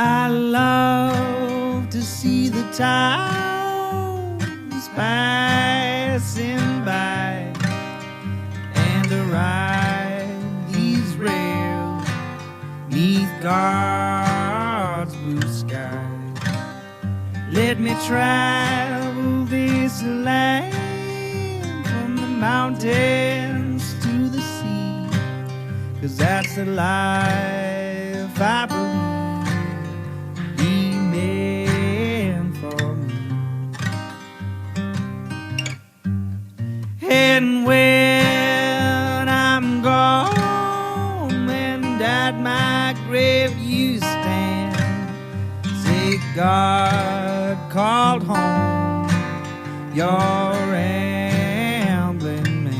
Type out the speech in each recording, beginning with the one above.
I love to see the towns passing by and to ride these rails neath God's blue sky. Let me travel this land from the mountains to the sea, 'cause that's the life I believe He meant for me. And when I'm gone and at my grave you stand, say God called home your rambling man.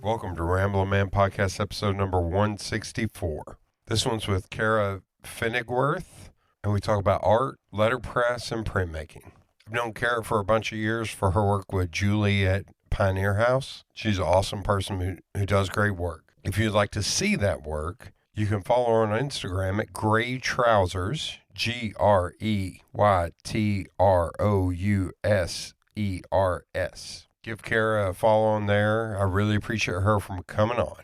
Welcome to Ramblin' Man Podcast, episode number 164. This one's with Cara Pfennigwerth, and we talk about art, letterpress, and printmaking. I've known Cara for a bunch of years for her work with Julie at Pioneer House. She's an awesome person who does great work. If you'd like to see that work, you can follow her on Instagram at Grey Trousers, GreyTrousers. Give Cara a follow on there. I really appreciate her from coming on.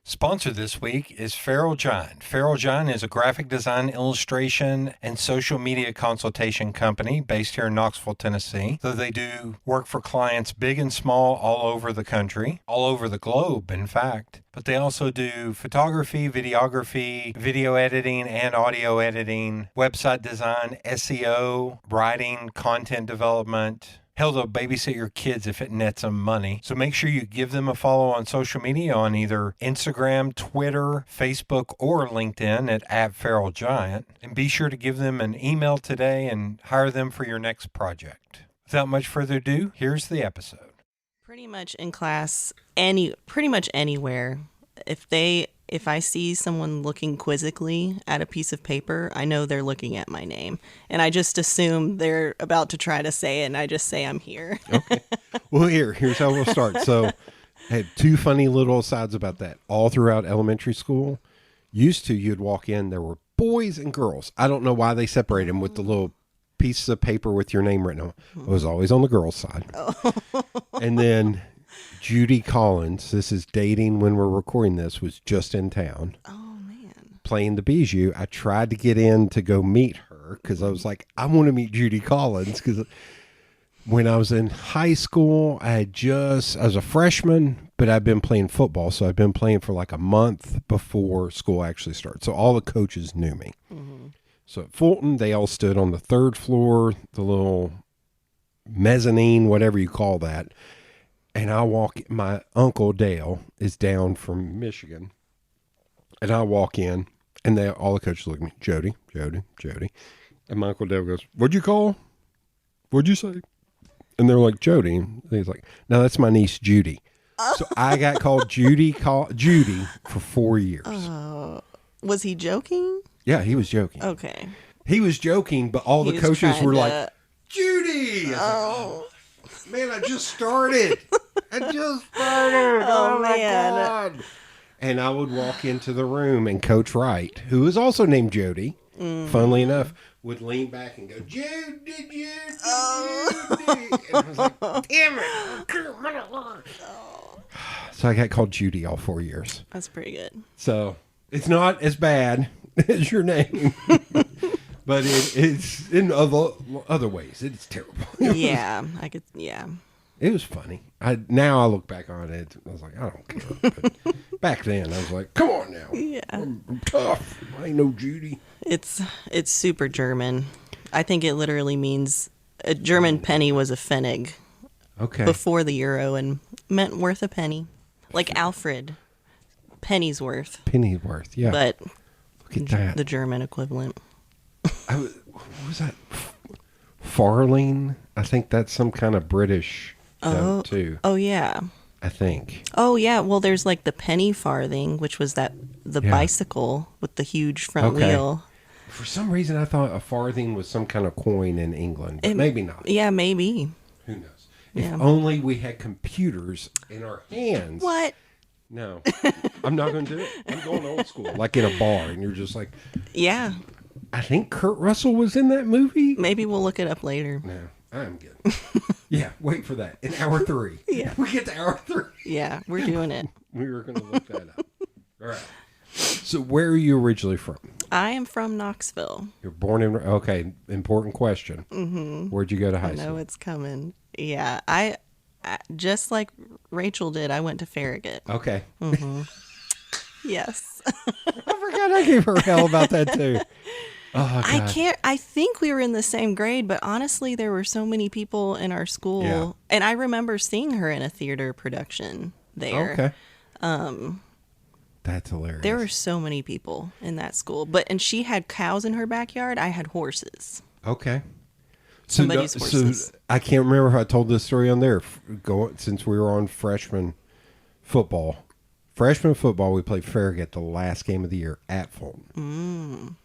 Sponsor this week is Feral Giant. Feral Giant is a graphic design, illustration, and social media consultation company based here in Knoxville, Tennessee. So they do work for clients big and small all over the country, all over the globe, in fact. But they also do photography, videography, video editing, and audio editing, website design, SEO, writing, content development. Hell, they'll babysit your kids if it nets them money. So make sure you give them a follow on social media on either Instagram, Twitter, Facebook, or LinkedIn at @FeralGiant. And be sure to give them an email today and hire them for your next project. Without much further ado, here's the episode. Pretty much in class, pretty much anywhere, if I see someone looking quizzically at a piece of paper, I know they're looking at my name. And I just assume they're about to try to say it, and I just say I'm here. Okay. Well, here's how we'll start. So I had two funny little asides about that. All throughout elementary school, you'd walk in, there were boys and girls. I don't know why they separate them with the little pieces of paper with your name written on. It was always on the girls' side. Oh. And then Judy Collins, this is dating when we're recording this, was just in town. Oh, man. Playing the Bijou. I tried to get in to go meet her because I was like, I want to meet Judy Collins, because when I was in high school, I was a freshman, but I'd been playing football. So I'd been playing for like a month before school actually started. So all the coaches knew me. Mm-hmm. So at Fulton, they all stood on the third floor, the little mezzanine, whatever you call that. And my Uncle Dale is down from Michigan. And I walk in, and all the coaches look at me, Jody. And my Uncle Dale goes, "What'd you call? What'd you say?" And they're like, "Jody." And he's like, "No, that's my niece, Judy." Oh. So I got called Judy for 4 years. Was he joking? Yeah, he was joking. Okay. He was joking, but all the coaches were like, "Judy!" Oh. Man, I just started. Oh my God. And I would walk into the room, and Coach Wright, who is also named Jody, funnily enough, would lean back and go, Judy. And I was like, damn it. So I got called Judy all 4 years. That's pretty good. So it's not as bad as your name. But it's in other ways, it's terrible. Yeah. It was funny. Now I look back on it, I was like, I don't care. But back then, I was like, come on now. Yeah. I'm tough. I ain't no Judy. It's super German. I think it literally means a German penny was a Pfennig. Okay. Before the euro and meant worth a penny. Like Alfred. Penny's worth. Pennyworth, yeah. But look at that. The German equivalent. What was that? Farling? I think that's some kind of British note too. Oh, yeah. I think. Oh, yeah. Well, there's like the penny farthing, which was the bicycle with the huge front wheel. For some reason, I thought a farthing was some kind of coin in England, but maybe not. Yeah, maybe. Who knows? Yeah. If only we had computers in our hands. What? No, I'm not going to do it. I'm going old school, like in a bar, and you're just like, Yeah. I think Kurt Russell was in that movie. Maybe we'll look it up later. No, I'm good. Yeah, wait for that. In hour 3. Yeah. We get to hour 3. Yeah, we're doing it. We were going to look that up. All right. So where are you originally from? I am from Knoxville. You're born in... Okay, important question. Mm-hmm. Where'd you go to high I know school? it's coming. Yeah, I just like Rachel did, I went to Farragut. Okay. Mm-hmm. Yes. I forgot I gave her hell about that too. Oh, God. I think we were in the same grade, but honestly, there were so many people in our school. Yeah. And I remember seeing her in a theater production there. Okay. That's hilarious. There were so many people in that school. And she had cows in her backyard. I had horses. Okay. Somebody's horses. So I can't remember how I told this story on there. Since we were on freshman football. Freshman football, we played Farragut the last game of the year at Fulton.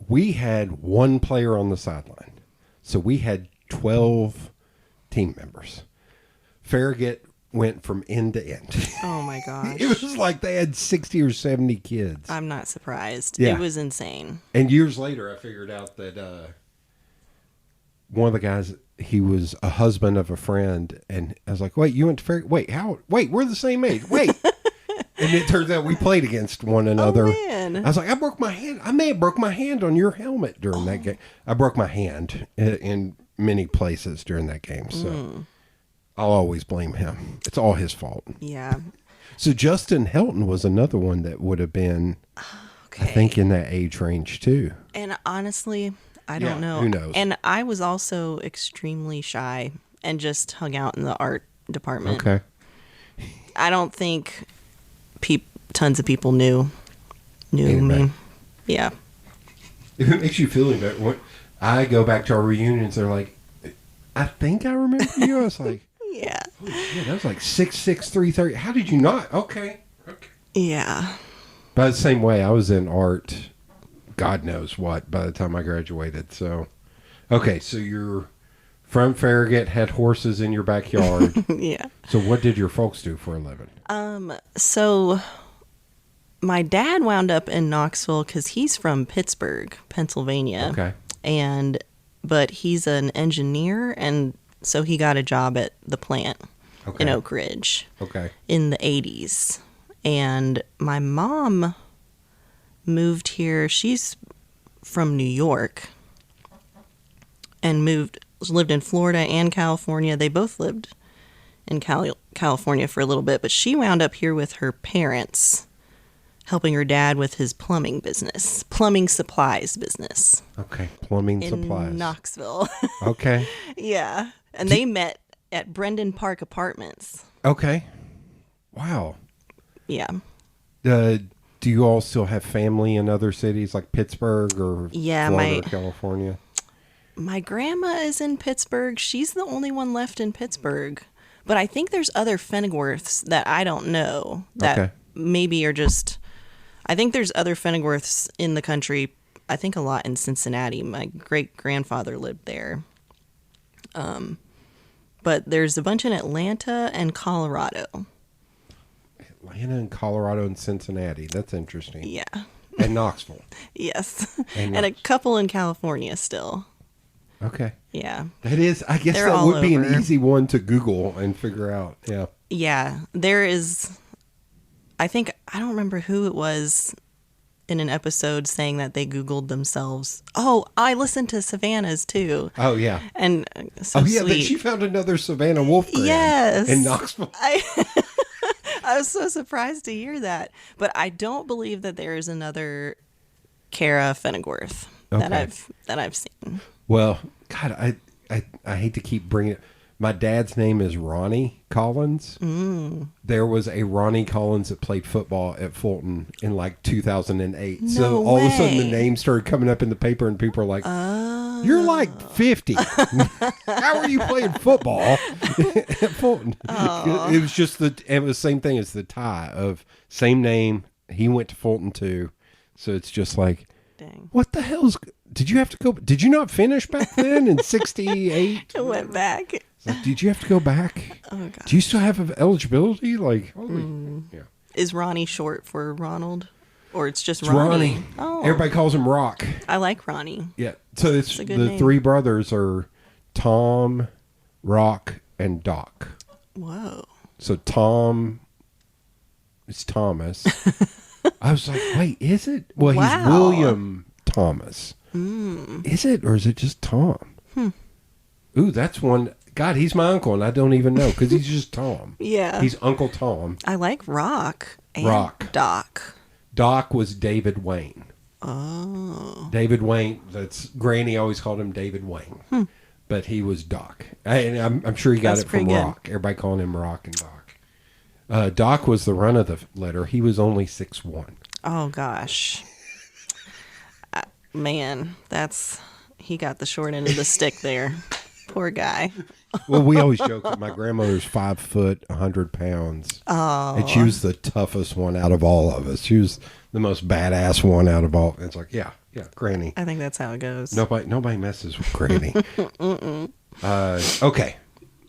We had one player on the sideline. So we had 12 team members. Farragut went from end to end. Oh, my gosh. It was like they had 60 or 70 kids. I'm not surprised. Yeah. It was insane. And years later, I figured out that one of the guys, he was a husband of a friend. And I was like, wait, you went to Farragut? Wait, how? Wait, we're the same age. Wait. And it turns out we played against one another. Oh, man. I was like, I broke my hand. I may have broke my hand on your helmet during that game. I broke my hand in many places during that game. So I'll always blame him. It's all his fault. Yeah. So Justin Helton was another one that would have been, Okay. I think, in that age range too. And honestly, I don't know. Who knows? And I was also extremely shy and just hung out in the art department. Okay. I don't think tons of people knew Anyway. me. Yeah. If it makes you feel any better, when I go back to our reunions, they're like, I think I remember you. I was like, Yeah. oh, shit, that was like 6'6", 330. How did you not? Okay. Yeah. By the same way, I was in art, God knows what, by the time I graduated. So, okay, so you're from Farragut, had horses in your backyard. Yeah. So what did your folks do for a living? So my dad wound up in Knoxville because he's from Pittsburgh, Pennsylvania. Okay. But he's an engineer, and so he got a job at the plant in Oak Ridge Okay. in the 80s. And my mom moved here. She's from New York and lived in Florida and California. They both lived in California for a little bit, but she wound up here with her parents, helping her dad with his plumbing supplies business. Okay. Plumbing in supplies. Knoxville. Okay. Yeah. And they met at Brendan Park Apartments. Okay. Wow. Yeah. Do you all still have family in other cities like Pittsburgh or Yeah, Florida or California? My grandma is in Pittsburgh. She's the only one left in Pittsburgh. But I think there's other Pfennigwerths that I don't know that maybe are just... I think there's other Pfennigwerths in the country. I think a lot in Cincinnati. My great-grandfather lived there. But there's a bunch in Atlanta and Colorado. Atlanta and Colorado and Cincinnati. That's interesting. Yeah. And Knoxville. Yes. And a couple in California still. Okay. Yeah. That is, I guess They're that all would be an over. easy one to Google and figure out. Yeah. Yeah. There is, I don't remember who it was in an episode saying that they Googled themselves. Oh, I listened to Savannah's too. Oh, yeah. And so sweet. That she found another Savannah Wolfgram Yes. in Knoxville. I was so surprised to hear that. But I don't believe that there is another Cara Pfennigwerth that I've seen. Well, God, I hate to keep bringing it. My dad's name is Ronnie Collins. There was a Ronnie Collins that played football at Fulton in like 2008. No so all of a sudden the way. name started coming up in the paper and people are like, you're like 50. How are you playing football at Fulton? It was just it was the same thing as the tie of same name. He went to Fulton too. So it's just like, dang. What the hell's... Did you have to go... Did you not finish back then in 68? I went back. Like, did you have to go back? Oh, God. Do you still have eligibility? Like, holy... Yeah. Is Ronnie short for Ronald? Or it's just It's Ronnie? Ronnie. Oh. Everybody calls him Rock. I like Ronnie. Yeah. So it's a the good name. three brothers are Tom, Rock, and Doc. Whoa. So Tom is Thomas. I was like, wait, is it? Well, Wow. he's William Thomas. Is it, or is it just Tom? Ooh, that's one. God, he's my uncle, and I don't even know because he's just Tom. Yeah. He's Uncle Tom. I like Rock and Rock. Doc. Doc was David Wayne. Oh. David Wayne. That's Granny always called him David Wayne, but he was Doc. And I'm sure he got That's it from pretty good. Rock. Everybody calling him Rock and Doc. Doc was the run of the letter. He was only 6'1". Oh, gosh. Man, he got the short end of the stick there. Poor guy. Well, we always joke that my grandmother's 5 foot, 100 pounds. Oh. And she was the toughest one out of all of us. She was the most badass one out of all. It's like, yeah, Granny. I think that's how it goes. Nobody messes with Granny. Okay.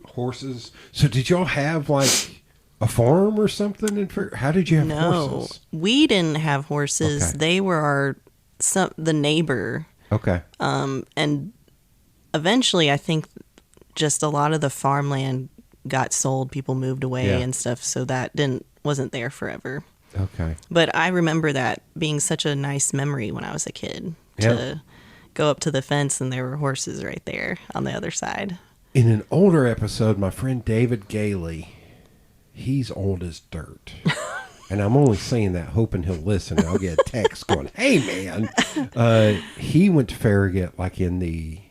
Horses. So did y'all have like a farm or something? How did you have horses? We didn't have horses. Okay. They were the neighbor. Okay. And eventually I think just a lot of the farmland got sold. People moved away Yeah. and stuff. So that wasn't there forever. Okay. But I remember that being such a nice memory when I was a kid Yeah. to go up to the fence and there were horses right there on the other side. In an older episode, my friend David Gailey, he's old as dirt. And I'm only saying that hoping he'll listen. I'll get a text going, hey, man. He went to Farragut like in the...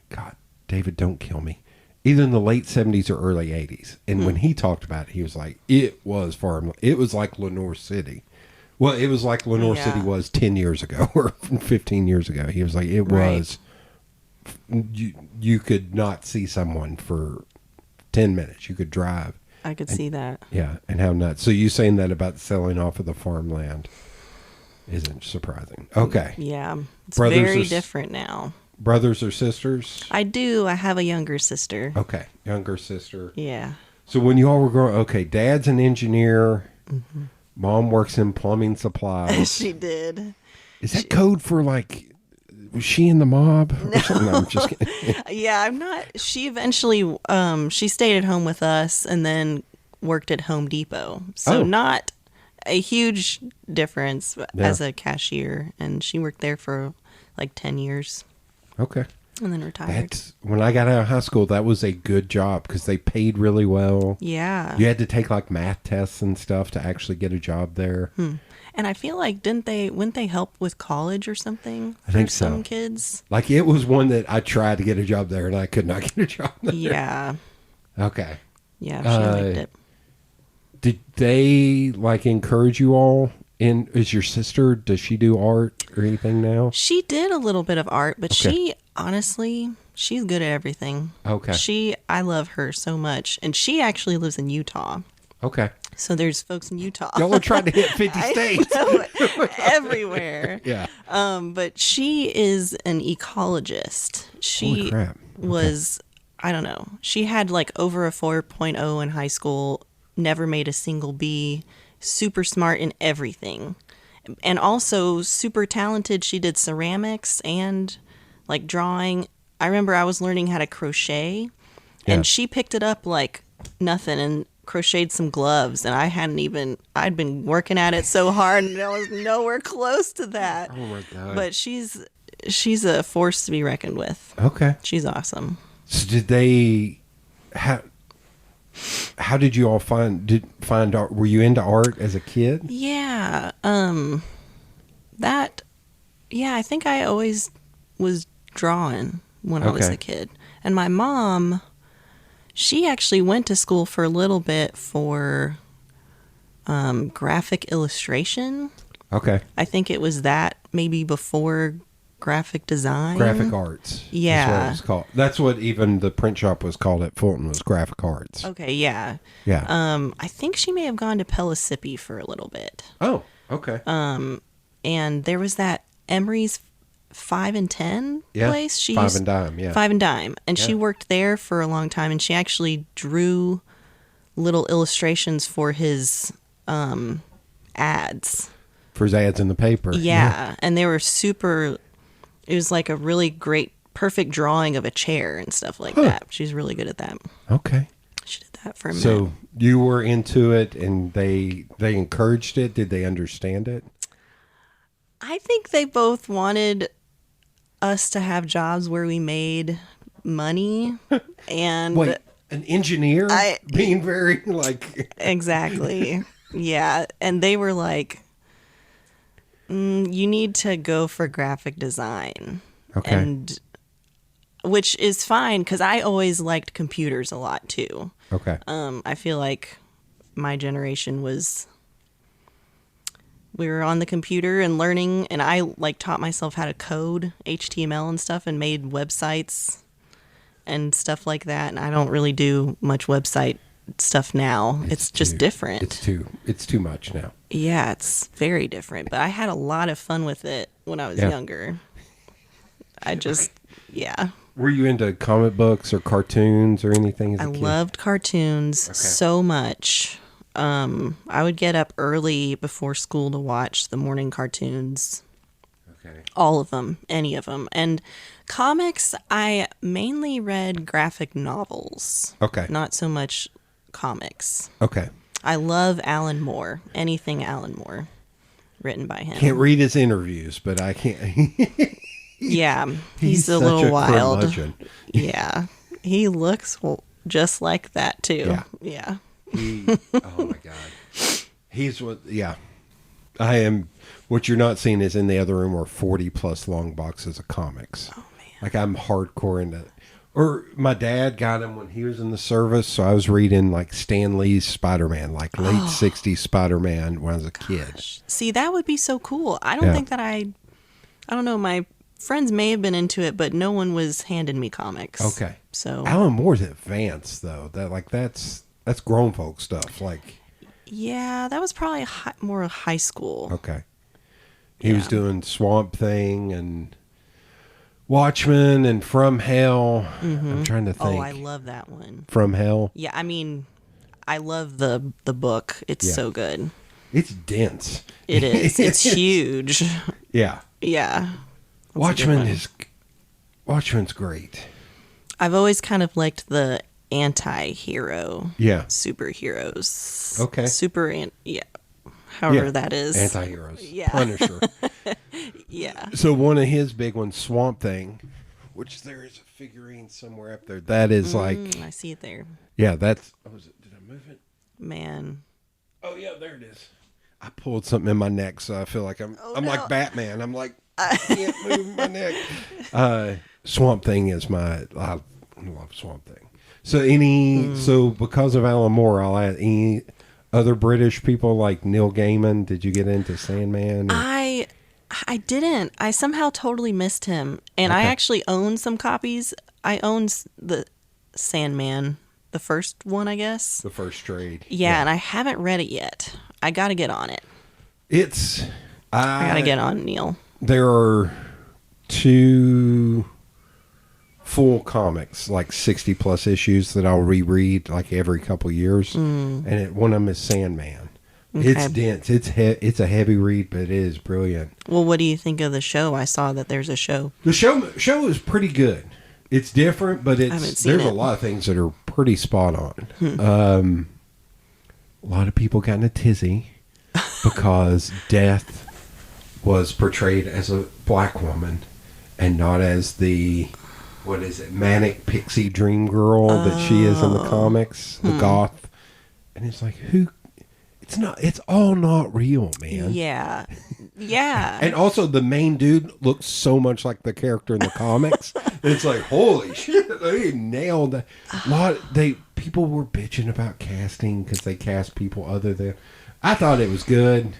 God, David, don't kill me. Either in the late 70s or early 80s. And when he talked about it, he was like, it was farm. It was like Lenore City. Well, it was like Lenore City was 10 years ago or 15 years ago. He was like, it was... You could not see someone for 10 minutes. You could drive. I could see that. Yeah, and how nuts. So you saying that about selling off of the farmland isn't surprising. Okay. Yeah. It's Brothers very different now. Brothers or sisters? I do. I have a younger sister. Okay, younger sister. Yeah. So when you all were growing, okay, Dad's an engineer. Mom works in plumbing supplies. She did. Is that code for like... Was she in the mob? No. I'm just kidding. Yeah, I'm not. She eventually, she stayed at home with us and then worked at Home Depot. So not a huge difference as a cashier. And she worked there for like 10 years. Okay. And then retired. When I got out of high school, that was a good job because they paid really well. Yeah. You had to take like math tests and stuff to actually get a job there. And I feel like wouldn't they help with college or something? I think for so. some kids. Like it was one that I tried to get a job there and I could not get a job there. Yeah. Okay. Yeah, she liked it. Did they like encourage you all in? Is your sister, does she do art or anything now? She did a little bit of art, but she honestly, she's good at everything. Okay. I love her so much. And she actually lives in Utah. Okay. So there's folks in Utah. Y'all are trying to hit 50 states. Everywhere. Yeah. But she is an ecologist. She Holy crap. was, I don't know, she had like over a 4.0 in high school, never made a single B, super smart in everything. And also super talented. She did ceramics and like drawing. I remember I was learning how to crochet and she picked it up like nothing and crocheted some gloves, and I'd been working at it so hard and I was nowhere close to that. Oh my God. But she's a force to be reckoned with. Okay. She's awesome. So did they how did you all find art? Were you into art as a kid? Yeah. I think I always was drawing when I was a kid. And my mom, she actually went to school for a little bit for graphic illustration. Okay. I think it was that maybe before graphic design. Graphic arts. Yeah. That's what it was called. That's what even the print shop was called at Fulton, was graphic arts. Okay, yeah. Yeah. I think she may have gone to Pellissippi for a little bit. Oh, okay. and there was that Emery's 5 and 10 Yeah, place. She Five used, and Dime, yeah. 5 and Dime, and Yeah. she worked there for a long time, and she actually drew little illustrations for his ads. For his ads in the paper. Yeah, and they were super. It was like a really great, perfect drawing of a chair and stuff like that. She's really good at that. Okay. She did that for a minute. So you were into it, and they encouraged it. Did they understand it? I think they both wanted us to have jobs where we made money, and Wait, an engineer being very like exactly, yeah. And they were like, "You need to go for graphic design," okay. and which is fine because I always liked computers a lot too. Okay. I feel like my generation we were on the computer and learning, and I like taught myself how to code HTML and stuff and made websites and stuff like that. And I don't really do much website stuff now. It's just different. It's too much now. Yeah, it's very different. But I had a lot of fun with it when I was younger. Yeah. Were you into comic books or cartoons or anything as a I kid? loved cartoons so much. I would get up early before school to watch the morning cartoons. Okay. All of them, any of them. And comics, I mainly read graphic novels. Okay. Not so much comics. Okay. I love Alan Moore. Anything Alan Moore written by him. Can't read his interviews, but I can't. Yeah, he's a such little wild. curmudgeon. Yeah, he looks just like that too. Yeah. Oh my God. He's what, yeah. I am, what you're not seeing is in the other room are 40 plus long boxes of comics. Oh man. Like I'm hardcore into, or my dad got him when he was in the service. So I was reading like Stan Lee's Spider-Man, like late 60s Spider-Man when I was a kid. See, that would be so cool. I don't think that I don't know, my friends may have been into it, but no one was handing me comics. Okay. So Alan Moore's advanced though. That's grown folk stuff. Like, yeah, that was probably more high school. okay. He was doing Swamp Thing and Watchmen and From Hell. I'm trying to think. Oh, I love that one. From Hell. Yeah, I mean, I love the book. It's so good. It's dense. It is. It's huge. Yeah. Yeah. That's a good one. Watchmen's great. I've always kind of liked the anti-hero superheroes. Okay. However that is. Anti-heroes. Yeah. Punisher. Yeah. So one of his big ones, Swamp Thing, which there is a figurine somewhere up there. That is like. I see it there. Yeah, that's. Oh, did I move it? Man. Oh, yeah, there it is. I pulled something in my neck, so I feel like I'm like Batman. I'm like, I can't move my neck. Swamp Thing is I love Swamp Thing. So so because of Alan Moore, I'll add any other British people like Neil Gaiman. Did you get into Sandman? I didn't. I somehow totally missed him. And I actually own some copies. I own the Sandman, the first one, I guess. The first trade. Yeah, and I haven't read it yet. I got to get on it. I got to get on Neil. There are 2 full comics, like 60 plus issues that I'll reread like every couple years. And one of them is Sandman. Okay. It's dense. It's a heavy read, but it is brilliant. Well, what do you think of the show? I saw that there's a show. The show is pretty good. It's different, but there's a lot of things that are pretty spot on. A lot of people got in a tizzy because Death was portrayed as a black woman and not as the, what is it, manic pixie dream girl that she is in the comics, the goth. And it's like, it's all not real, man. Yeah. Yeah. And also the main dude looks so much like the character in the comics. It's like, holy shit, they nailed that. People were bitching about casting because they cast people other than. I thought it was good.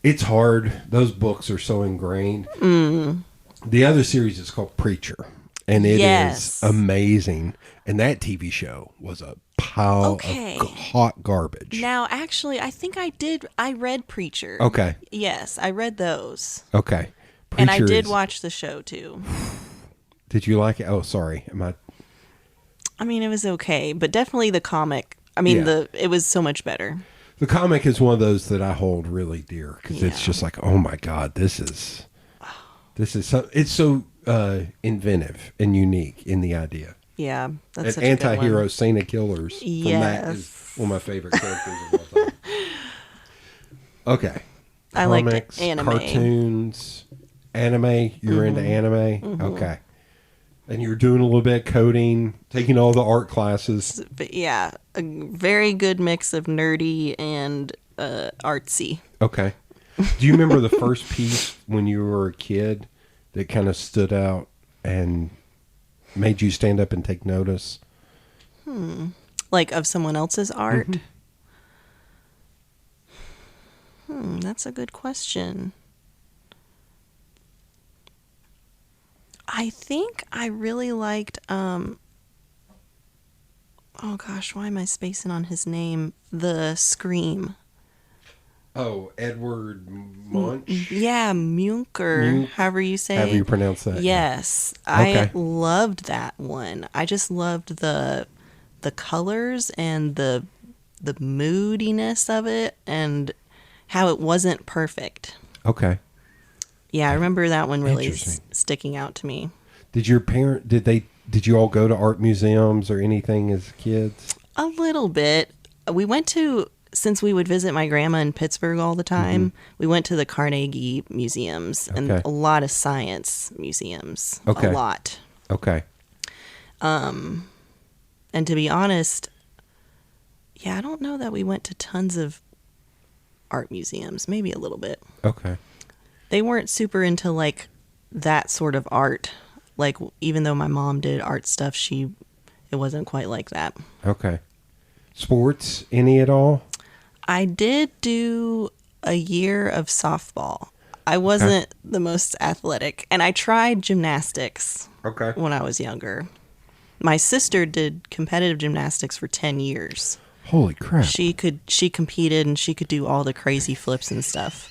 It's hard. Those books are so ingrained. The other series is called Preacher, and it is amazing. And that TV show was a pile Okay. of hot garbage. Now, actually, I think I did. I read Preacher. Okay. Yes, I read those. Okay. And I Preacher did is- watch the show, too. Did you like it? Oh, sorry. I mean, it was okay, but definitely the comic. I mean, Yeah. it was so much better. The comic is one of those that I hold really dear because it's Yeah. just like, oh my God, it's so inventive and unique in the idea. Yeah, that's An such a good anti-hero one. Santa Killers from that is one of my favorite characters of all time. Okay. I like Comics, anime. cartoons, anime. You're into anime? Okay. And you're doing a little bit of coding, taking all the art classes. But yeah, a very good mix of nerdy and artsy. Okay. Do you remember the first piece when you were a kid that kind of stood out and made you stand up and take notice? Like of someone else's art? That's a good question. I think I really liked, oh gosh, why am I spacing on his name? The Scream. Oh, Edward Munch? Yeah, Munk or Munk. however you say. However you pronounce that. Yes, Okay. I loved that one. I just loved the colors and the moodiness of it and how it wasn't perfect. Okay. Yeah, I remember that one really Interesting. sticking out to me. Did you all go to art museums or anything as kids? A little bit. We went to, since we would visit my grandma in Pittsburgh all the time, we went to the Carnegie museums and Okay. a lot of science museums. Okay. A lot. Okay. And to be honest, yeah, I don't know that we went to tons of art museums. Maybe a little bit. Okay. They weren't super into like that sort of art. Like even though my mom did art stuff, it wasn't quite like that. Okay. Sports, any at all? I did do a year of softball. I wasn't the most athletic, and I tried gymnastics Okay. when I was younger. My sister did competitive gymnastics for 10 years. Holy crap. She competed and she could do all the crazy flips and stuff.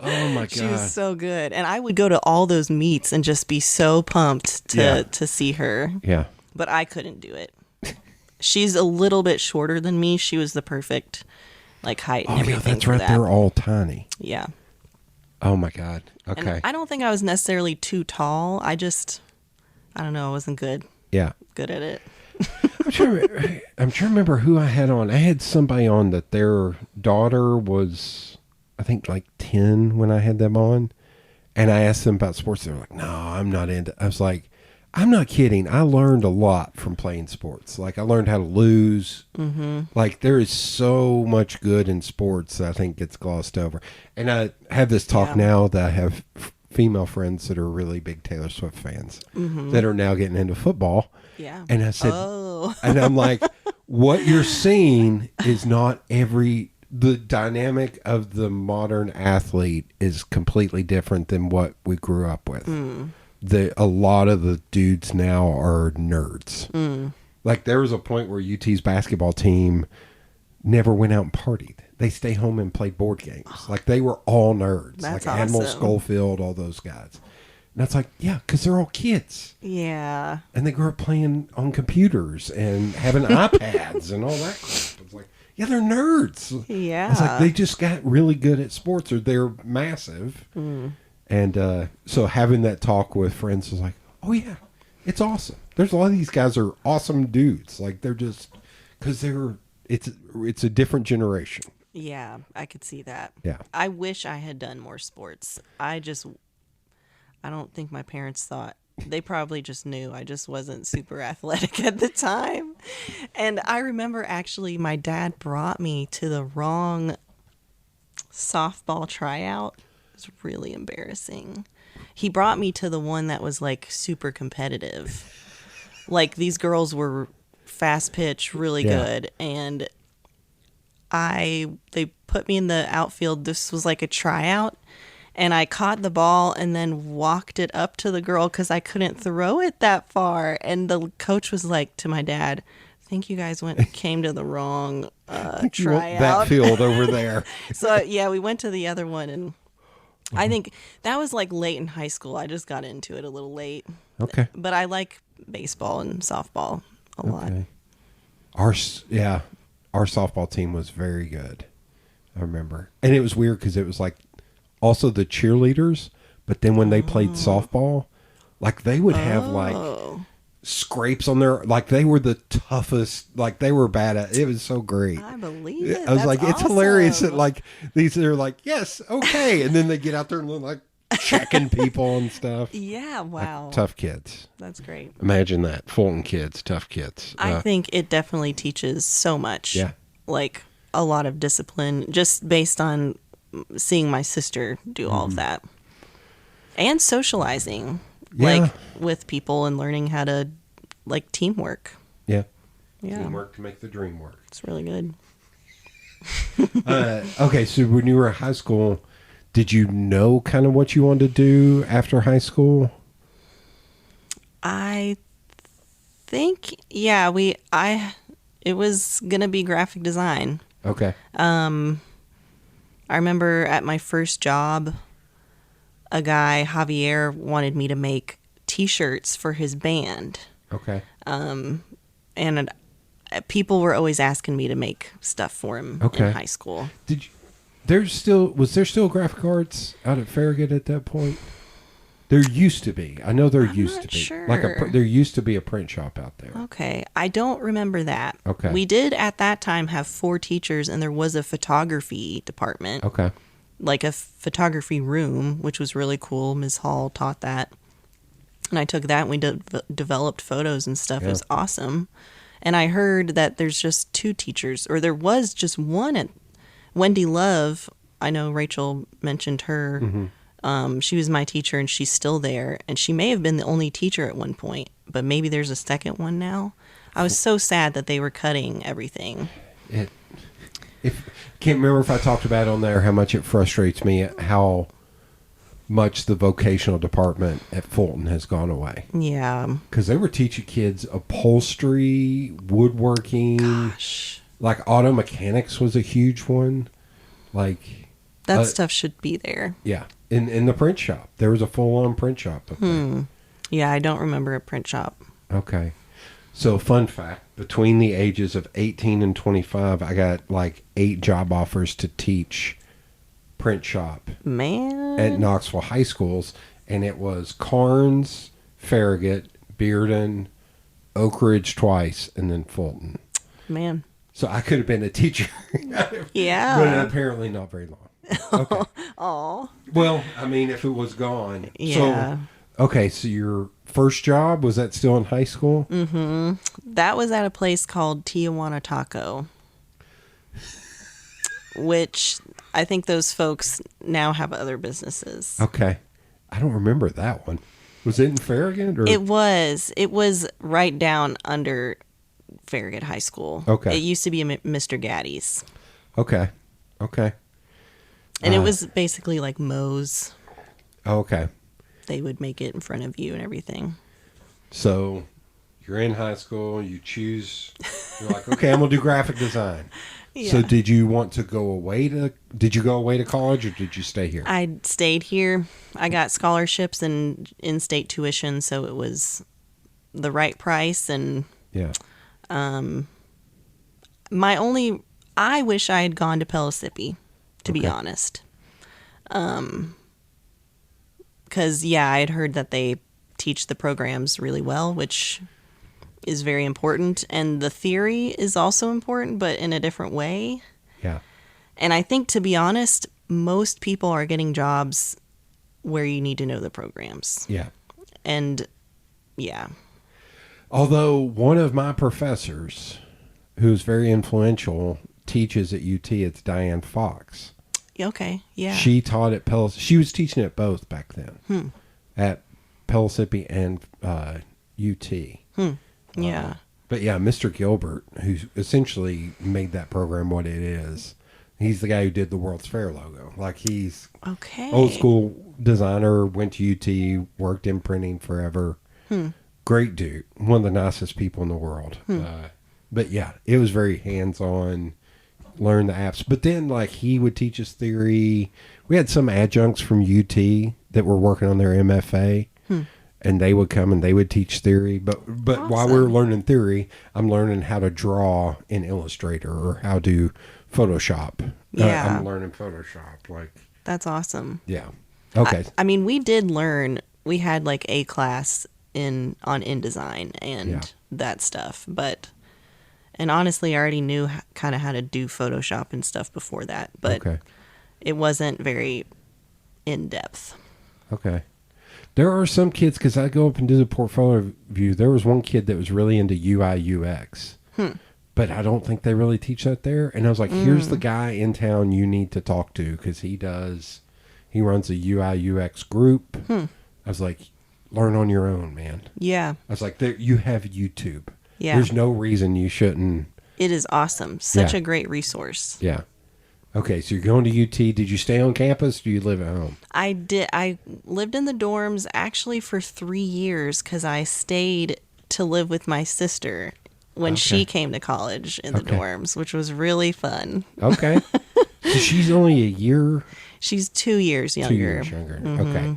Oh my God. She was so good. And I would go to all those meets and just be so pumped to see her. Yeah. But I couldn't do it. She's a little bit shorter than me. She was the perfect like height and Oh yeah, everything that's for right. that. They're all tiny. Yeah. Oh my God. Okay. And I don't think I was necessarily too tall. I don't know, I wasn't good Yeah. at it. I'm trying to remember who I had on. I had somebody on that their daughter was, I think, like 10 when I had them on. And I asked them about sports. They were like, no, I'm not into. I was like, I'm not kidding. I learned a lot from playing sports. Like, I learned how to lose. Mm-hmm. Like, there is so much good in sports that I think gets glossed over. And I have this talk now that I have female friends that are really big Taylor Swift fans that are now getting into football. Yeah. And I said, Oh. and I'm like, what you're seeing is not the dynamic of the modern athlete is completely different than what we grew up with. A lot of the dudes now are nerds. Like there was a point where UT's basketball team never went out and partied. They stay home and played board games. Like they were all nerds. That's like Admiral awesome. Schofield, all those guys. And that's like, yeah, because they're all kids. Yeah. And they grew up playing on computers and having iPads and all that crap. It's like, yeah, they're nerds. Yeah. It's like they just got really good at sports or they're massive. And so having that talk with friends was like, oh, yeah, it's awesome. There's a lot of these guys are awesome dudes. Like they're just, because it's a different generation. Yeah, I could see that. Yeah. I wish I had done more sports. I don't think my parents thought. They probably just knew I just wasn't super athletic at the time. And I remember actually my dad brought me to the wrong softball tryout. It was really embarrassing. He brought me to the one that was like super competitive. Like these girls were fast pitch, really good. And they put me in the outfield. This was like a tryout. And I caught the ball and then walked it up to the girl because I couldn't throw it that far. And the coach was like to my dad, I think you guys came to the wrong tryout. That field over there. So, yeah, we went to the other one. And I think that was like late in high school. I just got into it a little late. Okay. But I like baseball and softball a lot. Our softball team was very good. I remember. And it was weird because it was like also the cheerleaders, but then when they played softball, like they would have like scrapes on their, like they were the toughest, like they were bad at it. Was so great. I believe it. I was That's like, it's awesome. hilarious that like they're like, yes, okay. And then they get out there and they're like checking people and stuff. Yeah, wow. Like, tough kids. That's great. Imagine that. Fulton kids, tough kids. I think it definitely teaches so much. Yeah. Like a lot of discipline just based on seeing my sister do all of that. And socializing. Like with people and learning how to like teamwork. Yeah. Yeah. Teamwork to make the dream work. It's really good. Okay, so when you were in high school, did you know kind of what you wanted to do after high school? I think it was gonna be graphic design. Okay. I remember at my first job, a guy, Javier, wanted me to make T-shirts for his band. Okay. And people were always asking me to make stuff for him in high school. Was there still graphic arts out at Farragut at that point? There used to be. I know there used to be. Sure. There used to be a print shop out there. Okay. I don't remember that. Okay. We did at that time have 4 teachers and there was a photography department. Okay. Like a photography room, which was really cool. Ms. Hall taught that. And I took that and we developed photos and stuff. Yeah. It was awesome. And I heard that there's just 2 teachers, or there was just one at Wendy Love. I know Rachel mentioned her. Mm-hmm. She was my teacher and she's still there. And she may have been the only teacher at one point, but maybe there's a second one now. I was so sad that they were cutting everything. Can't remember if I talked about on there how much it frustrates me how much the vocational department at Fulton has gone away. Yeah. Because they were teaching kids upholstery, woodworking. Gosh. Like auto mechanics was a huge one. Like that stuff should be there. Yeah. In the print shop. There was a full-on print shop up there. Yeah, I don't remember a print shop. Okay. So, fun fact, between the ages of 18 and 25, I got like 8 job offers to teach print shop. Man. At Knoxville high schools. And it was Carnes, Farragut, Bearden, Oak Ridge twice, and then Fulton. Man. So, I could have been a teacher. Yeah. But apparently not very long. Okay. Aw. Well, I mean, if it was gone. Yeah. So your first job, was that still in high school? Mm-hmm. That was at a place called Tijuana Taco, which I think those folks now have other businesses. Okay. I don't remember that one. Was it in Farragut? Or? It was. It was right down under Farragut High School. Okay. It used to be a Mr. Gaddy's. Okay. And it was basically like Moe's. Okay. They would make it in front of you and everything. So you're in high school, you're like, okay, I'm going to do graphic design. Yeah. So did you go away to college or did you stay here? I stayed here. I got scholarships and in-state tuition, so it was the right price. And yeah. I wish I had gone to Pellissippi, to be honest. Because, I had heard that they teach the programs really well, which is very important. And the theory is also important, but in a different way. Yeah. And I think, to be honest, most people are getting jobs where you need to know the programs. Yeah. And, yeah. Although one of my professors, who's very influential, teaches at UT, it's Diane Fox. Okay, yeah. She taught at Pellissippi. She was teaching at both back then. At Pellissippi and UT. Yeah. But yeah, Mr. Gilbert, who essentially made that program what it is, He's the guy who did the World's Fair logo. Like, he's Okay. old school designer, went to UT, worked in printing forever. Great dude. One of the nicest people in the world. But yeah, it was very hands-on, learn the apps. But then, like, he would teach us theory. We had some adjuncts from UT that were working on their MFA. And they would come and they would teach theory. But Awesome. while we were learning theory, I'm learning how to draw in Illustrator or how to Photoshop. Yeah. I'm learning Photoshop. Like, That's awesome. yeah. Okay. I mean, we did learn. We had like a class on InDesign and Yeah. that stuff, and honestly, I already knew kind of how to do Photoshop and stuff before that, but Okay. it wasn't very in depth. Okay. There are some kids, because I go up and do the portfolio view. There was one kid that was really into UI UX, but I don't think they really teach that there. And I was like, here's the guy in town you need to talk to, because he runs a UI UX group. I was like, learn on your own, man. Yeah, I was like, you have YouTube. Yeah. There's no reason you shouldn't. it is awesome. Such Yeah. a great resource. Yeah. Okay, so you're going to UT. Did you stay on campus? Or do you live at home? I did. I lived in the dorms actually for 3 years because I stayed to live with my sister when she came to college in the dorms, which was really fun. Okay. So she's only a year, She's 2 years younger. 2 years younger. Okay.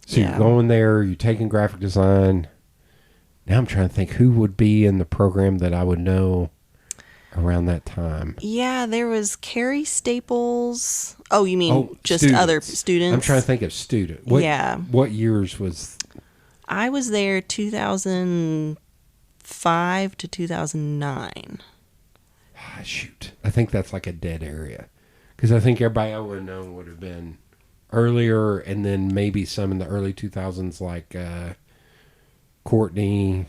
So Yeah. you're going there. You're taking graphic design. Now I'm trying to think who would be in the program that I would know around that time. Yeah, there was Carrie Staples. Oh, you mean just students. other students? I'm trying to think of student. Yeah. What years was? I was there 2005 to 2009. Shoot, I think that's like a dead area, because I think everybody I would have known would have been earlier, and then maybe some in the early 2000s, like Courtney.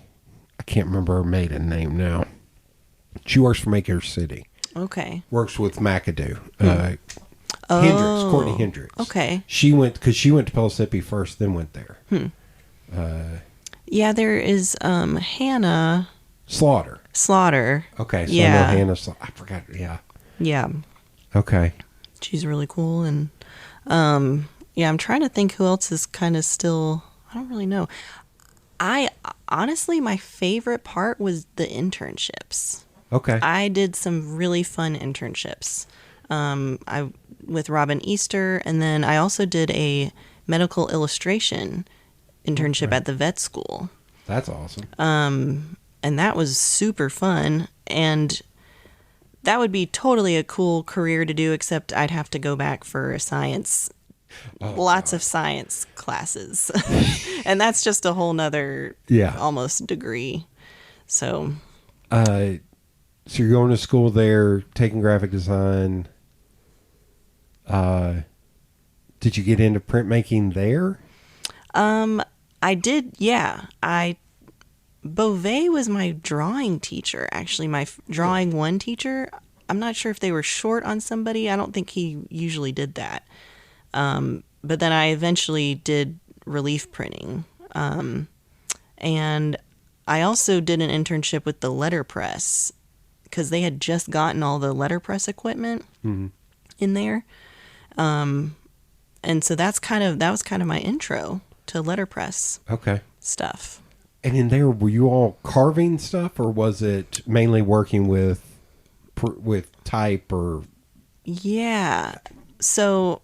I can't remember her maiden name now. She works for Maker City. Okay. Works with McAdoo. Hendricks, Courtney Hendricks. Okay. She went to Pellissippi first, then went there. Yeah, there is Hannah Slaughter. Slaughter. Okay, so Yeah. I know Hannah Slaughter. I forgot. Yeah. Yeah. Okay. She's really cool. And yeah, I'm trying to think who else is kind of still, I don't really know. Honestly, my favorite part was the internships. Okay. I did some really fun internships. With Robin Easter, and then I also did a medical illustration internship at the vet school. That's awesome. And that was super fun, and that would be totally a cool career to do, except I'd have to go back for lots of science classes. And that's just a whole nother almost degree. So So you're going to school there, taking graphic design. Did you get into printmaking there? I did, yeah. Beauvais was my drawing teacher, actually, my drawing one teacher. I'm not sure if they were short on somebody. I don't think he usually did that. But then I eventually did relief printing. And I also did an internship with the Letterpress because they had just gotten all the Letterpress equipment in there. And so that was kind of my intro to Letterpress stuff. And in there, were you all carving stuff, or was it mainly working with type or? Yeah. So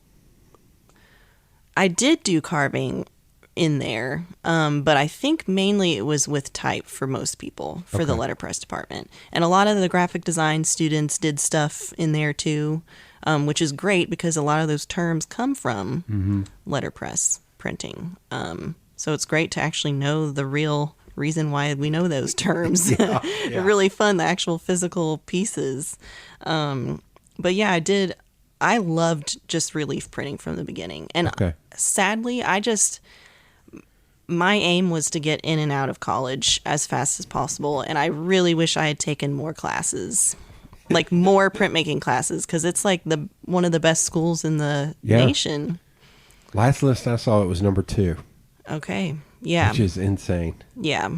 I did do carving in there, but I think mainly it was with type for most people for the letterpress department. And a lot of the graphic design students did stuff in there too, which is great because a lot of those terms come from letterpress printing. So it's great to actually know the real reason why we know those terms. They're really fun, the actual physical pieces. But yeah, I loved just relief printing from the beginning. And sadly, my aim was to get in and out of college as fast as possible. And I really wish I had taken more classes, like more printmaking classes, because it's like one of the best schools in the nation. Last list I saw, it was number 2. Okay. Yeah. Which is insane. Yeah.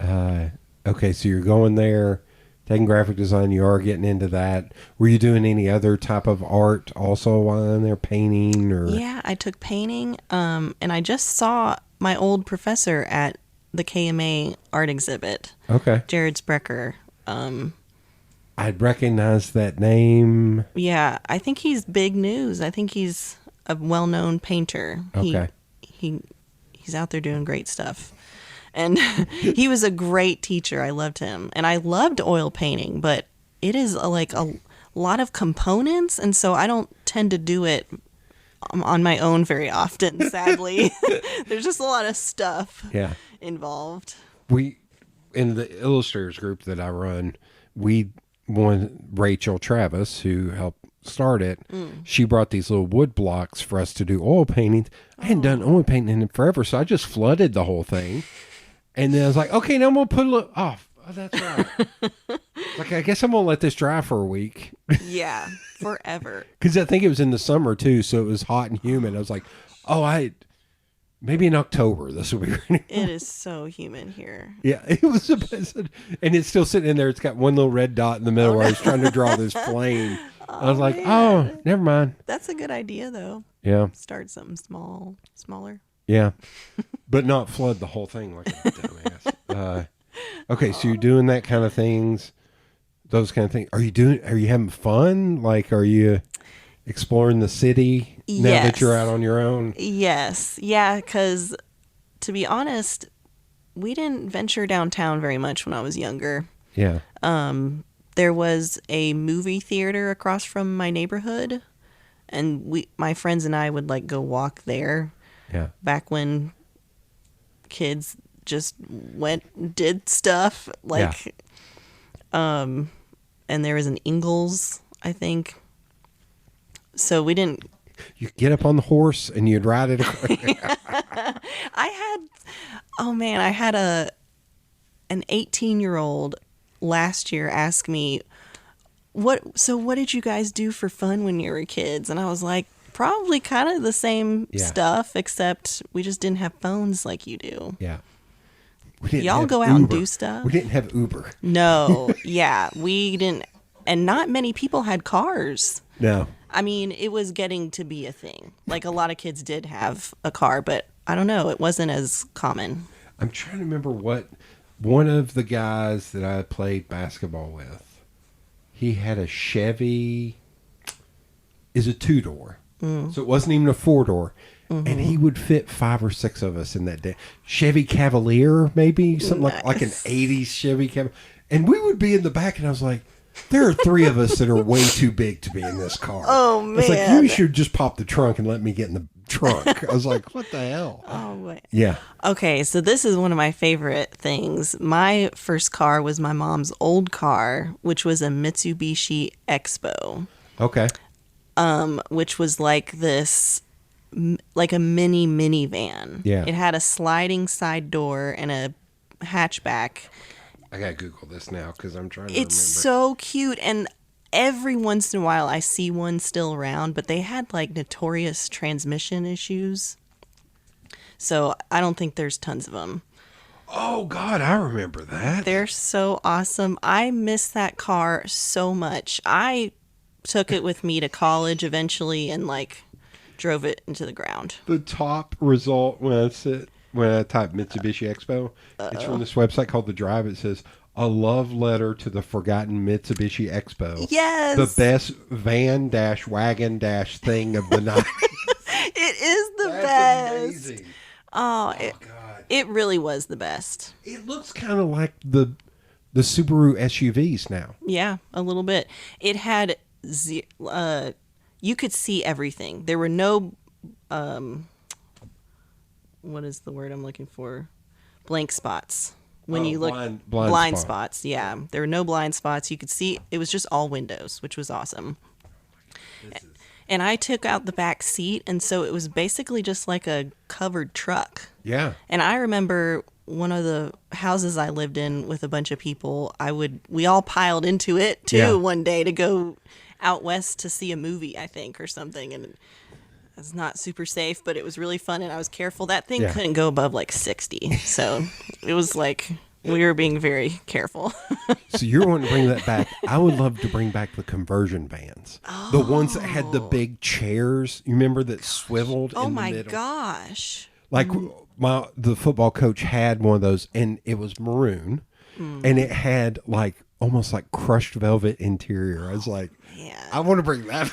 Okay, so you're going there, taking graphic design, you are getting into that. Were you doing any other type of art also while in there, painting or? Yeah, I took painting, and I just saw my old professor at the KMA art exhibit. Okay. Jared Sprecher. I'd recognize that name. Yeah, I think he's big news. I think he's a well-known painter. Okay. He's out there doing great stuff. And he was a great teacher. I loved him. And I loved oil painting, but it is like a lot of components, and so I don't tend to do it on my own very often, sadly. There's just a lot of stuff involved. We, in the illustrators group that I run, Rachel Travis, who helped start it, she brought these little wood blocks for us to do oil painting. I hadn't done oil painting in forever, so I just flooded the whole thing. And then I was like, okay, now I'm going to put a little off. Oh, that's right. Like, I guess I'm going to let this dry for a week. Yeah, forever. Because I think it was in the summer, too, so it was hot and humid. I was like, maybe in October this will be ready. It is so humid here. Yeah, it was the best. And it's still sitting in there. It's got one little red dot in the middle where I was trying to draw this flame. I was like, never mind. That's a good idea, though. Yeah. Start something smaller. Yeah. But not flood the whole thing like a dumbass. Okay, so you're doing that kind of things, those kind of things. Are you having fun? Like, are you exploring the city now that you're out on your own? Yes. Yeah, because to be honest, we didn't venture downtown very much when I was younger. Yeah. There was a movie theater across from my neighborhood, and my friends and I would like go walk there. Yeah. Back when kids just did stuff like, and there was an Ingalls, I think. So we didn't. You get up on the horse and you'd ride it. I had an 18-year-old last year ask me, what did you guys do for fun when you were kids? And I was like, probably kind of the same stuff, except we just didn't have phones like you do. Yeah. Y'all go out and do stuff? We didn't have Uber. No. Yeah, we didn't. And not many people had cars. No. I mean, it was getting to be a thing. Like, a lot of kids did have a car, but I don't know. It wasn't as common. I'm trying to remember what one of the guys that I played basketball with, he had a Chevy, is a 2-door. So it wasn't even a 4-door. And he would fit 5 or 6 of us in that day. Chevy Cavalier, maybe? Something like an 80s Chevy Cavalier. And we would be in the back, and I was like, there are 3 of us that are way too big to be in this car. Oh, man. It's like, you should just pop the trunk and let me get in the trunk. I was like, what the hell? Oh, wait. Yeah. Okay, so this is one of my favorite things. My first car was my mom's old car, which was a Mitsubishi Expo. Okay. Which was like this, like a mini minivan. Yeah. It had a sliding side door and a hatchback. I gotta Google this now because I'm trying to remember. It's so cute, and every once in a while I see one still around, but they had like notorious transmission issues. So I don't think there's tons of them. Oh, God, I remember that. They're so awesome. I miss that car so much. I took it with me to college eventually and like drove it into the ground. The top result when I type Mitsubishi Expo, it's from this website called The Drive. It says, a love letter to the forgotten Mitsubishi Expo. Yes. The best van-wagon-thing of the night. It is the That's best. amazing. Oh, God. It really was the best. It looks kind of like the Subaru SUVs now. Yeah, a little bit. It had you could see everything. There were no what is the word I'm looking for? Blank spots. When you look blind spots. Yeah. There were no blind spots. You could see it was just all windows, which was awesome. And I took out the back seat, and so it was basically just like a covered truck. Yeah. And I remember one of the houses I lived in with a bunch of people, we all piled into it too one day to go out west to see a movie, I think, or something. And it's not super safe, but it was really fun, and I was careful. That thing couldn't go above like 60. So it was like We were being very careful. So you're wanting to bring that back. I would love to bring back the conversion vans. The ones that had the big chairs. You remember that swiveled Oh in the my middle? gosh. Like the football coach had one of those, and it was maroon, and it had like almost like crushed velvet interior. I was like, Yeah. I want to bring that.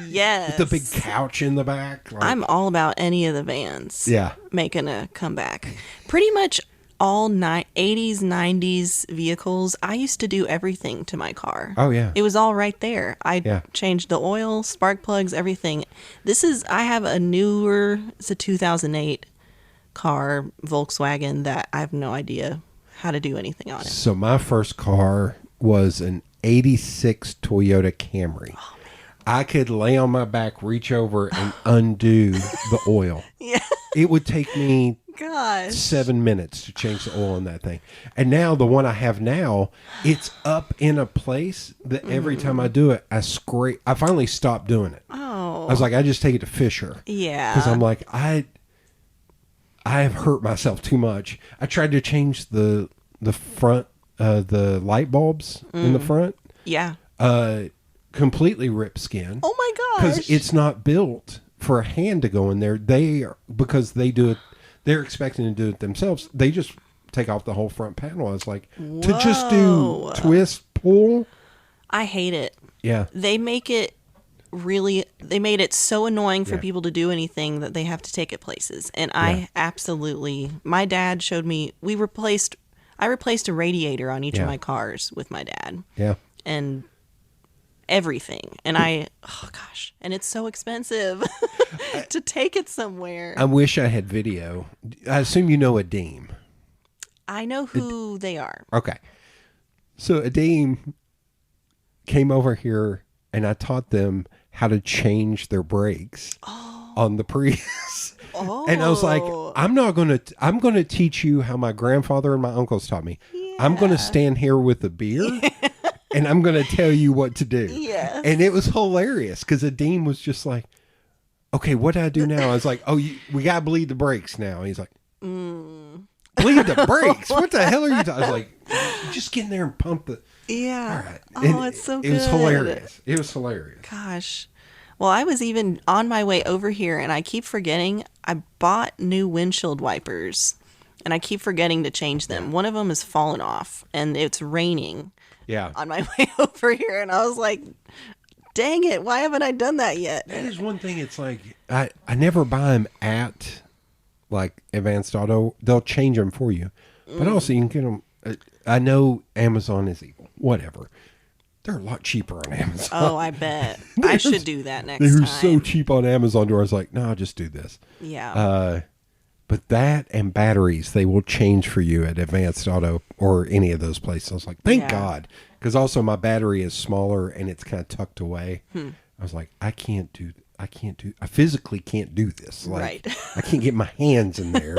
Yes. With the big couch in the back. Like, I'm all about any of the vans. Yeah. Making a comeback. Pretty much all 80s, 90s vehicles. I used to do everything to my car. Oh, yeah. It was all right there. I Yeah. changed the oil, spark plugs, everything. I have a newer, it's a 2008 car, Volkswagen, that I have no idea how to do anything on it. So my first car was an 86 Toyota Camry. Oh, I could lay on my back, reach over, and undo the oil. Yeah. It would take me Gosh. 7 minutes to change the oil on that thing. And now the one I have now, it's up in a place that every time I do it, I scrape. I finally stopped doing it. Oh. I was like, I just take it to Fisher. Yeah. Because I'm like, I have hurt myself too much. I tried to change the front, the light bulbs in the front. Yeah. Completely ripped skin. Oh my gosh. Because it's not built for a hand to go in there. Because they do it, they're expecting to do it themselves. They just take off the whole front panel. I was like, to just do twist, pull. I hate it. Yeah. They made it so annoying for people to do anything that they have to take it places. And I absolutely, my dad showed me, I replaced a radiator on each of my cars with my dad. Yeah. And everything. And oh gosh. And it's so expensive to take it somewhere. I wish I had video. I assume you know Adeem. I know who they are. Okay. So Adeem came over here and I taught them how to change their brakes on the Prius. Oh. And I was like, I'm going to teach you how my grandfather and my uncles taught me. Yeah. I'm going to stand here with a beer and I'm going to tell you what to do. Yes. And it was hilarious because Adeem was just like, okay, what do I do now? I was like, we got to bleed the brakes now. And he's like, bleed the brakes? What the hell are you talking? I was like, just get in there and pump the... Yeah. All right. Oh, it's so good. It was hilarious. It was hilarious. Gosh. Well, I was even on my way over here and I keep forgetting I bought new windshield wipers and I keep forgetting to change them. One of them has fallen off and it's raining on my way over here. And I was like, dang it, why haven't I done that yet? That is one thing. It's like, I never buy them at like Advanced Auto. They'll change them for you. But also you can get them. I know Amazon is evil. Whatever. They're a lot cheaper on Amazon. Oh, I bet. I should do that next They time. were so cheap on Amazon. I was like, no, I'll just do this. Yeah. But that and batteries, they will change for you at Advanced Auto or any of those places. I was like, thank God. Because also my battery is smaller and it's kind of tucked away. I was like, I physically can't do this. Like, right. I can't get my hands in there.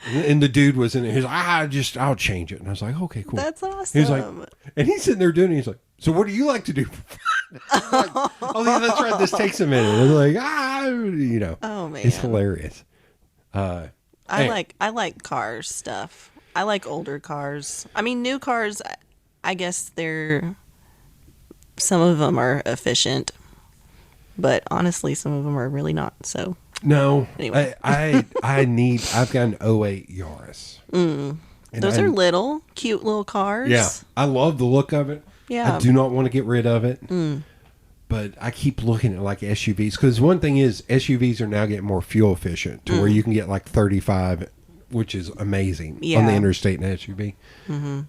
And the dude was in there. He's like, I'll change it. And I was like, okay, cool. That's awesome. He's like, and he's sitting there doing it. He's like, so what do you like to do for fun? Like, oh, yeah, that's right. This takes a minute. And I'm like, Oh, man. it's hilarious. I like cars stuff. I like older cars. I mean, new cars, I guess some of them are efficient, but honestly, some of them are really not. So no, anyway. I've got an '08 Yaris. Those are cute little cars. Yeah, I love the look of it. Yeah. I do not want to get rid of it. But I keep looking at like SUVs because one thing is SUVs are now getting more fuel efficient to where you can get like 35, which is amazing on the interstate in an SUV.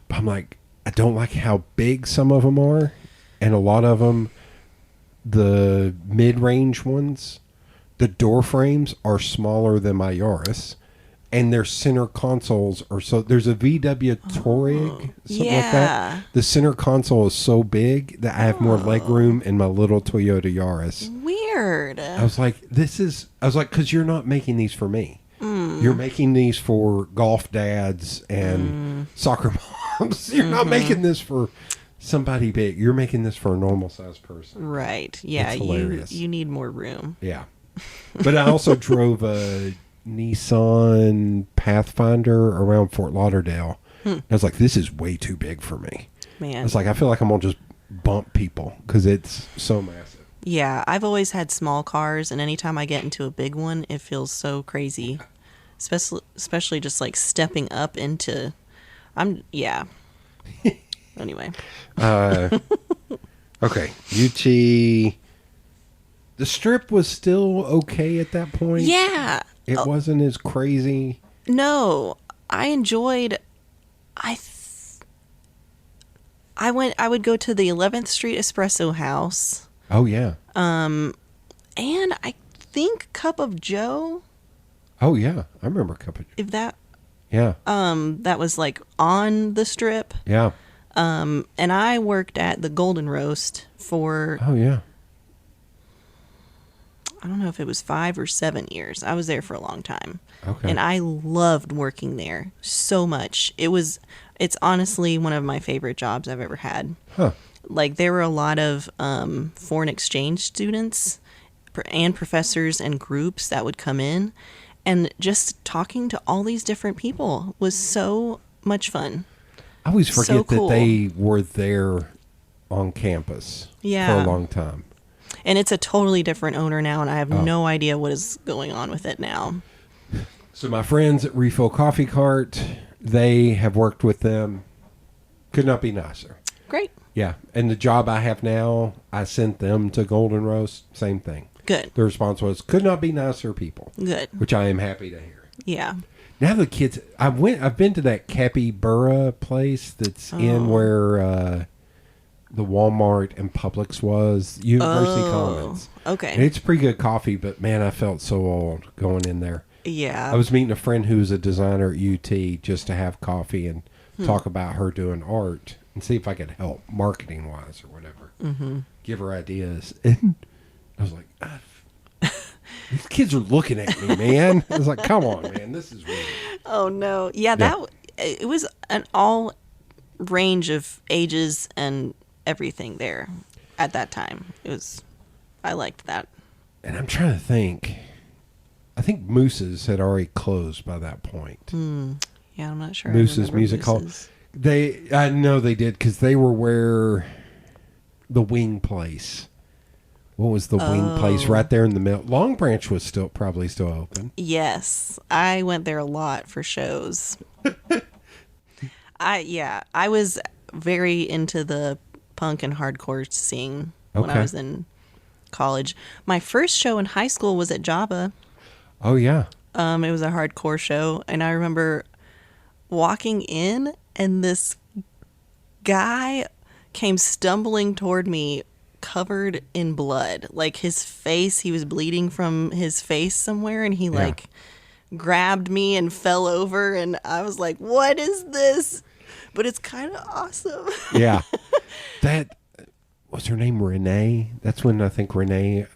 But I'm like, I don't like how big some of them are, and a lot of them, the mid-range ones, the door frames are smaller than my Yaris. And their center consoles are there's a VW Touareg, something like that. The center console is so big that I have more leg room in my little Toyota Yaris. Weird. I was like, because you're not making these for me. You're making these for golf dads and soccer moms. You're not making this for somebody big. You're making this for a normal sized person. Right. Yeah. It's hilarious. You need more room. Yeah. But I also drove a Nissan Pathfinder around Fort Lauderdale I was like, this is way too big for me. Man. It's like, I feel like I'm going to just bump people because it's so massive. Yeah, I've always had small cars, and anytime I get into a big one, it feels so crazy. Especially just like stepping up into, Anyway. Okay, UT. The strip was still okay at that point. Yeah. It wasn't as crazy. No, I enjoyed. I would go to the 11th Street Espresso House. Oh yeah. And I think Cup of Joe. Oh yeah, I remember Cup of Joe. If that. Yeah. That was like on the strip. Yeah. And I worked at the Golden Roast for. Oh yeah. I don't know if it was 5 or 7 years. I was there for a long time. Okay. And I loved working there so much. It's honestly one of my favorite jobs I've ever had. Huh. Like, there were a lot of foreign exchange students and professors and groups that would come in. And just talking to all these different people was so much fun. I always forget So cool. that they were there on campus for Yeah. a long time. And it's a totally different owner now, and I have no idea what is going on with it now. So my friends at Refill Coffee Cart, they have worked with them. Could not be nicer. Great. Yeah. And the job I have now, I sent them to Golden Roast. Same thing. Good. The response was, could not be nicer people. Good. Which I am happy to hear. Yeah. Now the kids, I've been to that Capybara place that's in where the Walmart and Publix was, University Commons. Okay. And it's pretty good coffee, but man, I felt so old going in there. Yeah. I was meeting a friend who's a designer at UT just to have coffee and talk about her doing art and see if I could help marketing wise or whatever. Mm-hmm. Give her ideas. And I was like, these kids are looking at me, man. I was like, come on, man, this is weird. Oh no. Yeah, it was an all range of ages and everything there at that time. I liked that. And I'm trying to think. I think Moose's had already closed by that point. Yeah, I'm not sure. I Moose's remember Music Hall. Moose's. I know they did because they were where the wing place. What was the wing place right there in the middle? Long Branch was probably still open. Yes, I went there a lot for shows. I was very into the punk and hardcore scene when I was in college. My first show in high school was at Java. Oh yeah. It was a hardcore show, and I remember walking in, and this guy came stumbling toward me covered in blood. Like, his face, he was bleeding from his face somewhere, and he like grabbed me and fell over, and I was like, what is this? But it's kind of awesome. Yeah. That was her name, Renee. That's when I think Renee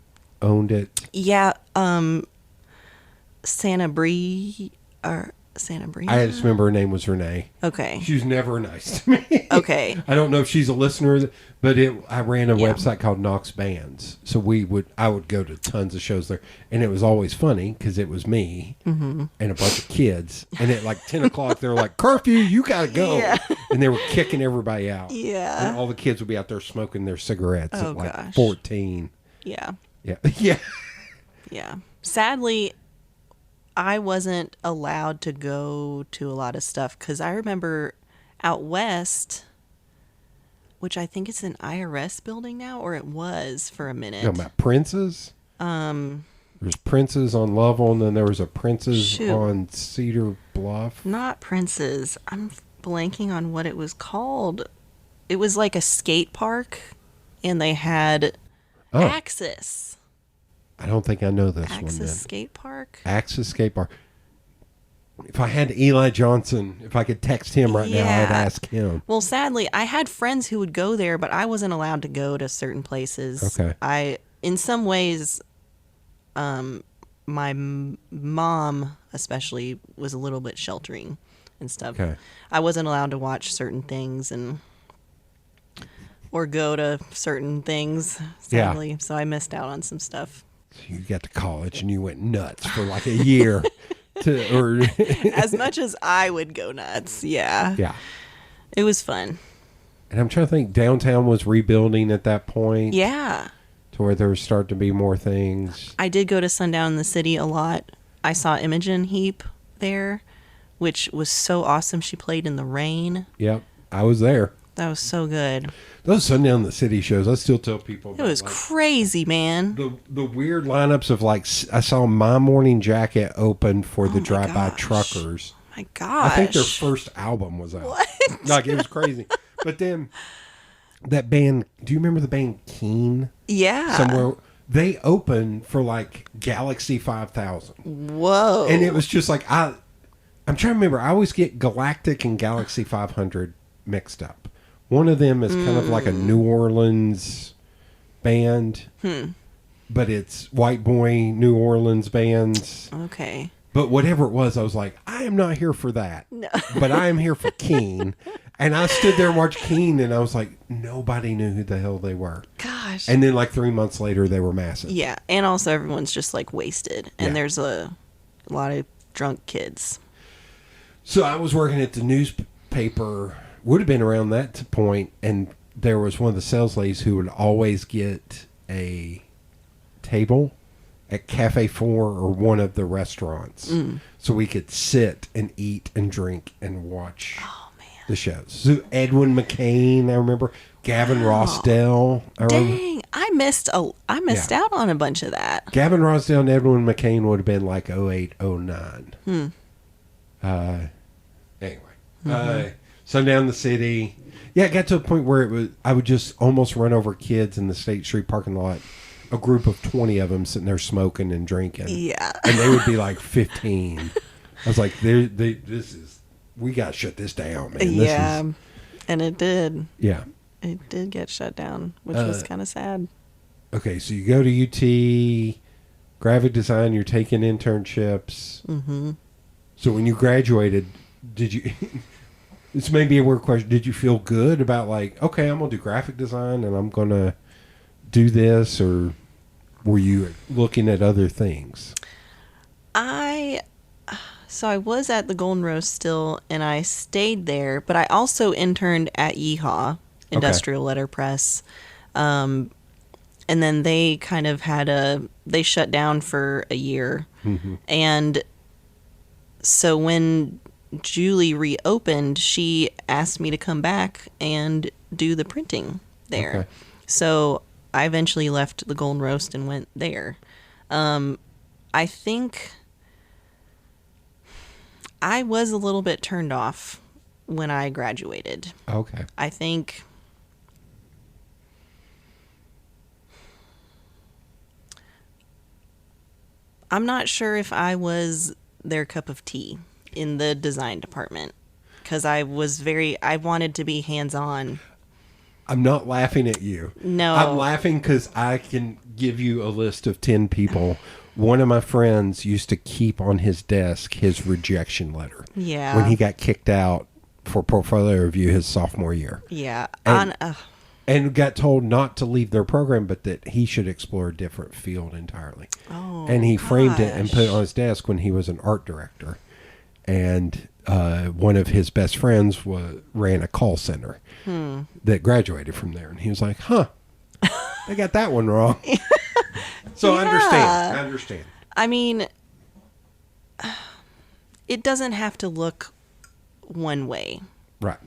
owned it. Yeah, Santa Brie. I just remember her name was Renee. Okay. She was never nice to me. Okay. I don't know if she's a listener, but I ran a website called Knox Bands. So I would go to tons of shows there. And it was always funny because it was me and a bunch of kids. And at like 10 o'clock, they were like, curfew, you got to go. Yeah. And they were kicking everybody out. Yeah. And all the kids would be out there smoking their cigarettes Oh, at like gosh. 14. Yeah. Yeah. Yeah. Yeah. Sadly, I wasn't allowed to go to a lot of stuff because I remember out west, which I think it's an IRS building now, or it was for a minute. You talking about Prince's? There's Prince's on Lovell, and then there was a Prince's on Cedar Bluff. Not Prince's. I'm blanking on what it was called. It was like a skate park, and they had Axis. I don't think I know this one. Axis Skate Park? Axis Skate Park. If I had Eli Johnson, if I could text him right now, I'd ask him. Well, sadly, I had friends who would go there, but I wasn't allowed to go to certain places. Okay. In some ways, my mom especially was a little bit sheltering and stuff. Okay. I wasn't allowed to watch certain things or go to certain things, sadly. So I missed out on some stuff. You got to college and you went nuts for like a year. or As much as I would go nuts. Yeah. yeah. It was fun. And I'm trying to think, downtown was rebuilding at that point. Yeah. To where there was starting to be more things. I did go to Sundown in the City a lot. I saw Imogen Heap there, which was so awesome. She played in the rain. Yep. I was there. That was so good. Those Sundown in the City shows, I still tell people It about, was like, crazy, man. the weird lineups of, like, I saw My Morning Jacket open for the my Drive-By gosh. Truckers. My gosh. I think their first album was out. What? Like, it was crazy. But then that band, do you remember the band Keen? Yeah. Somewhere they opened for like Galaxy 5000. Whoa. And it was just like I'm trying to remember. I always get Galactic and Galaxy 500 mixed up. One of them is kind of like a New Orleans band. But it's white boy New Orleans bands. Okay. But whatever it was, I was like, I am not here for that. No. But I am here for Keen. And I stood there and watched Keen, and I was like, nobody knew who the hell they were. Gosh. And then like 3 months later, they were massive. Yeah. And also everyone's just like wasted. And Yeah. there's a lot of drunk kids. So I was working at the newspaper, would have been around that point, and there was one of the sales ladies who would always get a table at Cafe 4 or one of the restaurants. So we could sit and eat and drink and watch the shows. So Edwin McCain, I remember. Gavin Rossdale. I remember. Dang. I missed out on a bunch of that. Gavin Rossdale and Edwin McCain would have been like 08, 09. Anyway. Sundown in the City. Yeah, it got to a point where I would just almost run over kids in the State Street parking lot. A group of 20 of them sitting there smoking and drinking. Yeah. And they would be like 15. I was like, we got to shut this down, man. Yeah. And it did. Yeah. It did get shut down, which was kind of sad. Okay, so you go to UT, graphic design, you're taking internships. Mm-hmm. So when you graduated, did you... This may be a weird question. Did you feel good about like, okay, I'm going to do graphic design and I'm going to do this, or were you looking at other things? So I was at the Golden Roast still, and I stayed there, but I also interned at Yeehaw, Industrial Letterpress. And then they kind of they shut down for a year. Mm-hmm. And so when Julie reopened, she asked me to come back and do the printing there. Okay. So I eventually left the Golden Roast and went there. I think I was a little bit turned off when I graduated. Okay. I think I'm not sure if I was their cup of tea in the design department, because I wanted to be hands-on. I'm not laughing at you. No. I'm laughing because I can give you a list of 10 people. One of my friends used to keep on his desk his rejection letter. Yeah. When he got kicked out for portfolio review his sophomore year. Yeah. And got told not to leave their program, but that he should explore a different field entirely. Oh, and he framed it and put it gosh. on his desk when he was an art director. And one of his best friends ran a call center that graduated from there. And he was like, they got that one wrong. So Yeah. I understand. I mean, it doesn't have to look one way. Right.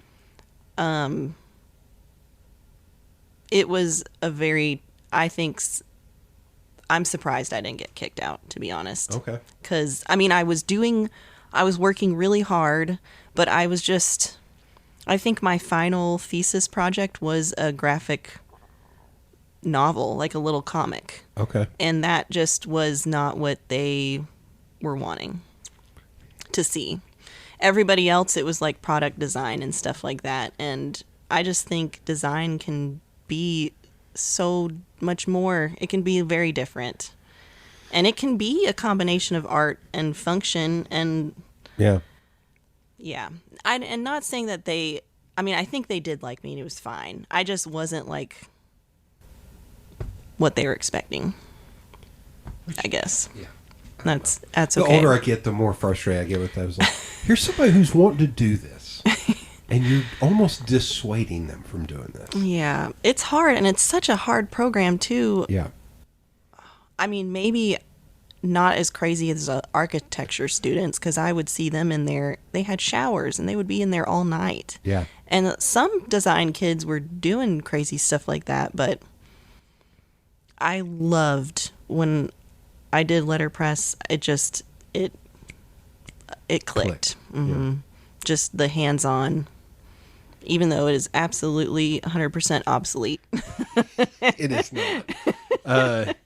It was I'm surprised I didn't get kicked out, to be honest. Okay. Because, I mean, I was working really hard, but I think my final thesis project was a graphic novel, like a little comic. Okay. And that just was not what they were wanting to see. Everybody else, it was like product design and stuff like that. And I just think design can be so much more. It can be very different. And it can be a combination of art and function. And Yeah. And not saying that I think they did like me and it was fine. I just wasn't like what they were expecting, I guess. Yeah. That's The okay. older I get, the more frustrated I get with those. Like, here's somebody who's wanting to do this, and you're almost dissuading them from doing this. Yeah, it's hard, and it's such a hard program too. Yeah. I mean, maybe not as crazy as architecture students, because I would see them in there. They had showers, and they would be in there all night. Yeah. And some design kids were doing crazy stuff like that, but I loved when I did letterpress. It clicked. Yeah. Just the hands-on, even though it is absolutely 100% obsolete. It is not.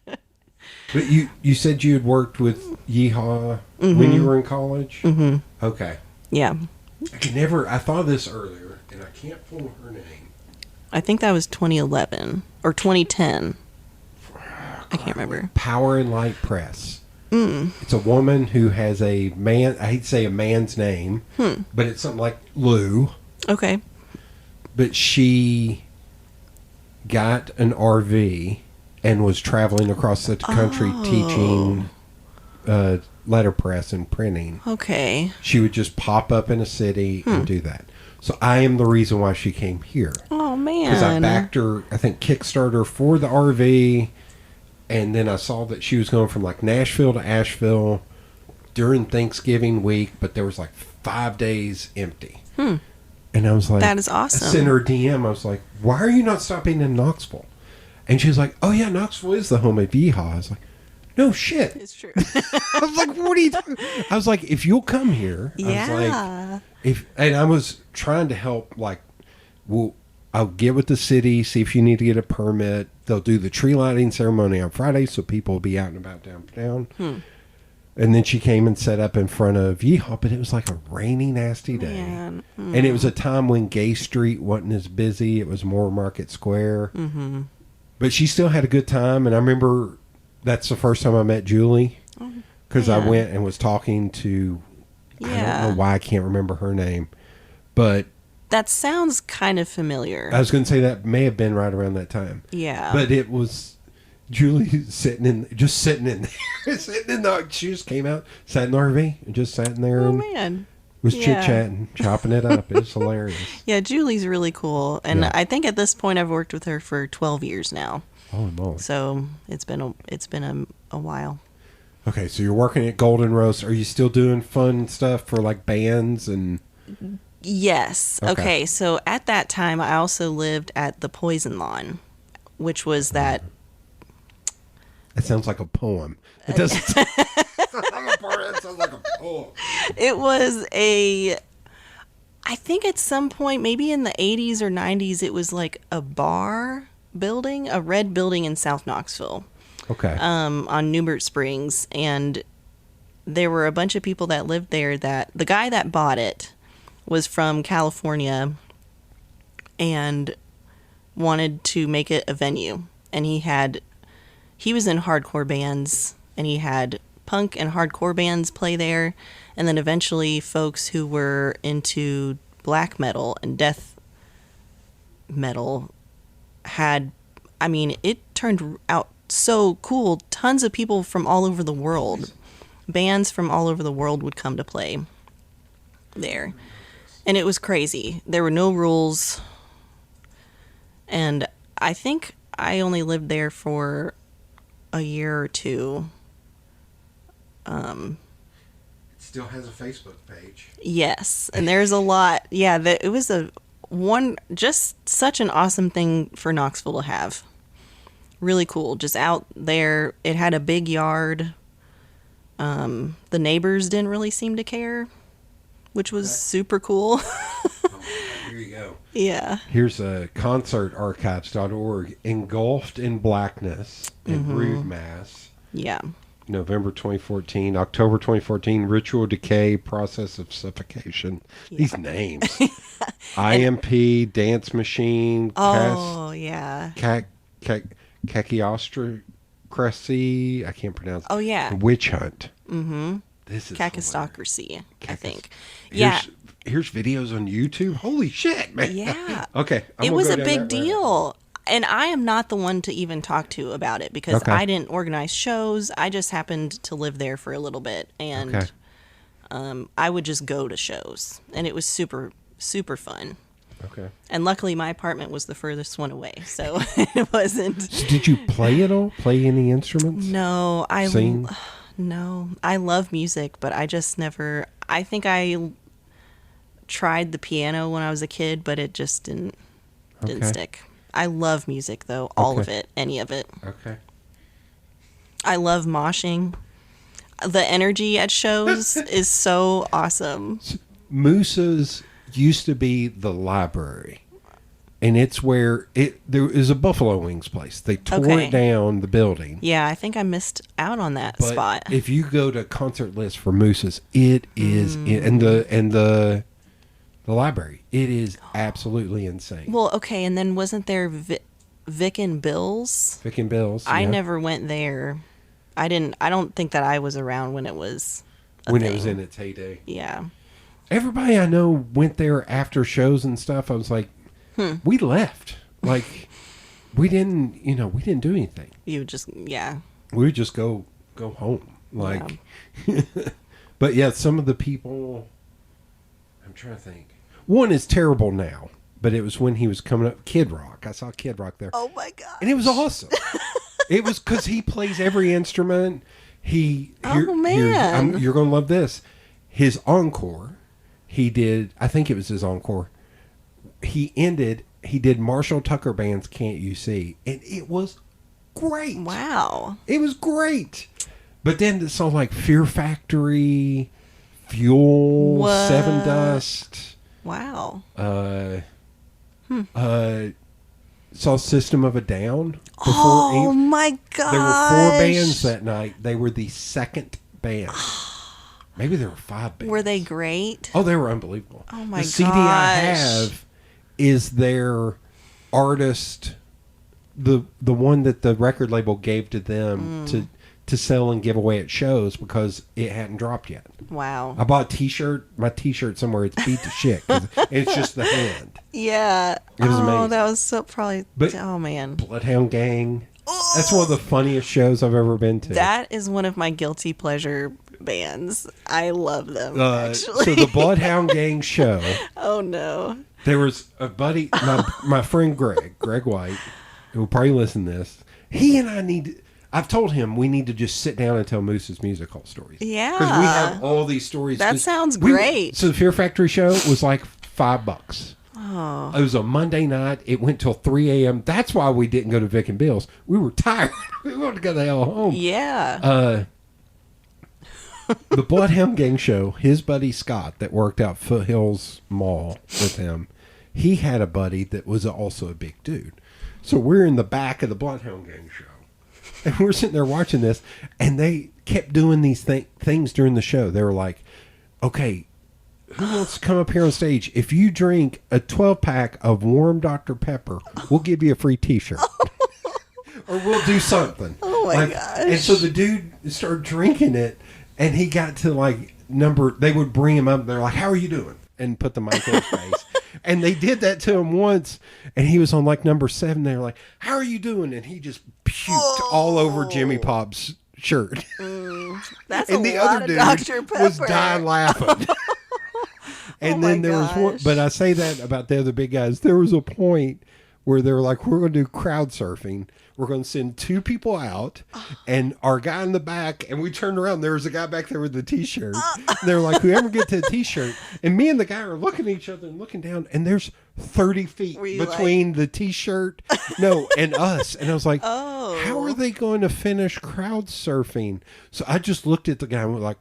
But you said you had worked with Yeehaw when you were in college? Mm-hmm. Okay. Yeah. I thought of this earlier, and I can't pull her name. I think that was 2011 or 2010. I can't remember. Power and Light Press. It's a woman who has a man, I hate to say a man's name, but it's something like Lou. Okay. But she got an RV and was traveling across the country teaching letterpress and printing. Okay. She would just pop up in a city and do that. So I am the reason why she came here. Oh, man. Because I backed her, I think, Kickstarter for the RV. And then I saw that she was going from like Nashville to Asheville during Thanksgiving week, but there was like 5 days empty. And I was like, That is awesome. I sent her a DM. I was like, why are you not stopping in Knoxville? And she was like, oh yeah, Knoxville is the home of Yeehaw. I was like, no shit. It's true. I was like, what are you doing? I was like, if you'll come here. Yeah. I was like, and I was trying to help, like, I'll get with the city, see if you need to get a permit. They'll do the tree lighting ceremony on Friday, so people will be out and about downtown. And then she came and set up in front of Yeehaw, but it was like a rainy, nasty day. Man. And it was a time when Gay Street wasn't as busy. It was more Market Square. But she still had a good time. And I remember that's the first time I met Julie. Because I went and was talking to, I don't know why I can't remember her name. But That sounds kind of familiar. I was going to say that may have been right around that time. Yeah. But it was Julie sitting in there. She just came out, sat in the RV, and just sat in there Oh, and man. was Yeah. chit-chatting, chopping it up. It was hilarious. Yeah, Julie's really cool. And Yeah. I think at this point I've worked with her for 12 years now. Holy moly. So it's been a while. Okay, so you're working at Golden Roast. Are you still doing fun stuff for like bands and... Yes. Okay. So at that time, I also lived at the Poison Lawn, which was that. That sounds like a poem. It doesn't sound like a poem. It was I think at some point, maybe in the 80s or 90s, it was like a bar building, a red building in South Knoxville. Okay. On Newbert Springs. And there were a bunch of people that lived there that the guy that bought it was from California and wanted to make it a venue. And he was in hardcore bands, and he had punk and hardcore bands play there. And then eventually folks who were into black metal and death metal it turned out so cool. Tons of people from all over the world, bands from all over the world would come to play there. And it was crazy. There were no rules. And I think I only lived there for a year or two. It still has a Facebook page. Yes. And there's a lot. Yeah, it was just such an awesome thing for Knoxville to have. Really cool. Just out there. It had a big yard. The neighbors didn't really seem to care, which was super cool. Here you go. Yeah. Here's a concertarchives.org. Engulfed in Blackness in Rude, Mass. Yeah. November 2014, October 2014, Ritual Decay, Process of Suffocation. Yeah. These names. IMP, Dance Machine, Oh, yeah. Kakiostocracy, I can't pronounce it. Oh, yeah. Witch Hunt. Mm-hmm. This is Kakistocracy, I think. Yeah. Here's videos on YouTube. Holy shit, man. Yeah. Okay. It was a big deal. And I am not the one to even talk to about it because Okay. I didn't organize shows. I just happened to live there for a little bit, and Okay. I would just go to shows, and it was super, super fun. Okay. And luckily, my apartment was the furthest one away, so it wasn't. So did you play at all? Play any instruments? No, Sing? No, I love music, but I just never. I think I tried the piano when I was a kid, but it just didn't Okay. stick. I love music though, all of Okay. it, any of it. Okay. I love moshing. The energy at shows is so awesome. Moose's used to be the library, and it's where there is a Buffalo Wings place. They tore Okay. it down, the building. Yeah, I think I missed out on that But spot. if you go to concert list for Moose's, it is and the library, it is absolutely insane. Well, okay, and then wasn't there Vic and Bill's? Vic and Bill's. I yeah. never went there. I don't think that I was around when it was a when thing. it was in its heyday. Yeah. Everybody I know went there after shows and stuff. I was like, we left. Like, we didn't do anything. You would just, yeah. We would just go home. Like, but yeah, some of the people, I'm trying to think. One is terrible now, but it was when he was coming up. Kid Rock. I saw Kid Rock there. Oh my god. And it was awesome. It was because he plays every instrument. Oh, man. You're going to love this. His encore, he did, I think it was his encore. He did Marshall Tucker Band's Can't You See? And it was great. Wow. It was great. But then it's all like Fear Factory, Fuel, What? Seven Dust. Wow. Saw System of a Down. Oh my god. There were 4 bands that night. They were the second band. Maybe there were 5 bands. Were they great? Oh, they were unbelievable. Oh my The CD I gosh. have is their artist, the one that the record label gave to them to sell and give away at shows because it hadn't dropped yet. Wow. I bought a T-shirt. My T-shirt somewhere, it's beat to shit. 'Cause it's just the hand. Yeah. It was amazing. That was so probably. But- oh man. Bloodhound Gang. That's one of the funniest shows I've ever been to. That is one of my guilty pleasure bands. I love them. Actually. So the Bloodhound Gang show, Oh no. there was a buddy, my friend Greg White, who will probably listen to this. He and I I've told him we need to just sit down and tell Moose's musical stories. Yeah. Because we have all these stories. That 'Cause sounds great. So the Fear Factory show was like $5. Oh. It was a Monday night. It went till 3 a.m. That's why we didn't go to Vic and Bill's. We were tired. We wanted to go the hell home. Yeah. The Bloodhound Gang show, his buddy Scott that worked out Foothills Mall with him, he had a buddy that was also a big dude. So we're in the back of the Bloodhound Gang show. And we're sitting there watching this, and they kept doing these things during the show. They were like, okay, who wants to come up here on stage? If you drink a 12-pack of warm Dr. Pepper, we'll give you a free T-shirt. Or we'll do something. Oh, my gosh. And so the dude started drinking it, and he got to like they would bring him up. They're like, how are you doing? And put the mic in his face. And they did that to him once, and he was on like number 7. They were like, how are you doing? And he just puked all over Jimmy Pop's shirt. That's And a the lot other of dude Dr. Pepper. was dying laughing. And Oh then my there was one, gosh. but I say that about the other big guys. There was a point where they were like, we're going to do crowd surfing. We're going to send 2 people out and our guy in the back. And we turned around. There was a guy back there with the T-shirt. They're like, whoever gets a T-shirt. And me and the guy are looking at each other and looking down. And there's 30 feet Were you between the T-shirt, and us. And I was like, Oh. how are they going to finish crowd surfing? So I just looked at the guy and was like,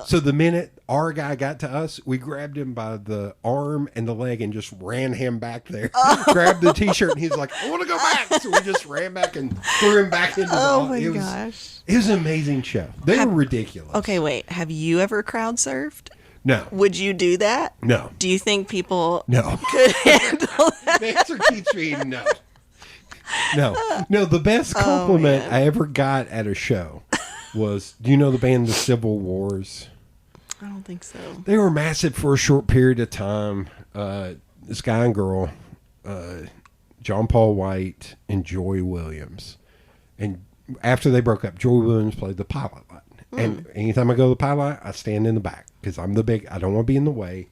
So the minute our guy got to us, we grabbed him by the arm and the leg and just ran him back there. Grabbed the T-shirt and he's like, I want to go back. So we just ran back and threw him back into Oh my it was, gosh. It was an amazing show. They were ridiculous. Okay, wait. Have you ever crowd surfed? No. Would you do that? No. Do you think people No. could handle that? The answer keeps being no. No, the best compliment man. I ever got at a show was, do you know the band The Civil Wars? I don't think so. They were massive for a short period of time. This guy and girl, John Paul White and Joy Williams. And after they broke up, Joy Williams played the pilot light. And anytime I go to the pilot light, I stand in the back because I don't want to be in the way.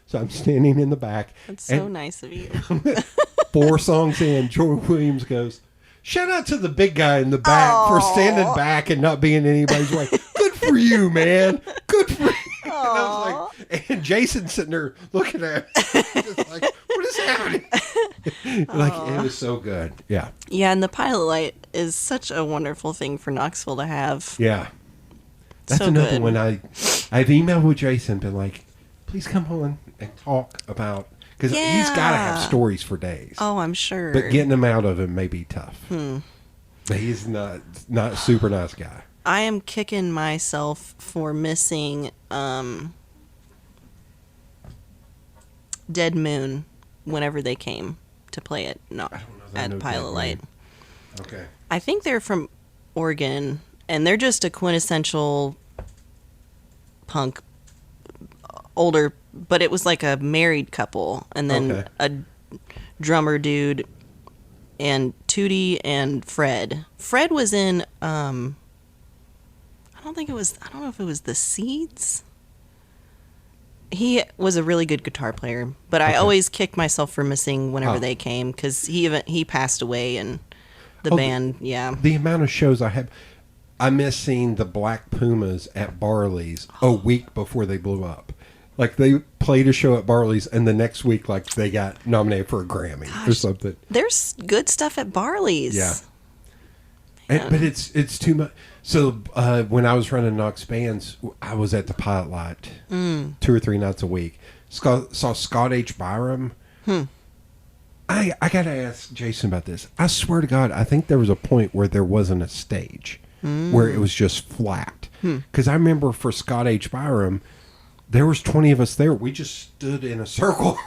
So I'm standing in the back. That's so nice of you. 4 songs in, Joy Williams goes, "Shout out to the big guy in the back for standing back and not being in anybody's way. Good for you, man. Good for you." And I was like, and Jason's sitting there looking at me, just like, what is happening? Like, it was so good. Yeah. Yeah, and the pilot light is such a wonderful thing for Knoxville to have. Yeah. That's So another good. one I've emailed with Jason, been like, please come on and talk about, because he's got to have stories for days. Oh, I'm sure. But getting them out of him may be tough. But he's not a super nice guy. I am kicking myself for missing Dead Moon whenever they came to play it at Pilot Light. Okay. I think they're from Oregon, and they're just a quintessential punk, older, but it was like a married couple, and then a drummer dude, and Tootie and Fred. Fred was in, I don't know if it was The Seeds. He was a really good guitar player, but I always kicked myself for missing whenever they came, because he passed away, and the band, The amount of shows I have, I miss seeing the Black Pumas at Barley's a week before they blew up. Like, they played a show at Barley's, and the next week, like, they got nominated for a Grammy or something. There's good stuff at Barley's. Yeah. But it's too much. So when I was running Knox Bands, I was at the Pilot Light 2 or 3 nights a week. Saw Scott H. Byram. I got to ask Jason about this. I swear to God, I think there was a point where there wasn't a stage, where it was just flat. Because I remember for Scott H. Byram, there was 20 of us there. We just stood in a circle.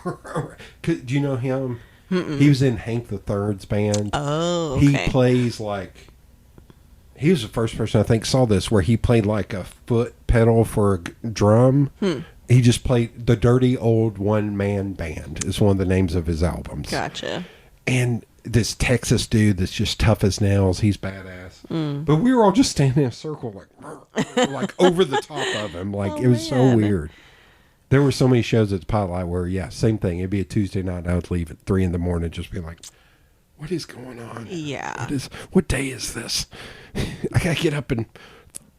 Do you know him? He was in Hank the Third's band. Oh, okay. He plays like... He was the first person I think saw this, where he played like a foot pedal for a drum. He just played the Dirty Old One Man Band is one of the names of his albums. Gotcha. And this Texas dude that's just tough as nails, he's badass. But we were all just standing in a circle, like over the top of him. Like, it was so weird. There were so many shows at the Pilot Light where, same thing. It'd be a Tuesday night, and I would leave at 3 a.m, just be like, what is going on? Yeah. What day is this? I gotta get up in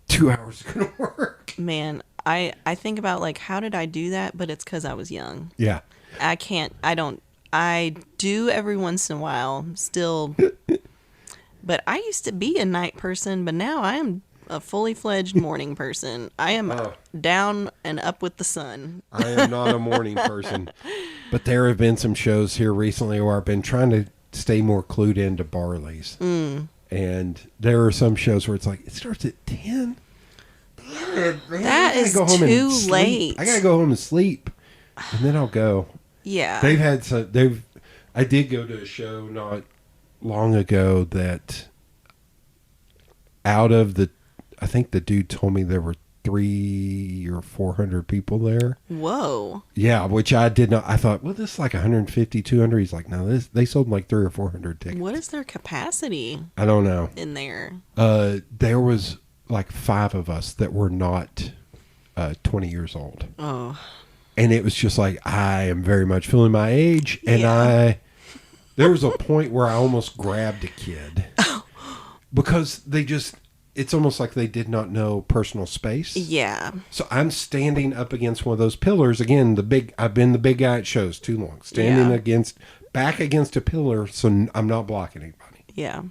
2 hours to go to work. Man, I think about, like, how did I do that? But it's because I was young. Yeah. I do every once in a while still, but I used to be a night person, but now I am a fully fledged morning person. I am down and up with the sun. I am not a morning person, but there have been some shows here recently where I've been trying to stay more clued into Barley's. And there are some shows where it's like, it starts at 10. Damn it, man. That is too late. I gotta go home and sleep, and then I'll go. Yeah. I did go to a show not long ago that I think the dude told me there were 300 or 400 people there. Whoa. Yeah, which I did not. I thought, well, this is like 150, 200. He's like, no, they sold like 300 or 400 tickets. What is their capacity? I don't know. In there? There was like 5 of us that were not 20 years old. Oh. And it was just like, I am very much feeling my age. And there was a point where I almost grabbed a kid. Because it's almost like they did not know personal space. Yeah. So I'm standing up against one of those pillars. Again, I've been the big guy at shows too long. Standing back against a pillar, so I'm not blocking anybody. Yeah.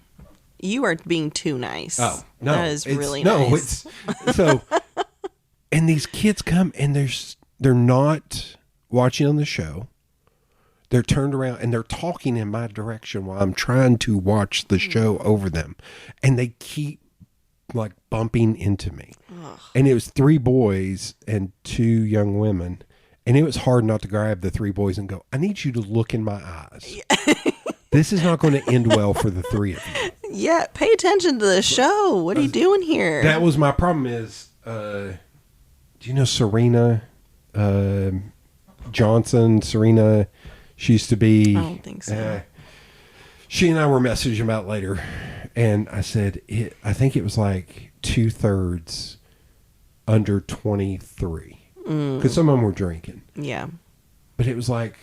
You are being too nice. Oh, no. That is really nice. So, and these kids come and they're not watching on the show. They're turned around and they're talking in my direction while I'm trying to watch the show over them. And they keep like bumping into me. Ugh. And it was 3 boys and 2 young women. And it was hard not to grab the 3 boys and go, I need you to look in my eyes. This is not going to end well for the 3 of you. Yeah, pay attention to the show. What are you doing here? That was my problem is, do you know Serena Johnson? Serena, she used to be... I don't think so. she and I were messaging about later, and I said, I think it was like 2/3 under 23. Because some of them were drinking. Yeah. But it was like,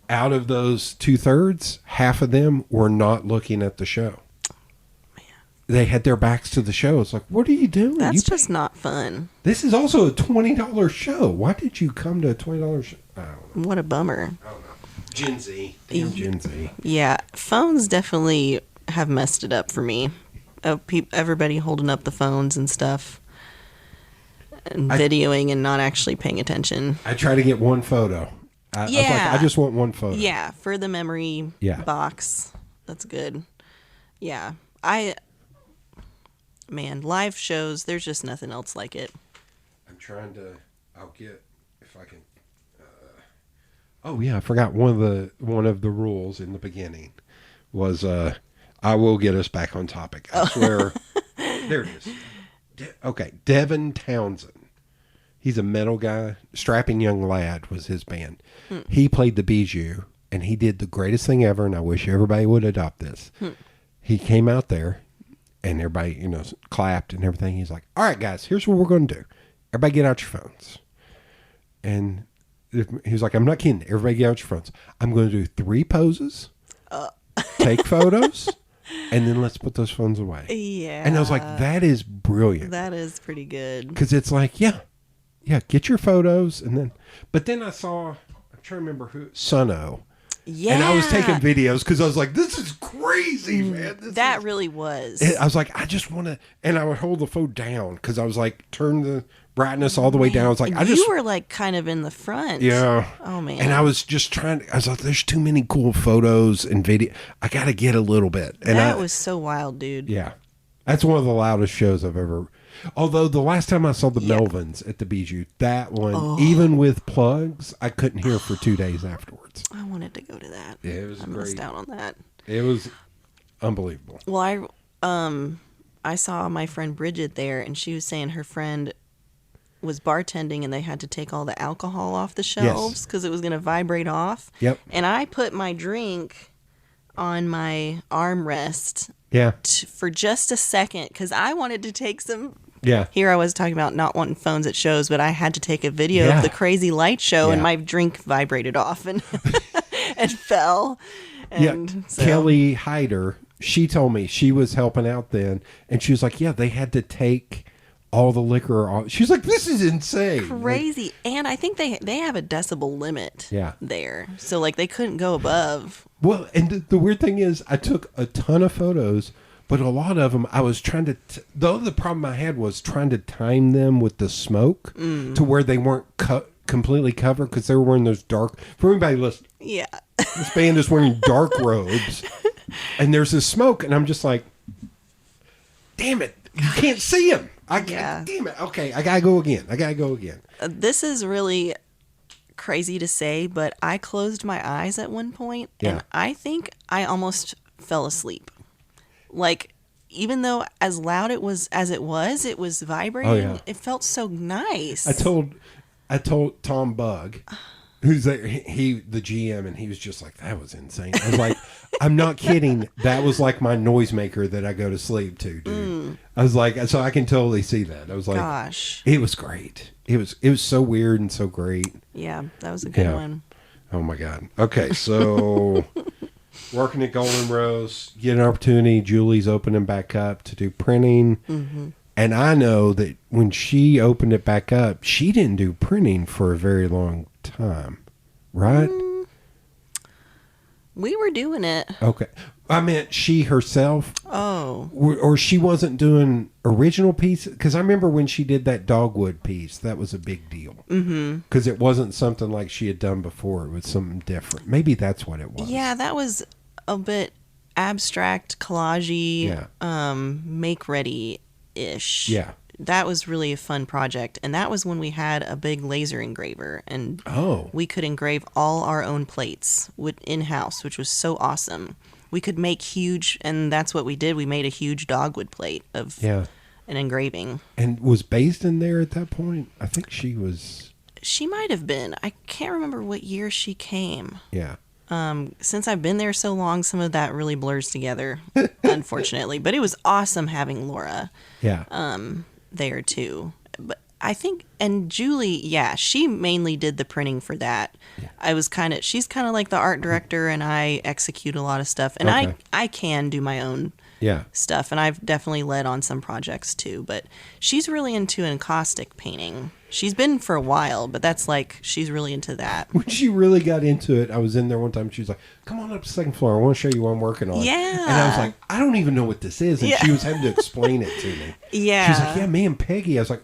out of those 2/3, half of them were not looking at the show. Man. They had their backs to the show. It's like, what are you doing? That's just not fun. This is also a $20 show. Why did you come to a $20 show? I don't know. What a bummer. I don't know. Gen Z. Damn Gen Z. Yeah. Phones definitely have messed it up for me. Everybody holding up the phones and stuff. And videoing and not actually paying attention. I try to get one photo. I was like, I just want one photo. Yeah, for the memory box. That's good. Yeah. Man, live shows, there's just nothing else like it. I'm trying to, I'll get, if I can. Oh yeah, I forgot one of the rules in the beginning was, I will get us back on topic. I swear. There it is. Okay, Devin Townsend. He's a metal guy. Strapping Young Lad was his band. He played the Bijou, and he did the greatest thing ever, and I wish everybody would adopt this. He came out there, and everybody, clapped and everything. He's like, all right, guys, here's what we're going to do. Everybody get out your phones. And he was like, I'm not kidding. Everybody get out your phones. I'm going to do 3 poses, take photos, and then let's put those phones away. Yeah. And I was like, that is brilliant. That is pretty good. Because it's like, yeah, get your photos. And then, but then I saw, I'm trying to remember who, Suno. Yeah. And I was taking videos because I was like, this is crazy, man. That really was. I was like, I just want to, and I would hold the phone down because I was like, turn the brightness all the way down. I was like, you were like kind of in the front. Yeah. Oh, man. And I was just trying, I was like, there's too many cool photos and video. I got to get a little bit. And that was so wild, dude. Yeah. That's one of the loudest shows I've ever. Although the last time I saw the Melvins at the Bijou, that one, even with plugs, I couldn't hear for 2 days afterwards. I wanted to go to that. Yeah, it was great. I missed out on that. It was unbelievable. Well, I saw my friend Bridget there, and she was saying her friend was bartending, and they had to take all the alcohol off the shelves because it was going to vibrate off. Yep. And I put my drink on my armrest. Yeah. For just a second, because I wanted to take some. Yeah. Here I was talking about not wanting phones at shows, but I had to take a video of the crazy light show, and my drink vibrated off and and fell. And so. Kelly Hyder, she told me she was helping out then, and she was like, yeah, they had to take all the liquor off. She's like, this is insane. Crazy. And I think they have a decibel limit there. So, like, they couldn't go above. Well, and the weird thing is, I took a ton of photos, but a lot of them I was trying to. The other problem I had was trying to time them with the smoke to where they weren't completely covered because they were wearing those dark. For anybody listening, this band is wearing dark robes, and there's this smoke, and I'm just like, damn it, you can't see them. Damn it. Okay, I gotta go again. This is really crazy to say, but I closed my eyes at one point, and I think I almost fell asleep. Like, even though as loud it was it was vibrating. Oh, yeah. It felt so nice. I told Tom Bug, who's there, he the GM, and he was just like, that was insane. I was like, I'm not kidding. That was like my noisemaker that I go to sleep to, dude. I was like, so I can totally see that. I was like, gosh, it was great. It was so weird and so great. Yeah, that was a good one. Oh my God. Okay, so working at Golden Rose, get an opportunity. Julie's opening back up to do printing. Mm-hmm. And I know that when she opened it back up, she didn't do printing for a very long time, right? We were doing it. Okay. I meant she herself. Oh. Or she wasn't doing original pieces. Because I remember when she did that Dogwood piece, that was a big deal. Because it wasn't something like she had done before. It was something different. Maybe that's what it was. Yeah, that was a bit abstract, collagey, make-ready-ish. Yeah. That was really a fun project. And that was when we had a big laser engraver. And we could engrave all our own plates in-house, which was so awesome. We could make huge, and that's what we did. We made a huge dogwood plate of an engraving. And was based in there at that point? I think she was. She might have been. I can't remember what year she came. Yeah. Since I've been there so long, some of that really blurs together, unfortunately. But it was awesome having Laura there too. But I think, and Julie, she mainly did the printing for that. Yeah. She's kind of like the art director, and I execute a lot of stuff. And I can do my own stuff, and I've definitely led on some projects too. But she's really into encaustic painting. She's been for a while, but that's like, she's really into that. When she really got into it, I was in there one time. She was like, come on up to the second floor. I want to show you what I'm working on. Yeah. And I was like, I don't even know what this is. And she was having to explain it to me. Yeah. She's like, yeah, me and Peggy. I was like,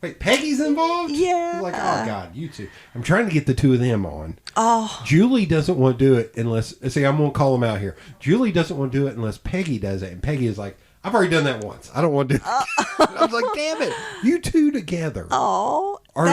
wait, Peggy's involved? Yeah. I'm like, oh, God, you two. I'm trying to get the two of them on. Oh. Julie doesn't want to do it unless, see, I'm going to call them out here. Julie doesn't want to do it unless Peggy does it. And Peggy is like, I've already done that once. I don't want to do it. I was like, damn it. You two together. Oh. Are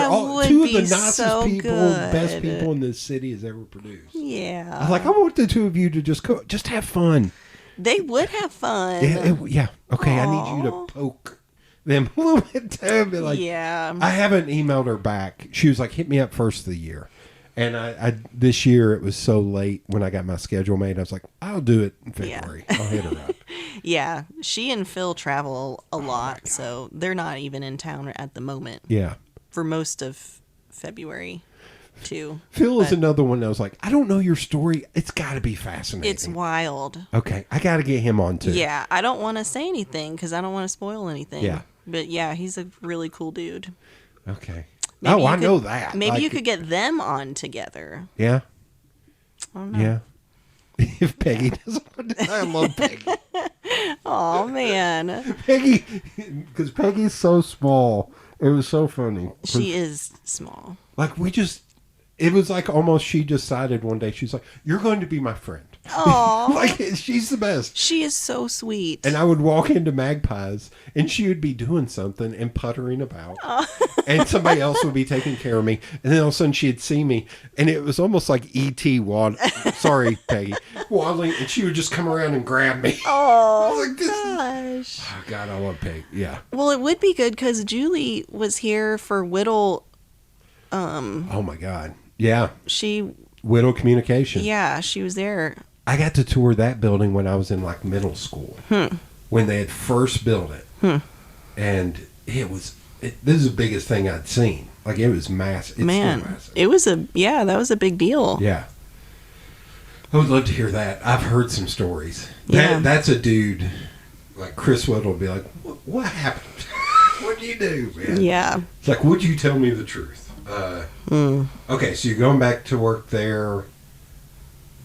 two of the nicest people, best people in this city has ever produced. Yeah. I was like, I want the two of you to just have fun. They would have fun. Yeah. Okay, I need you to poke them a little bit too. Be like, I haven't emailed her back. She was like, hit me up first of the year. And I this year, it was so late when I got my schedule made. I was like, I'll do it in February. I'll hit her up. Yeah. She and Phil travel a lot, so they're not even in town at the moment. Yeah. For most of February, too. Phil is another one that was like, I don't know your story. It's got to be fascinating. It's wild. Okay. I got to get him on, too. Yeah. I don't want to say anything because I don't want to spoil anything. Yeah. But, yeah, he's a really cool dude. Okay. I know that. Maybe you could get them on together. Yeah. I don't know. Yeah. If Peggy doesn't want to, I love Peggy. Oh, man. Peggy, because Peggy's so small. It was so funny. She is small. Like, it was like almost she decided one day, she's like, you're going to be my friend. Oh. Like, she's the best. She is so sweet. And I would walk into Magpies, and she would be doing something and puttering about. Oh. And somebody else would be taking care of me. And then all of a sudden, she'd see me. And it was almost like E.T. Sorry, Peggy. Waddling. And she would just come around and grab me. Oh, like, gosh. Oh, God, I love Peggy. Yeah. Well, it would be good because Julie was here for Whittle. Oh, my God. Yeah. Whittle Communication. Yeah, she was there. I got to tour that building when I was in like middle school. When they had first built it. And this is the biggest thing I'd seen. Like, it was massive. It's Man, still massive. it was that was a big deal. Yeah. I would love to hear that. I've heard some stories. Yeah. That's a dude, like Chris Whittle will be like, what happened? What did you do, man? Yeah. It's like, would you tell me the truth? Okay, so you're going back to work there.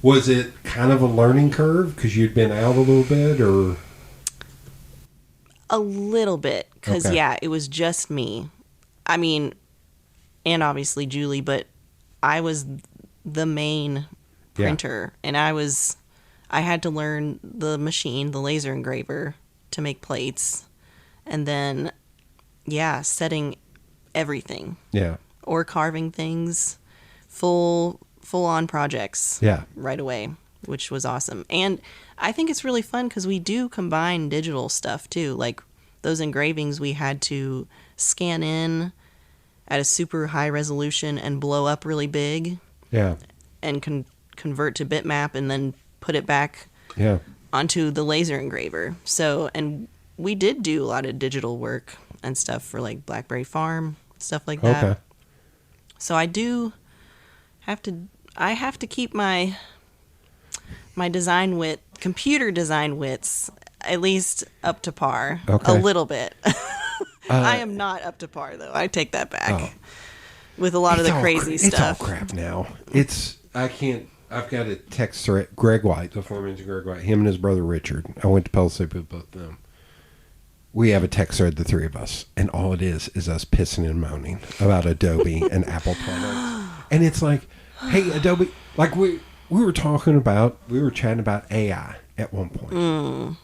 Was it kind of a learning curve because you'd been out a little bit, or? A little bit, because it was just me. I mean, and obviously Julie, but I was the main printer, and I had to learn the machine, the laser engraver, to make plates, and then, setting everything. Yeah. Or carving things, full on projects. Yeah. Right away, which was awesome. And I think it's really fun because we do combine digital stuff too. Like those engravings we had to scan in at a super high resolution and blow up really big. Yeah. And convert to bitmap and then put it back onto the laser engraver. So, and we did do a lot of digital work and stuff for like Blackberry Farm, stuff like that. Okay. So I do have to keep my computer design wits at least up to par. A little bit. I am not up to par though. I take that back. With a lot of the crazy stuff. It's all crap now. I've got a text thread. Greg White, the foreman to Greg White, him and his brother Richard. I went to Pellissippi with both of them. We have a text thread, the three of us, and all it is us pissing and moaning about Adobe and Apple products. And it's like, hey, Adobe, like we were chatting about AI at one point.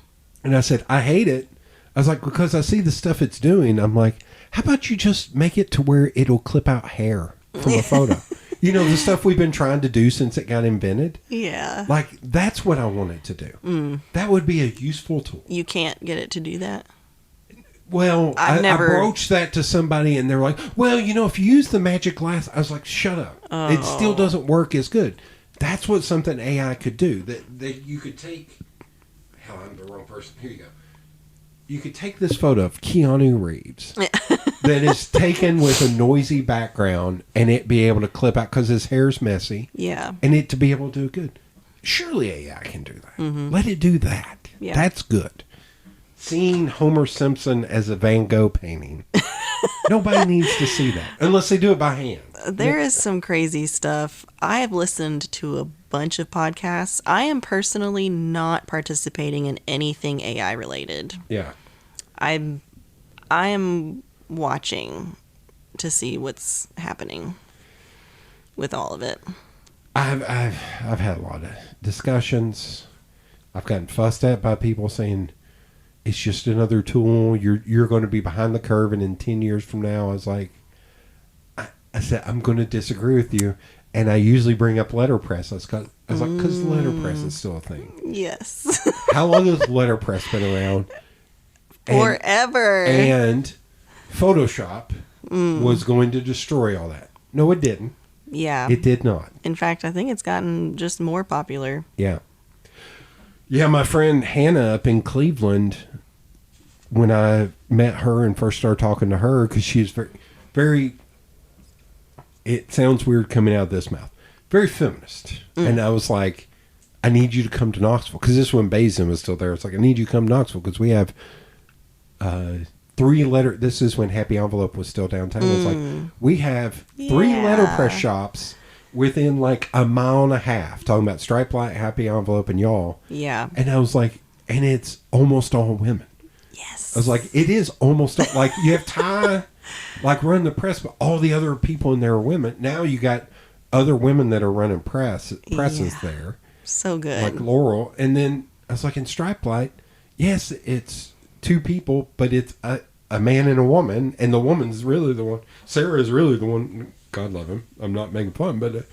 And I said, I hate it. I was like, because I see the stuff it's doing. I'm like, how about you just make it to where it'll clip out hair from a photo? You know, the stuff we've been trying to do since it got invented? Yeah. Like, that's what I want it to do. That would be a useful tool. You can't get it to do that? Well, I broached that to somebody, and they're like, well, you know, if you use the magic glass, I was like, shut up. It still doesn't work as good. That's what something AI could do. That you could take. Hell, I'm the wrong person. Here you go. You could take this photo of Keanu Reeves that is taken with a noisy background and it be able to clip out because his hair's messy. Yeah. And it to be able to do good. Surely AI can do that. Mm-hmm. Let it do that. Yeah. That's good. Seeing Homer Simpson as a Van Gogh painting. Nobody needs to see that unless they do it by hand. There is some crazy stuff. I have listened to a bunch of podcasts. I am personally not participating in anything AI related. Yeah. I am watching to see what's happening with all of it. I've had a lot of discussions. I've gotten fussed at by people saying it's just another tool. You're going to be behind the curve, and in 10 years from now, I was like, I said I'm going to disagree with you, and I usually bring up Letterpress. I was like, because Letterpress is still a thing. Yes. How long has Letterpress been around? Forever. And Photoshop was going to destroy all that. No, it didn't. Yeah. It did not. In fact, I think it's gotten just more popular. Yeah. Yeah, my friend Hannah up in Cleveland, when I met her and first started talking to her, because she is very, very, it sounds weird coming out of this mouth, very feminist. And I was like, I need you to come to Knoxville, because this is when Bazin was still there. It's like, I need you to come to Knoxville, because we have this is when Happy Envelope was still downtown. It's like, we have 3 letterpress shops within like a mile and a half, talking about Stripe Light, Happy Envelope, and y'all. Yeah. And I was like, and it's almost all women. Yes. I was like, it is almost all, like you have Ty, like run the press, but all the other people in there are women. Now you got other women that are running presses there. So good. Like Laurel. And then I was like, in Stripe Light, yes, it's 2 people, but it's a man and a woman, and the woman's really the one. Sarah is really the one. God love him. I'm not making fun, but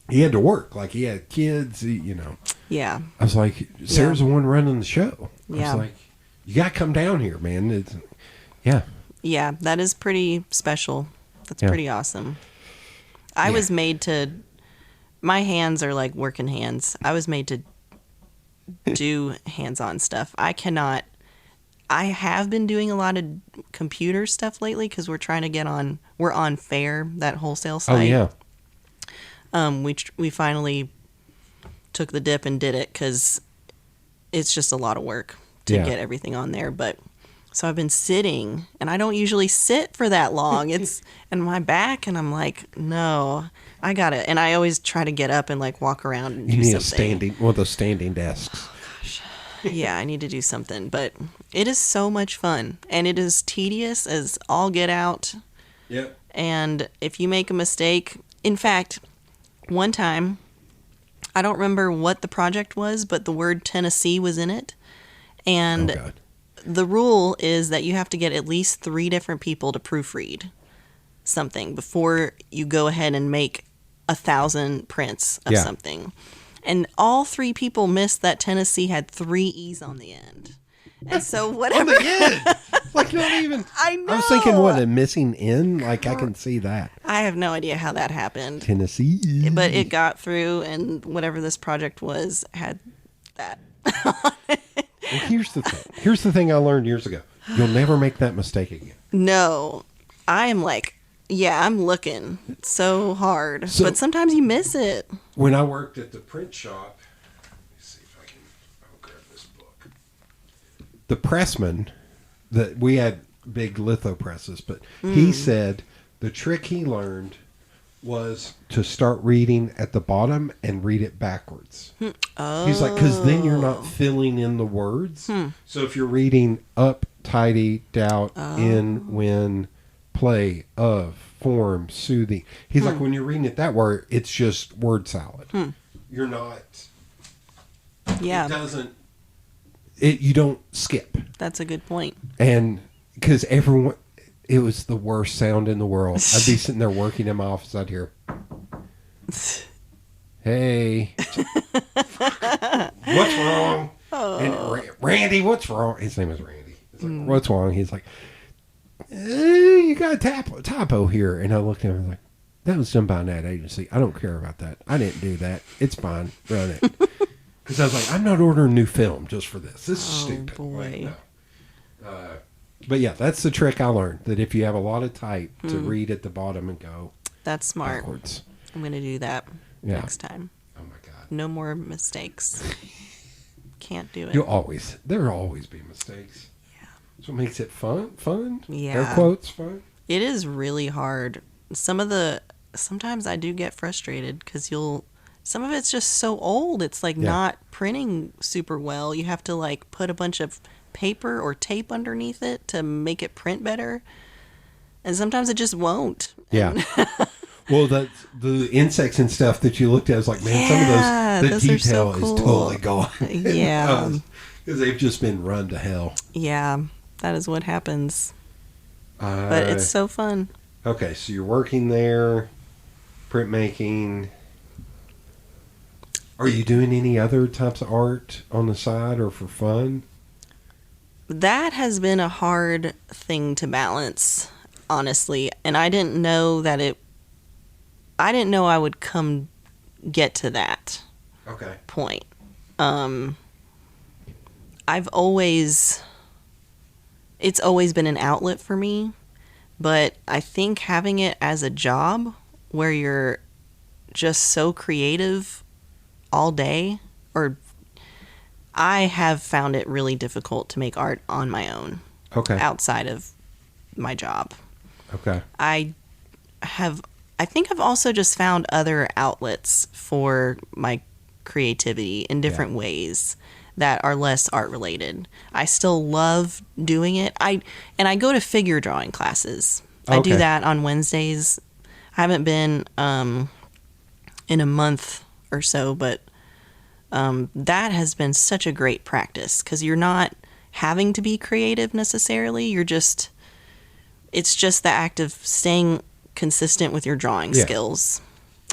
he had to work. Like, he had kids, Yeah. I was like, Sarah's the one running the show. Yeah. I was like, you got to come down here, man. Yeah, that is pretty special. That's pretty awesome. I was made to, my hands are like working hands. I was made to do hands-on stuff. I have been doing a lot of computer stuff lately because we're trying to we're on Fair, that wholesale site. Oh, yeah. We finally took the dip and did it because it's just a lot of work to get everything on there. But so I've been sitting, and I don't usually sit for that long. It's in my back, and I'm like, no, I got it. And I always try to get up and like walk around and do something. One of those standing desks. Yeah, I need to do something, but it is so much fun, and it is tedious as all get out. Yep. And if you make a mistake, in fact, one time, I don't remember what the project was, but the word Tennessee was in it. And the rule is that you have to get at least 3 different people to proofread something before you go ahead and make 1,000 prints of something. And all 3 people missed that Tennessee had 3 E's on the end. And so whatever. Like, not even. I know. I was thinking, what, a missing N? Like, I can see that. I have no idea how that happened. Tennessee. But it got through, and whatever this project was had that on it. Well, here's the thing. Here's the thing I learned years ago. You'll never make that mistake again. No. I am like, I'm looking so hard. But sometimes you miss it. When I worked at the print shop, let me see if I'll grab this book. The pressman, we had big litho presses, but he said the trick he learned was to start reading at the bottom and read it backwards. He's like, because then you're not filling in the words. So if you're reading up, tidy, doubt, in, when, play, of, form, soothing. He's like, when you're reading it that way, it's just word salad. You're not. Yeah. It doesn't. You don't skip. That's a good point. And because everyone, it was the worst sound in the world. I'd be sitting there working in my office. I'd hear, hey, what's wrong? And Randy, what's wrong? His name was Randy. It's like, what's wrong? He's like, you got a typo here. And I looked at him and I was like, that was done by an ad agency. I don't care about that. I didn't do that. It's fine. Run it. Because I was like, I'm not ordering new film just for this. This is stupid. Boy. No. But yeah, that's the trick I learned. That if you have a lot of type, to read at the bottom and go That's smart. backwards. I'm going to do that next time. Oh my God. No more mistakes. Can't do it. There'll always be mistakes. Yeah. That's what makes it fun. Yeah. Air quotes, fun. It is really hard. Sometimes I do get frustrated because some of it's just so old. It's like not printing super well. You have to like put a bunch of paper or tape underneath it to make it print better. And sometimes it just won't. Yeah. Well, the insects and stuff that you looked at, was like, man, some of those, the detail so cool. is totally gone. Yeah. Because they've just been run to hell. Yeah, that is what happens. But it's so fun. Okay, so you're working there, printmaking. Are you doing any other types of art on the side or for fun? That has been a hard thing to balance, honestly. And I didn't know I would get to that point. It's always been an outlet for me, but I think having it as a job where you're just so creative all day, I have found it really difficult to make art on my own. Okay. Outside of my job. Okay. I think I've also just found other outlets for my creativity in different ways that are less art related. I still love doing it. I go to figure drawing classes. I do that on Wednesdays. I haven't been in a month or so, but that has been such a great practice because you're not having to be creative necessarily. It's just the act of staying consistent with your drawing skills.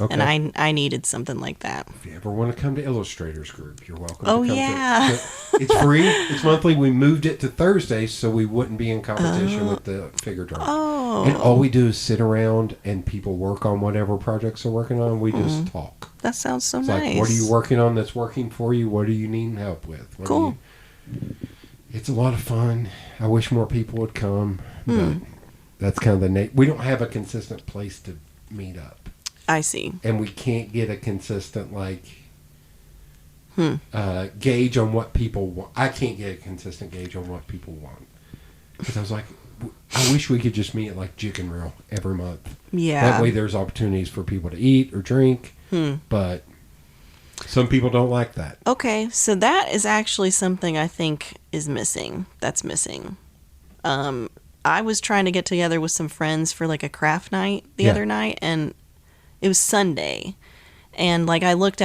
Okay. And I needed something like that. If you ever want to come to Illustrators Group, you're welcome. Oh, to come yeah. It's free. It's monthly. We moved it to Thursdays so we wouldn't be in competition with the figure drawing. Oh. And all we do is sit around and people work on whatever projects they're working on. We just talk. That sounds so it's nice. Like, what are you working on that's working for you? What are you needing help with? Cool. It's a lot of fun. I wish more people would come. But that's kind of the we don't have a consistent place to meet up. I see. And we can't get a consistent gauge on what people want. I can't get a consistent gauge on what people want. Because I was like, I wish we could just meet at like Chicken Reel every month. Yeah. That way there's opportunities for people to eat or drink. But some people don't like that. Okay, so that is actually something I think is missing. That's missing. I was trying to get together with some friends for like a craft night the other night, and it was Sunday, and like I looked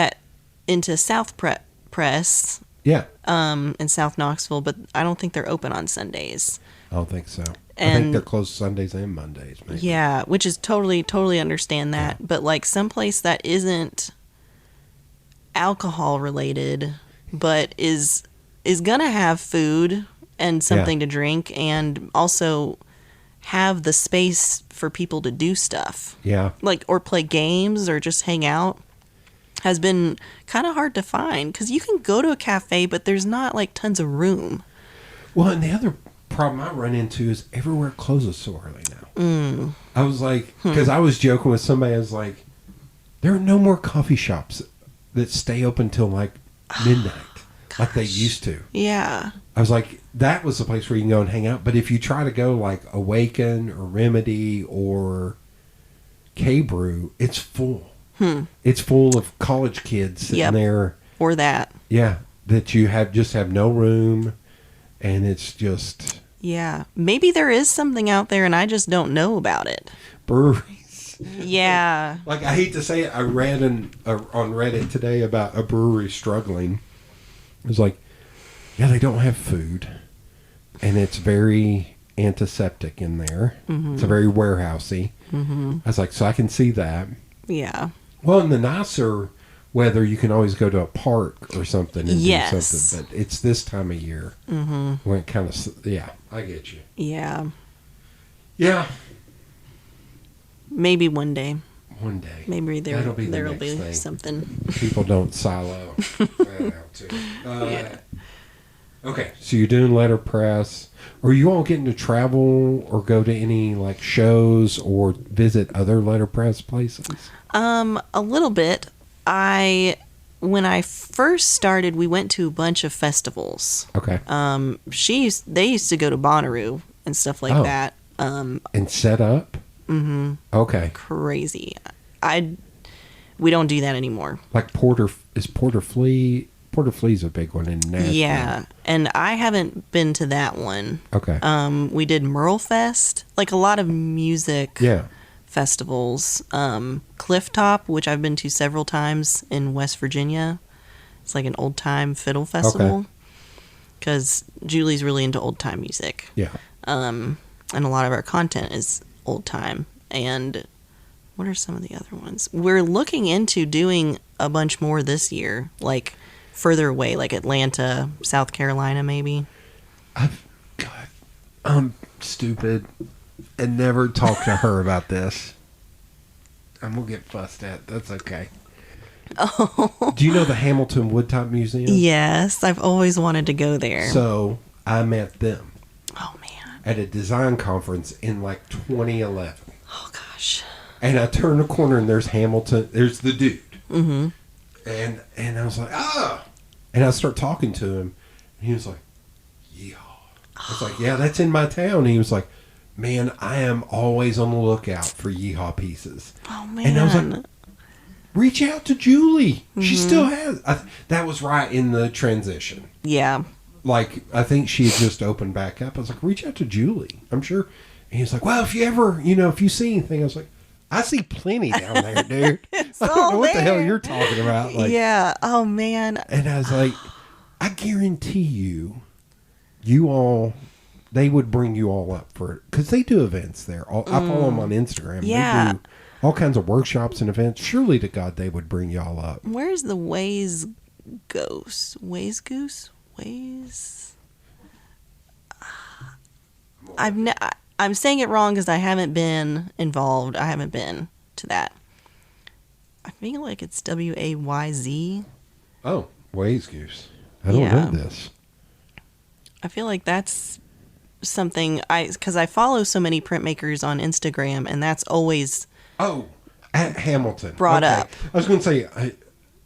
into South Press, in South Knoxville, but I don't think they're open on Sundays. I don't think so. I think they're closed Sundays and Mondays. Maybe. Yeah, which is totally understand that, but like someplace that isn't alcohol related, but is gonna have food and something to drink, and also have the space for people to do stuff. Yeah. Like, or play games or just hang out has been kind of hard to find because you can go to a cafe, but there's not like tons of room. Well, and the other problem I run into is everywhere closes so early now. I was like, because I was joking with somebody, I was like, there are no more coffee shops that stay open till like midnight like they used to. Yeah. I was like, that was the place where you can go and hang out. But if you try to go like Awaken or Remedy or K-Brew, it's full. It's full of college kids sitting there. Or that. Yeah. That you just have no room, and it's just... Yeah. Maybe there is something out there and I just don't know about it. Breweries. Yeah. Like, I hate to say it, I read on Reddit today about a brewery struggling. It was like, yeah, they don't have food, and it's very antiseptic in there. It's a very warehousey. I was like, so I can see that. Yeah. Well, in the nicer weather, you can always go to a park or something and do something. But it's this time of year when it kind of... Yeah, I get you. Yeah. Yeah. Maybe one day. One day. Maybe That'll be the there'll next be thing. something. People don't silo that out too. Okay, so you're doing letterpress. Are you all getting to travel or go to any like shows or visit other letterpress places? A little bit. When I first started, we went to a bunch of festivals. Okay. They used to go to Bonnaroo and stuff like that. And set up? Mm-hmm. Okay. Crazy. We don't do that anymore. Like Porter Flea? Porter Flea's a big one in Nashville. Yeah, and I haven't been to that one. Okay. We did Merle Fest, like a lot of music festivals. Cliff Top, which I've been to several times in West Virginia. It's like an old time fiddle festival. Because Julie's really into old time music. Yeah. And a lot of our content is old time. And what are some of the other ones? We're looking into doing a bunch more this year, like further away, like Atlanta, South Carolina, maybe. I'm stupid and never talked to her about this. I'm going to get fussed at. That's okay. Oh. Do you know the Hamilton Woodtop Museum? Yes, I've always wanted to go there. So I met them. Oh, man. At a design conference in like 2011. Oh, gosh. And I turn the corner and there's Hamilton. There's the dude. Mm-hmm. And I was like, ah. And I start talking to him. And he was like, yeehaw. I was like, yeah, that's in my town. And he was like, man, I am always on the lookout for yeehaw pieces. Oh, man. And I was like, reach out to Julie. Mm-hmm. She still has. That was right in the transition. Yeah. Like, I think she had just opened back up. I was like, reach out to Julie. I'm sure. And he was like, well, if you ever, if you see anything, I was like, I see plenty down there, dude. I don't know what the hell you're talking about. Like, yeah. Oh, man. And I was like, I guarantee they would bring you all up for it. Because they do events there. I follow them on Instagram. Yeah. They do all kinds of workshops and events. Surely to God, they would bring y'all up. Where's the Waze Goose? Waze Goose? Waze? I'm saying it wrong because I haven't been involved. I haven't been to that. I feel like it's WAYZ. Oh, Waze Goose. I don't know this. I feel like that's something because I follow so many printmakers on Instagram, and that's always at Hamilton brought up. I was going to say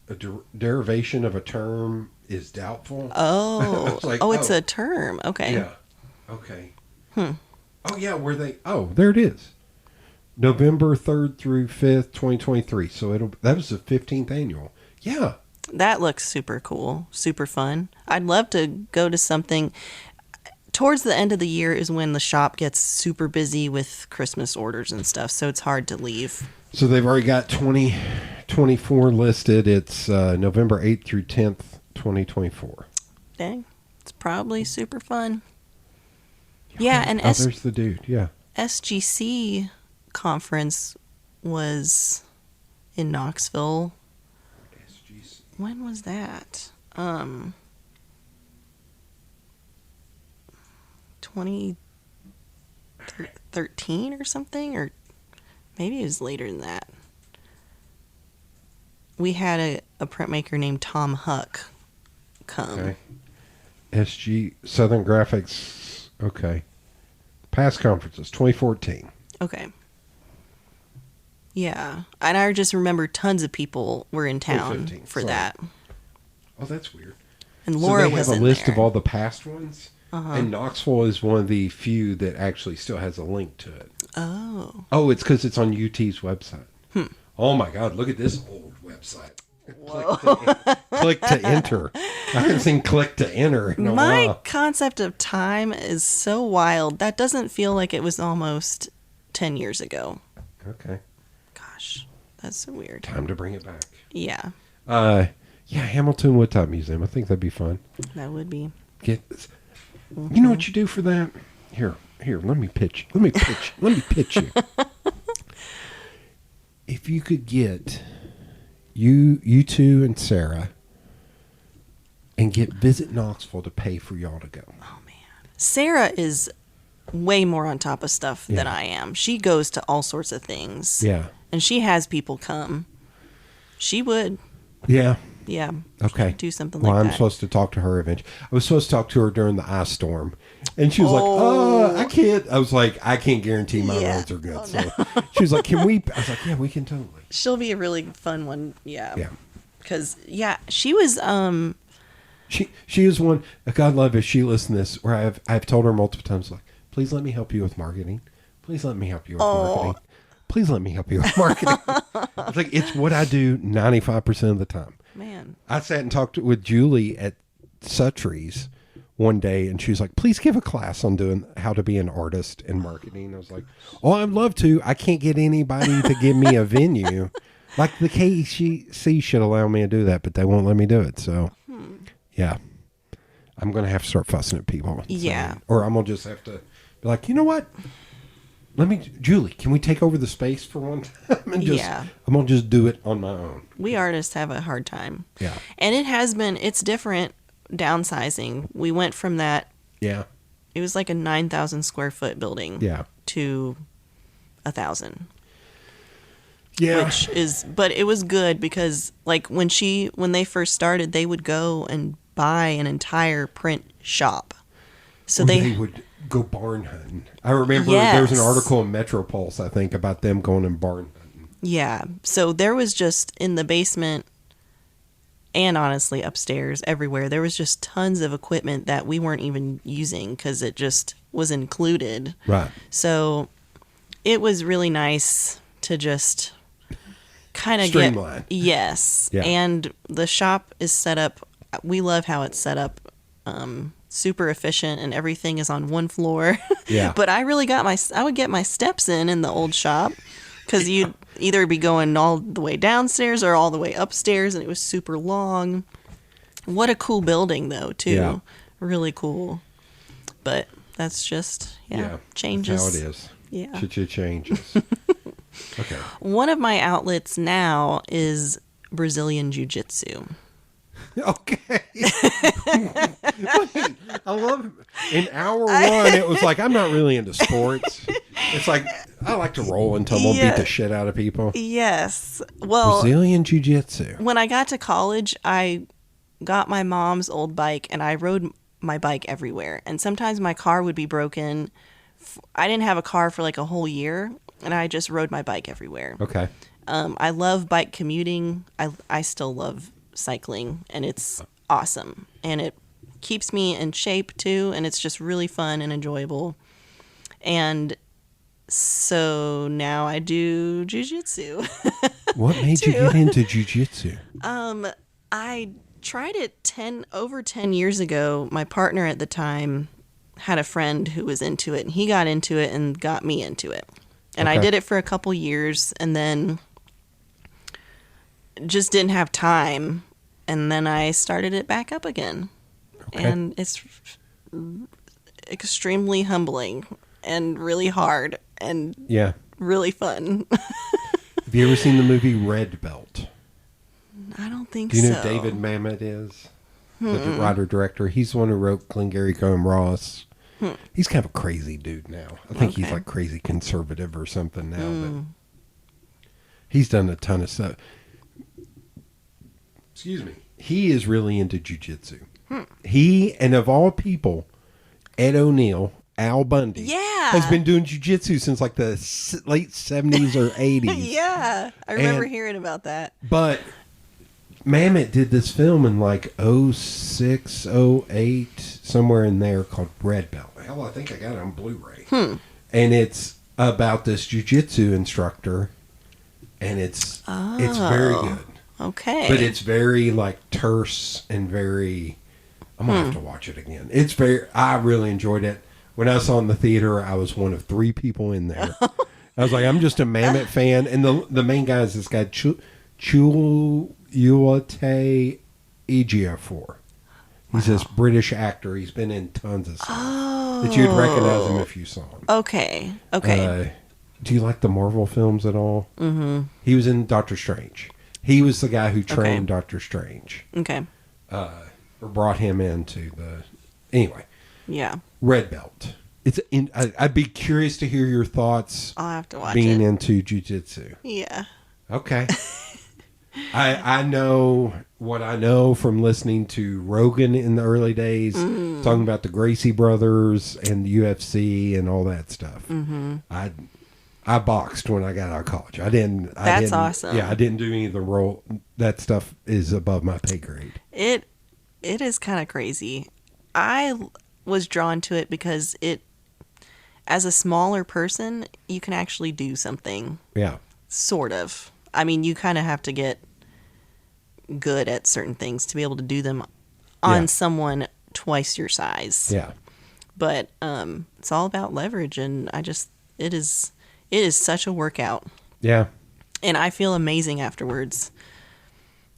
a derivation of a term is doubtful. Oh, like, it's a term. Okay. Yeah. Okay. Oh, yeah, there it is. November 3rd through 5th, 2023. So that was the 15th annual. Yeah. That looks super cool, super fun. I'd love to go to something. Towards the end of the year is when the shop gets super busy with Christmas orders and stuff, so it's hard to leave. So they've already got 2024 listed. It's November 8th through 10th, 2024. Dang. It's probably super fun. Yeah, and there's the dude. Yeah. SGC conference was in Knoxville. SGC. When was that? 2013 or something, or maybe it was later than that. We had a printmaker named Tom Huck come. Okay. SG Southern Graphics. Okay. Past conferences, 2014. Okay. Yeah. And I just remember tons of people were in town for that. Oh, that's weird. And Laura was in there. So they have a list of all the past ones? And Knoxville is one of the few that actually still has a link to it. Oh. Oh, it's because it's on UT's website. Oh, my God. Look at this old website. Click to enter. I haven't seen click to enter in a while. My concept of time is so wild. That doesn't feel like it was almost 10 years ago. Okay. Gosh, that's so weird. Time to bring it back. Yeah. Yeah, Hamilton Woodtop Museum. I think that'd be fun. That would be. Get this. You know what you do for that? Here, let me pitch you. If you could get you two and Sarah and get Visit Knoxville to pay for y'all to go. Oh, man. Sarah is way more on top of stuff than I am. She goes to all sorts of things. Yeah. and she has people come. She would. Yeah. Yeah. Okay. Do something well, like I'm that. supposed to talk to her eventually. I was supposed to talk to her during the ice storm. And she was like, I can't. I was like, I can't guarantee my roads are good. So she was like, can we? I was like, yeah, we can totally. She'll be a really fun one. Yeah. Yeah. Because, she was, She is one, God love if she listens to this, where I've told her multiple times, like, please let me help you with marketing. Please let me help you with marketing. Please let me help you with marketing. It's like, it's what I do 95% of the time. man. I sat and talked with Julie at Sutry's one day, and she was like, please give a class on doing how to be an artist in marketing. I was like, oh, I'd love to. I can't get anybody to give me a venue. Like the KEC should allow me to do that, but they won't let me do it. So, yeah. I'm going to have to start fussing at people. Yeah. Or I'm going to just have to be like, you know what? Julie, can we take over the space for one time? And I'm going to just do it on my own. We artists have a hard time. Yeah. And it's different downsizing. We went from that. Yeah. It was like a 9,000 square foot building. Yeah. To 1,000. Yeah. But it was good because like when they first started, they would go and buy an entire print shop. So they would go barn hunting. I remember there was an article in Metropulse, I think, about them going and barn hunting. Yeah. So there was just in the basement and honestly upstairs, everywhere, there was just tons of equipment that we weren't even using because it just was included. Right. So it was really nice to just kind of streamline. Yes. Yeah. And the shop is set up. We love how it's set up. Super efficient and everything is on one floor. Yeah. But I really I would get my steps in the old shop because you'd either be going all the way downstairs or all the way upstairs, and it was super long. What a cool building though, too. Yeah. Really cool. But that's just, changes. That's how it is. Yeah. Shit changes. Okay. One of my outlets now is Brazilian Jiu-Jitsu. Okay. Wait, I love in hour one. It was like I'm not really into sports. It's like I like to roll until I'm gonna beat the shit out of people. Yes. Well, Brazilian Jiu-Jitsu. When I got to college, I got my mom's old bike and I rode my bike everywhere. And sometimes my car would be broken. I didn't have a car for like a whole year, and I just rode my bike everywhere. Okay. I love bike commuting. I still love cycling, and it's awesome, and it keeps me in shape too, and it's just really fun and enjoyable. And so now I do jiu-jitsu. What made you get into jiu-jitsu? I tried it over 10 years ago. My partner at the time had a friend who was into it, and he got into it and got me into it. And I did it for a couple years and then just didn't have time, and then I started it back up again. Okay. And it's extremely humbling and really hard and really fun. Have you ever seen the movie Red Belt? I don't think so. Do you know who David Mamet is? The writer-director. He's the one who wrote Glengarry Glen Ross. He's kind of a crazy dude now. I think he's like crazy conservative or something now. But he's done a ton of stuff. Excuse me. He is really into jiu-jitsu. He, and of all people, Ed O'Neill, Al Bundy, has been doing jiu-jitsu since like the late 70s or 80s. Yeah. I remember hearing about that. But Mamet did this film in like 06, 08, somewhere in there called Red Belt. Hell, I think I got it on Blu-ray. And it's about this jiu-jitsu instructor, and it's very good. Okay. But it's very like terse and very. I'm gonna have to watch it again. I really enjoyed it. When I saw it in the theater, I was one of 3 people in there. I was like, I'm just a Mamet fan, and the main guy is this guy Chuluate Ejiofor. He's this British actor. He's been in tons of stuff. That you'd recognize him if you saw him. Okay. Do you like the Marvel films at all? Mm-hmm. He was in Doctor Strange. He was the guy who trained Doctor Strange. Okay. Or brought him into the... Anyway. Yeah. Red Belt. I'd be curious to hear your thoughts. I'll have to watch being it. into jiu-jitsu. Yeah. Okay. I know what I know from listening to Rogan in the early days, talking about the Gracie brothers and the UFC and all that stuff. Mm-hmm. I boxed when I got out of college. That's awesome. Yeah, I didn't do any of the role. That stuff is above my pay grade. It is kind of crazy. I was drawn to it because as a smaller person, you can actually do something. Yeah. Sort of. I mean, you kind of have to get good at certain things to be able to do them on someone twice your size. Yeah. But it's all about leverage, and it is such a workout. Yeah. And I feel amazing afterwards,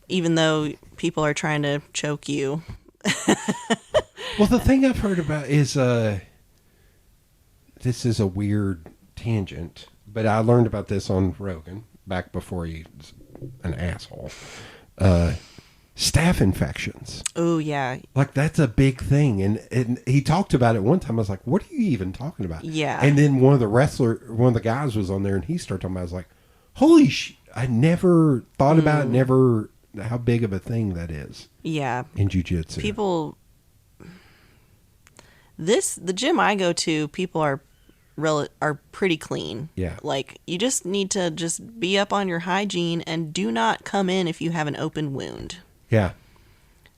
even though people are trying to choke you. Well, the thing I've heard about is this is a weird tangent, but I learned about this on Rogan back before he was an asshole. Staph infections. Oh, yeah. Like, that's a big thing. And he talked about it one time. I was like, what are you even talking about? Yeah. And then one of the guys was on there and he started talking about it. I was like, holy shit. I never thought about it, how big of a thing that is. Yeah. In jiu-jitsu. People, the gym I go to, people are pretty clean. Yeah. Like, you just need to just be up on your hygiene and do not come in if you have an open wound. Yeah.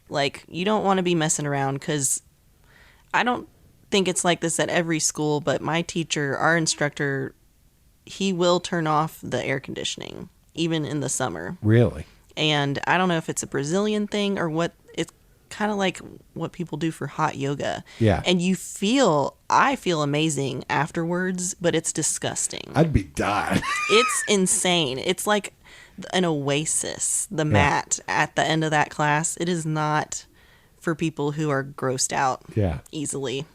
Like, you don't want to be messing around, because I don't think it's like this at every school, but my teacher, our instructor, he will turn off the air conditioning, even in the summer. Really? And I don't know if it's a Brazilian thing or what. It's kind of like what people do for hot yoga. Yeah. And I feel amazing afterwards, but it's disgusting. I'd be dying. It's insane. It's like an oasis, the mat at the end of that class. It is not for people who are grossed out easily.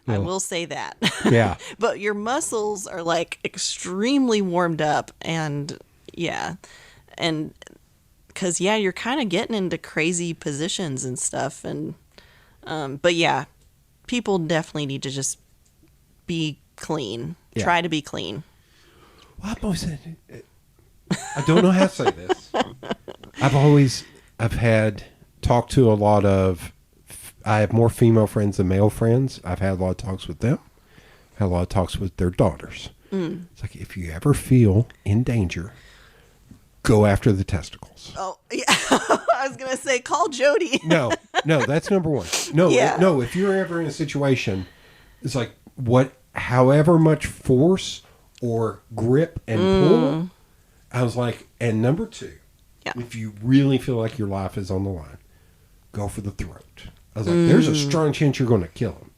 I will say that. Yeah. But your muscles are like extremely warmed up, and because you're kind of getting into crazy positions and stuff, and but yeah, people definitely need to just be clean. Yeah. Try to be clean. Well, I've always said, I don't know how to say this. I've had talked to a lot of, I have more female friends than male friends. I've had a lot of talks with them. Had a lot of talks with their daughters. It's like, if you ever feel in danger, go after the testicles. Oh, yeah. I was going to say, call Jody. No, that's number one. No, if you're ever in a situation, it's like, however much force or grip and pull, I was like, and number two, if you really feel like your life is on the line, go for the throat. I was like, there's a strong chance you're going to kill them.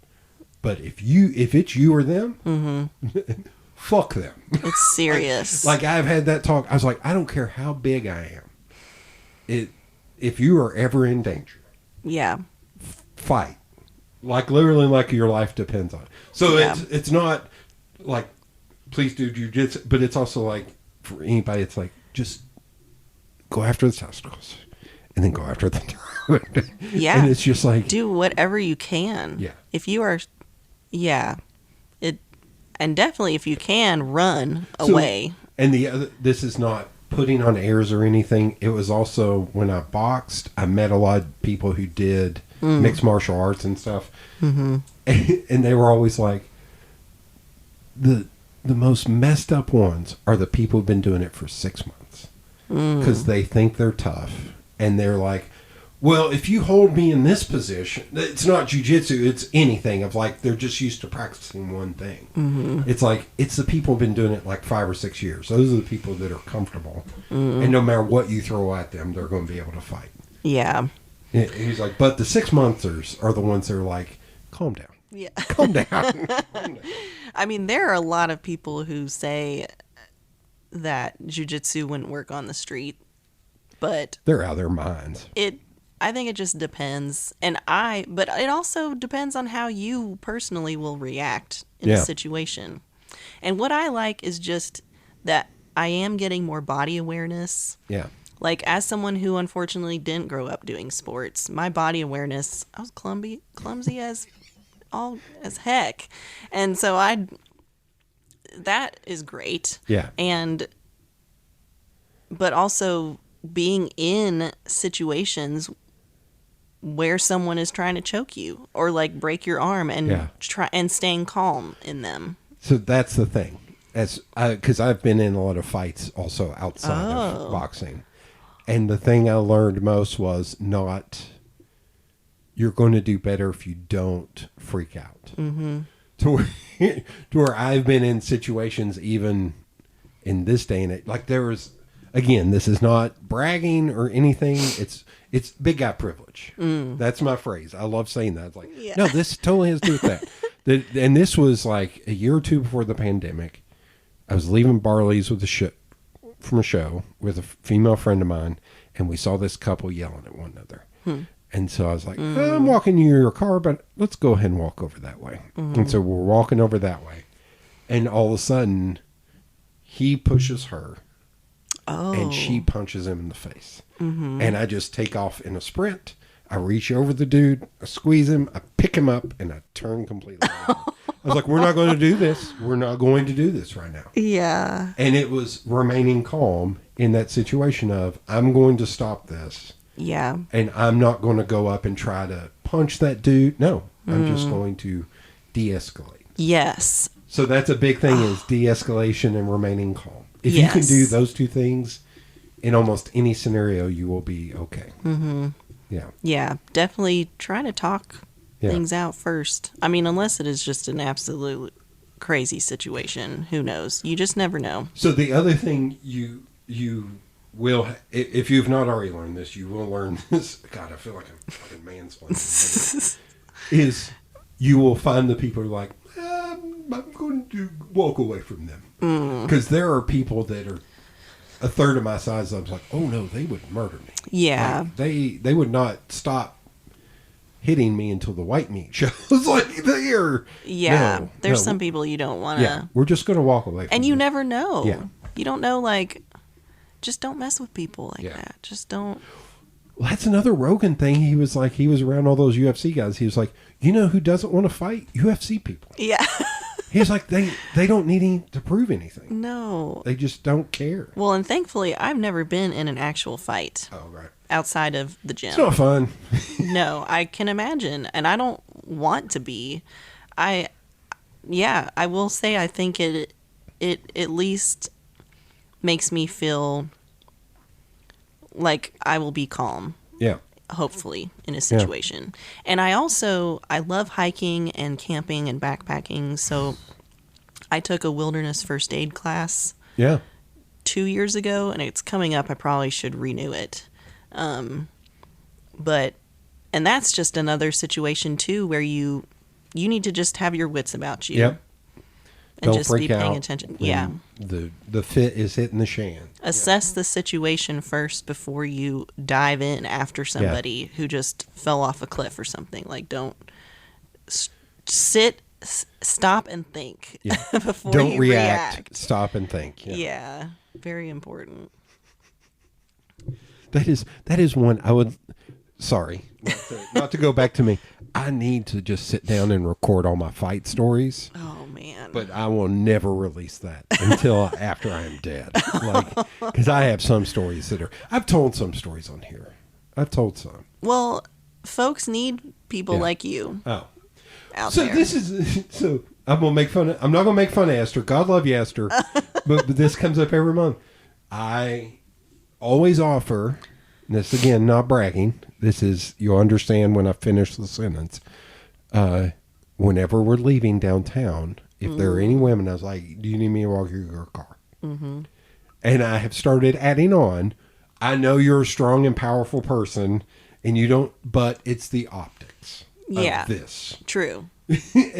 But if it's you or them, fuck them. It's serious. Like, I've had that talk. I was like, I don't care how big I am. If you are ever in danger, fight. Like, literally, like your life depends on it. So it's not like, please do jiu-jitsu, but it's also like, for anybody, it's like, just go after the testicles and then go after the throat. Yeah. And it's just like, do whatever you can. Yeah. If you are, and definitely if you can, run away. And this is not putting on airs or anything. It was also, when I boxed, I met a lot of people who did mixed martial arts and stuff. Mm-hmm. And they were always like, the most messed up ones are the people who've been doing it for 6 months. Because they think they're tough. And they're like, well, if you hold me in this position, it's not jiu-jitsu, it's anything. Of like, they're just used to practicing one thing. Mm-hmm. It's like, it's the people who've been doing it like 5 or 6 years. Those are the people that are comfortable. Mm-hmm. And no matter what you throw at them, they're going to be able to fight. Yeah. And he's like, but the 6-monthers are the ones that are like, calm down. Yeah. Calm down. Calm down. I mean, there are a lot of people who say that jiu-jitsu wouldn't work on the street, but they're out of their minds. I think it just depends. But it also depends on how you personally will react in a situation. And what I like is just that I am getting more body awareness. Yeah. Like, as someone who unfortunately didn't grow up doing sports, my body awareness, I was clumsy as all as heck. And so that is great. Yeah. But also being in situations where someone is trying to choke you or like break your arm and staying calm in them. So that's the thing. Because I've been in a lot of fights also outside of boxing. And the thing I learned most was you're going to do better if you don't freak out. Mm-hmm. To where I've been in situations even in this day and age. Like there was, again, this is not bragging or anything. It's big guy privilege. That's my phrase. I love saying that. It's like, no, this totally has to do with that. And this was like a year or two before the pandemic. I was leaving Barley's from a show with a female friend of mine, and we saw this couple yelling at one another. And so I was like, I'm walking you your car, but let's go ahead and walk over that way. And so we're walking over that way. And all of a sudden, he pushes her. And she punches him in the face. And I just take off in a sprint. I reach over the dude, I squeeze him, I pick him up, and I turn completely around. I was like, we're not going to do this. We're not going to do this right now. Yeah. And it was remaining calm in that situation of, I'm going to stop this. Yeah. And I'm not going to go up and try to punch that dude. No, I'm just going to de-escalate. Yes. So that's a big thing is de-escalation and remaining calm. If you can do those two things in almost any scenario, you will be okay. Mm-hmm. Yeah. Yeah. Definitely try to talk things out first. I mean, unless it is just an absolute crazy situation. Who knows? You just never know. So the other thing you will, if you've not already learned this, you will learn this. God, I feel like I'm fucking mansplaining. Is you will find the people who are like, I'm going to walk away from them. Because there are people that are a third of my size. I was like, oh no, they would murder me. Yeah. Like, they would not stop hitting me until the white meat shows. Like they're there's some people you don't want to. Yeah, we're just going to walk away from and you them. never know. Yeah. You don't know, like, just don't mess with people like that. Just don't. Well, that's another Rogan thing. He was around all those UFC guys. He was like, you know who doesn't want to fight? UFC people. Yeah. He's like, they don't need to prove anything. No. They just don't care. Well, and thankfully, I've never been in an actual fight. Oh, right. Outside of the gym. It's not fun. No, I can imagine. And I don't want to be. I will say I think it at least makes me feel like I will be calm. Yeah. Hopefully in a situation. And I love hiking and camping and backpacking. So I took a wilderness first aid class 2 years ago, and it's coming up. I probably should renew it. But that's just another situation too, where you need to just have your wits about you. Yep. And don't just freak be paying out attention. when Yeah. The fit is hitting the shan. Assess the situation first before you dive in after somebody who just fell off a cliff or something. Like, don't stop and think before don't you react. Stop and think. Yeah. Very important. That is one I would. Sorry, not to go back to me. I need to just sit down and record all my fight stories. Oh man! But I will never release that until after I am dead. Because I have some stories that are. I've told some stories on here. I've told some. Well, folks need people like you. Oh. Out so there. this is so. I'm gonna make fun. I'm not gonna make fun of Esther. God love you, Esther. but this comes up every month. I always offer. This again, not bragging. This is, you'll understand when I finish the sentence. Whenever we're leaving downtown, if there are any women, I was like, do you need me to walk your car? Mm-hmm. And I have started adding on, I know you're a strong and powerful person, and you don't, but it's the optics of this. True.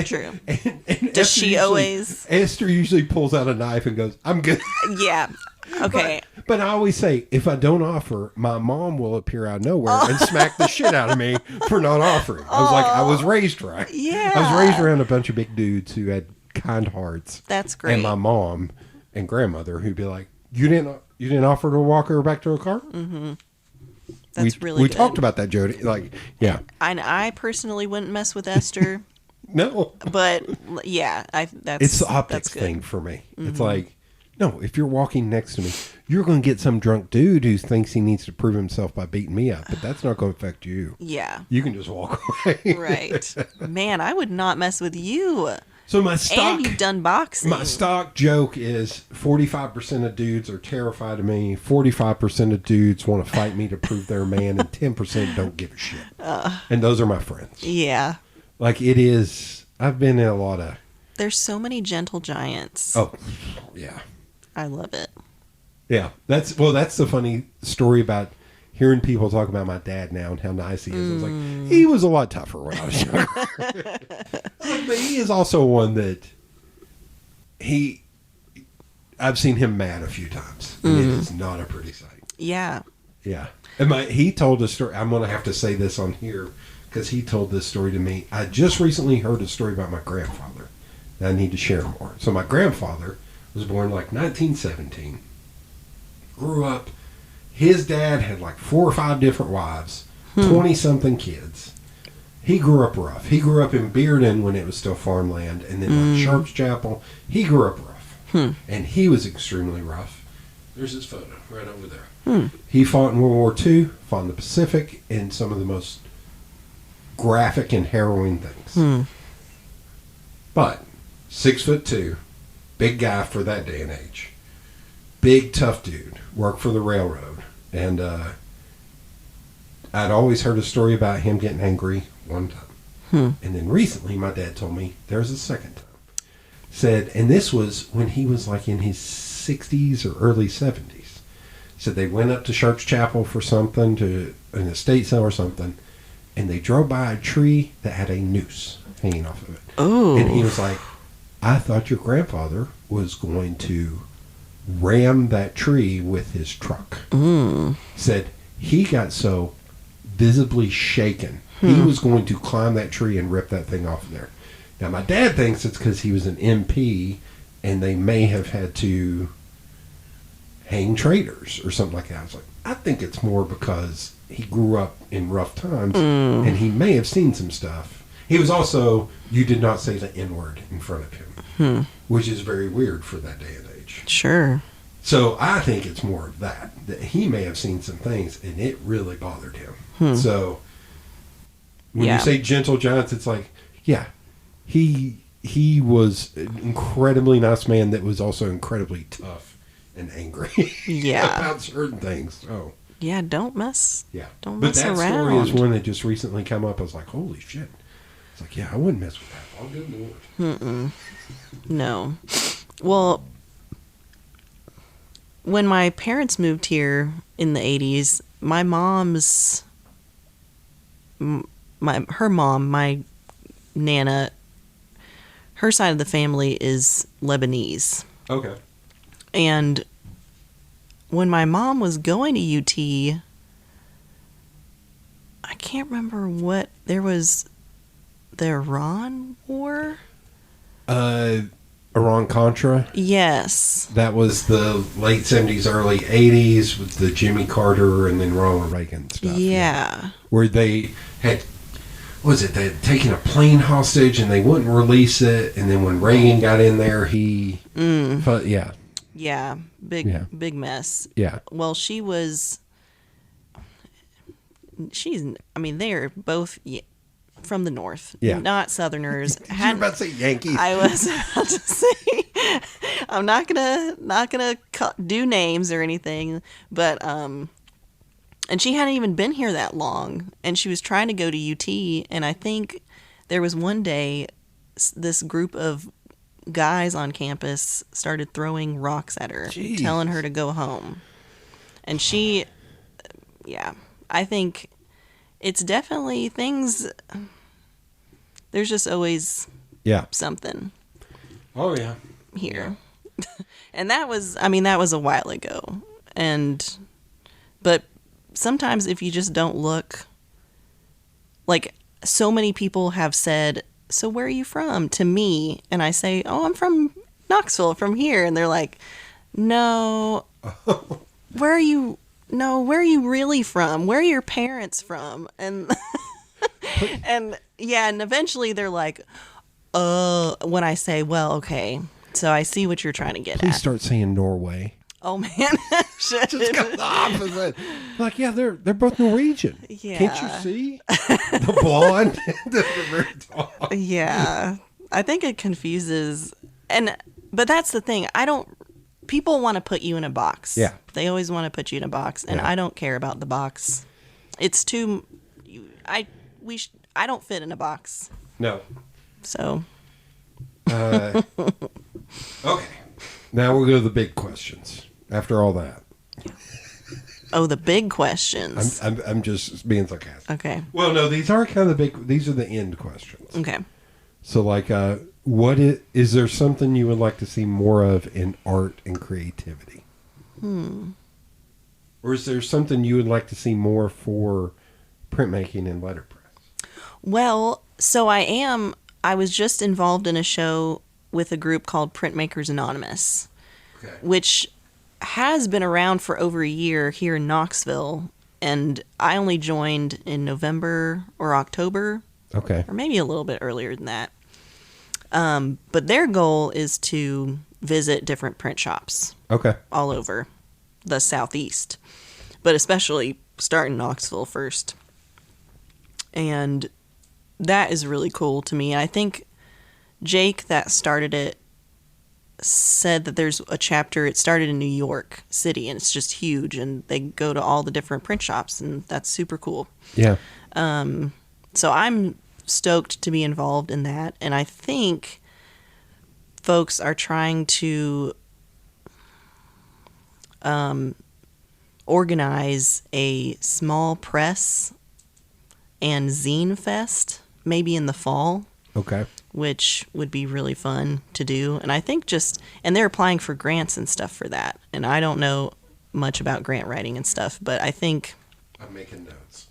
True. And Does she always? Esther usually pulls out a knife and goes, I'm good. Yeah. Okay. But I always say, if I don't offer, my mom will appear out of nowhere and smack the shit out of me for not offering. I was like, I was raised right. Yeah. I was raised around a bunch of big dudes who had kind hearts. That's great. And my mom and grandmother who'd be like, you didn't offer to walk her back to her car? Mm-hmm. That's really we good. talked about that, Jody. Like, yeah. I personally wouldn't mess with Esther. No. But yeah, that's It's the that's optics good. thing for me. It's like, no, if you're walking next to me, you're going to get some drunk dude who thinks he needs to prove himself by beating me up, but that's not going to affect you. Yeah. You can just walk away. Right. Man, I would not mess with you. So my stock, And you've done boxing. my stock joke is 45% of dudes are terrified of me, 45% of dudes want to fight me to prove they're a man, and 10% don't give a shit. And those are my friends. Yeah. Like it is, I've been in a lot of, There's so many gentle giants. oh, yeah. I love it. Yeah, that's the funny story about hearing people talk about my dad now and how nice he is. I was like, he was a lot tougher when I was younger. But he is also one that I've seen him mad a few times. And it is not a pretty sight. Yeah. Yeah. And he told a story. I'm going to have to say this on here because he told this story to me. I just recently heard a story about my grandfather that I need to share more. So my grandfather was born like 1917. Grew up. His dad had like 4 or 5 different wives, 20-something kids. He grew up rough. He grew up in Bearden when it was still farmland, and then like Sharps Chapel. He grew up rough. And he was extremely rough. There's his photo right over there. He fought in World War II, fought in the Pacific, in some of the most graphic and harrowing things. But 6'2", big guy for that day and age. Big, tough dude. Worked for the railroad. And I'd always heard a story about him getting angry one time. And then recently, my dad told me there's a second time. Said, and this was when he was like in his 60s or early 70s. Said they went up to Sharps Chapel for something, to an estate sale or something, and they drove by a tree that had a noose hanging off of it. Oh. And he was like, I thought your grandfather was going to ram that tree with his truck. Said he got so visibly shaken, he was going to climb that tree and rip that thing off of there. Now, my dad thinks it's because he was an MP and they may have had to hang traitors or something like that. I was like, I think it's more because he grew up in rough times and he may have seen some stuff. He was also, you did not say the N-word in front of him, which is very weird for that day and age. Sure. So I think it's more of that he may have seen some things and it really bothered him. So when you say gentle giants, it's like, yeah, he was an incredibly nice man that was also incredibly tough and angry about certain things. So Yeah, don't mess but mess that around. story is one that just recently came up. I was like, holy shit. It's like, yeah, I wouldn't mess with that. All good Lord. No. Well, when my parents moved here in the 80s, my mom's her mom, my Nana, her side of the family is Lebanese. Okay. And when my mom was going to UT, I can't remember what, there was the Iran War? Iran-Contra. Yes. That was the late 70s, early 80s with the Jimmy Carter and then Ronald Reagan stuff. Yeah. Where they had, what was it, they had taken a plane hostage and they wouldn't release it. And then when Reagan got in there, he, yeah. Yeah. Big mess. Yeah. Well, they're both from the north. Yeah. Not Southerners. You were about to say Yankees. I was about to say, I'm not gonna do names or anything, but and she hadn't even been here that long, and she was trying to go to UT, and I think there was one day this group of guys on campus started throwing rocks at her, telling her to go home, and she, I think it's definitely things. There's just always something. Oh, yeah. Here. And that was a while ago. But sometimes if you just don't look, like so many people have said, so where are you from? To me. And I say, oh, I'm from Knoxville, from here. And they're like, no, where are you really from? Where are your parents from? And and eventually they're like, when I say, well, okay, so I see what you're trying to get Please at. start saying Norway. Oh man, Just go the opposite. Like, yeah, they're both Norwegian. Yeah. Can't you see the blonde? The very tall. Yeah, I think it confuses, but that's the thing. People want to put you in a box. Yeah. They always want to put you in a box, and Yeah. I don't care about the box. It's too. I don't fit in a box. No. So. Okay. Now we'll go to the big questions. After all that, Oh, the big questions. I'm just being sarcastic. Okay. Well, no, these are kind of the big. These are the end questions. Okay. So, like, is there something you would like to see more of in art and creativity? Or is there something you would like to see more for printmaking and letterpress? Well, so I was just involved in a show with a group called Printmakers Anonymous, Okay. which has been around for over a year here in Knoxville, and I only joined in November or October, Okay. or maybe a little bit earlier than that. But their goal is to visit different print shops Okay. all over the Southeast, but especially start in Knoxville first. And that is really cool to me. And I think Jake, that started it, said that there's a chapter. It started in New York City, and it's just huge. And they go to all the different print shops, and that's super cool. Yeah. So I'm stoked to be involved in that. And I think folks are trying to organize a small press and zine fest, maybe in the fall, Okay. which would be really fun to do. And I think and they're applying for grants and stuff for that. And I don't know much about grant writing and stuff, but I think, I'm making notes.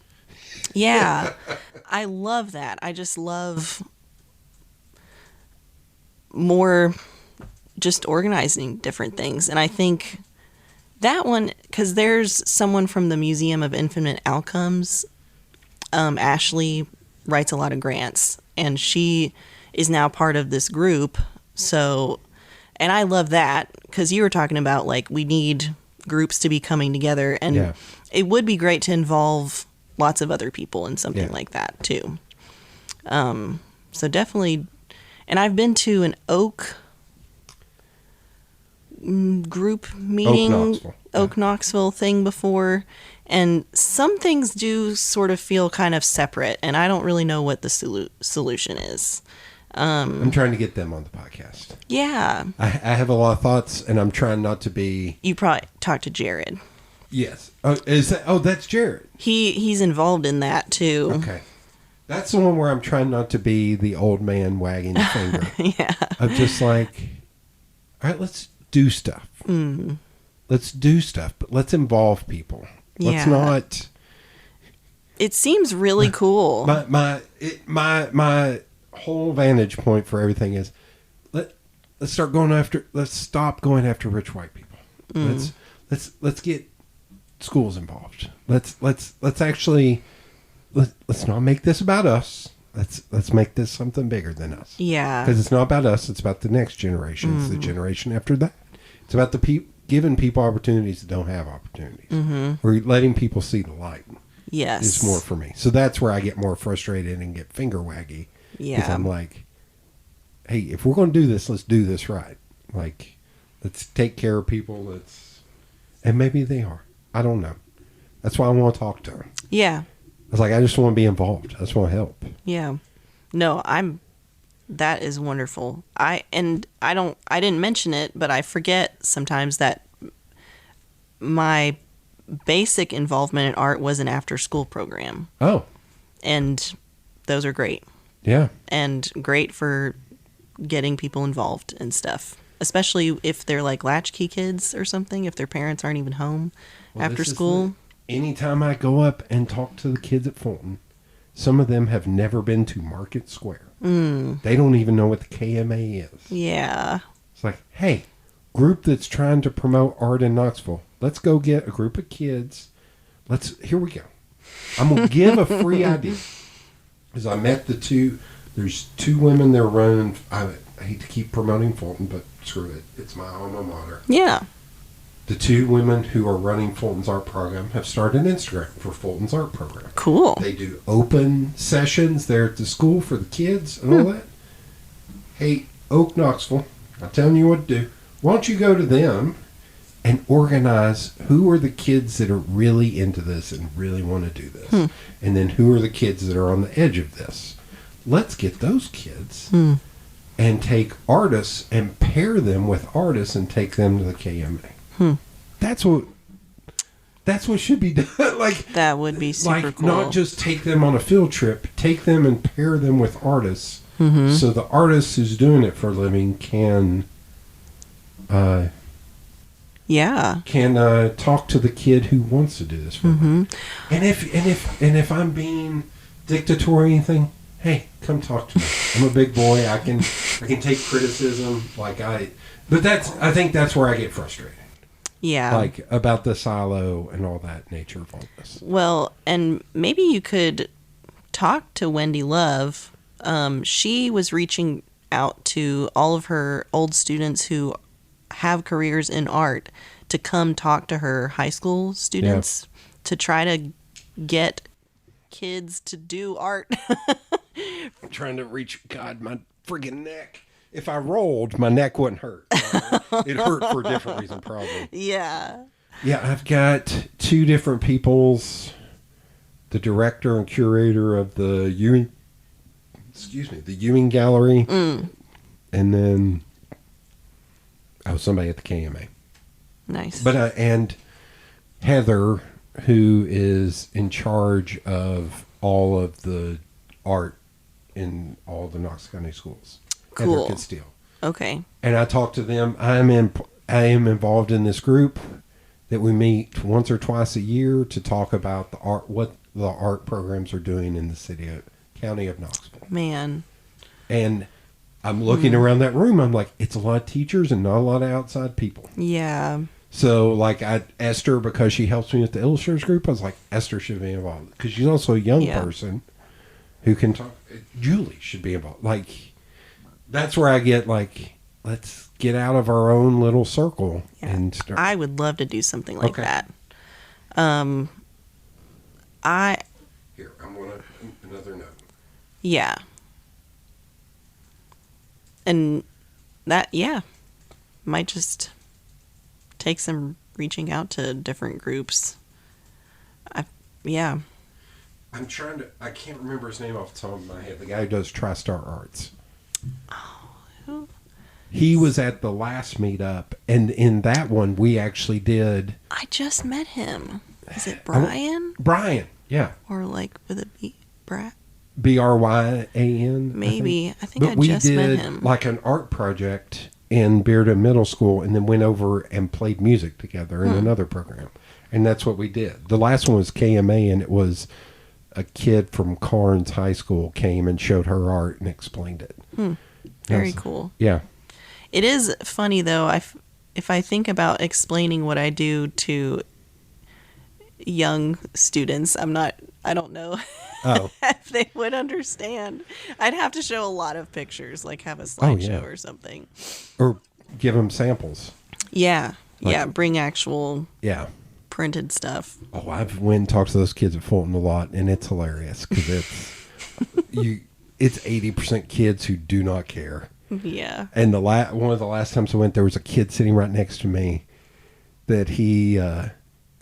yeah, I love that. I just love more just organizing different things. And I think that one, because there's someone from the Museum of Infinite Outcomes, Ashley writes a lot of grants, and she is now part of this group. So, and I love that, because you were talking about, like, we need groups to be coming together, and Yeah. it would be great to involve lots of other people in something Yeah. like that too. So definitely, and I've been to an Oak group meeting, Knoxville. Oak Knoxville thing before, and some things do sort of feel kind of separate, and I don't really know what the solution is. I'm trying to get them on the podcast. Yeah, I have a lot of thoughts, and I'm trying not to be. you probably talked to Jared. Yes. Oh, that's Jared. He's involved in that too. Okay. That's the one where I'm trying not to be the old man wagging the finger. Yeah. Of just like, all right, let's do stuff. Let's do stuff, but let's involve people. Let's Yeah. not. It seems really cool. My whole vantage point for everything is let's stop going after rich white people. Let's get schools involved. Let's not make this about us. Let's make this something bigger than us. Yeah. Because it's not about us. It's about the next generation. It's the generation after that. It's about the giving people opportunities that don't have opportunities, or letting people see the light. Yes. Is more for me. So that's where I get more frustrated and get finger waggy. Yeah. Because I'm like, hey, if we're going to do this, let's do this right. Like, let's take care of people. And maybe they are. I don't know. That's why I want to talk to them. Yeah. I was like, I just want to be involved. I just want to help. Yeah. No, that is wonderful. I didn't mention it, but I forget sometimes that my basic involvement in art was an after school program. Oh. And those are great. Yeah. And great for getting people involved and stuff. Especially if they're like latchkey kids or something, if their parents aren't even home after school. Anytime I go up and talk to the kids at Fulton, some of them have never been to Market Square. They don't even know what the KMA is. Yeah. It's like, hey, group that's trying to promote art in Knoxville, let's go get a group of kids. Here we go. I'm going to give a free idea. Because I met the two There's 2 women that are running. I hate to keep promoting Fulton, but screw it. It's my alma mater. Yeah. The 2 women who are running Fulton's art program have started an Instagram for Fulton's art program. Cool. They do open sessions there at the school for the kids and all that. Hey, Oak Knoxville, I'm telling you what to do. Why don't you go to them and organize who are the kids that are really into this and really want to do this? And then who are the kids that are on the edge of this? Let's get those kids and take artists and pair them with artists and take them to the KMA. That's what should be done. Like That would be super cool. Not just take them on a field trip, take them and pair them with artists. So the artist who's doing it for a living can talk to the kid who wants to do this for a living. And if I'm being dictatorial or anything, hey, come talk to me. I'm a big boy. I can take criticism. I think that's where I get frustrated. Yeah. Like about the silo and all that nature of all this. Well, and maybe you could talk to Wendy Love. She was reaching out to all of her old students who have careers in art to come talk to her high school students to try to get kids to do art. I'm trying to reach, God, my friggin' neck. If I rolled, my neck wouldn't hurt. It hurt for a different reason, probably. Yeah. Yeah, I've got 2 different people's, the director and curator of the Ewing Gallery, and then somebody at the KMA. Nice. But and Heather, who is in charge of all of the art in all the Knox County schools. Cool. Heather Castile. Okay. And I talked to them. I am involved in this group that we meet once or twice a year to talk about the art, what the art programs are doing in the county of Knoxville. Man. And I'm looking around that room. I'm like, it's a lot of teachers and not a lot of outside people. Yeah. So, Esther, because she helps me with the illustrators group, I was like, Esther should be involved. Because she's also a young person who can talk. Julie should be involved. That's where I get, let's get out of our own little circle and start. I would love to do something like that. Here, I'm going to another note. Yeah. And that, might just take some reaching out to different groups. I'm trying to, I can't remember his name off the top of my head. The guy who does TriStar Arts. Who? He was at the last meetup, and in that one, we actually did. I just met him. Is it Brian? Brian, yeah. Or with a B? Bryan? Maybe. I think I just met him. Like an art project in Bearden Middle School, and then went over and played music together in another program. And that's what we did. The last one was KMA, and it was a kid from Carnes High School came and showed her art and explained it. Very cool. Yeah. It is funny, though, if I think about explaining what I do to young students, I don't know if they would understand. I'd have to show a lot of pictures, have a slideshow or something. Or give them samples. Yeah. Bring actual printed stuff. Oh, I've went and talked to those kids at Fulton a lot, and it's hilarious because it's 80% kids who do not care. Yeah. And one of the last times I went, there was a kid sitting right next to me that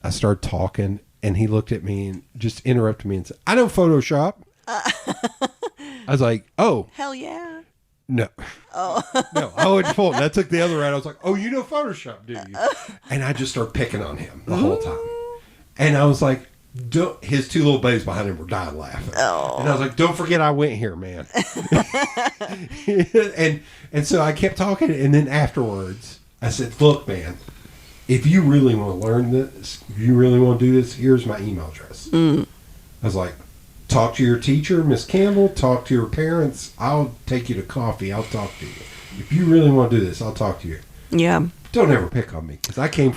I started talking, and he looked at me and just interrupted me and said, "I know Photoshop." I was like, "Oh, hell yeah." No. Oh. No, I went to Fulton. I took the other route. I was like, "Oh, you know Photoshop, do you?" And I just started picking on him the whole time. And I was like, his 2 little buddies behind him were dying laughing. Oh. And I was like, "Don't forget I went here, man." and so I kept talking. And then afterwards, I said, "Look, man, if you really want to learn this, if you really want to do this, here's my email address." I was like, talk to your teacher, Miss Campbell, talk to your parents. I'll take you to coffee. I'll talk to you. If you really want to do this, I'll talk to you. Yeah. Don't ever pick on me, because I came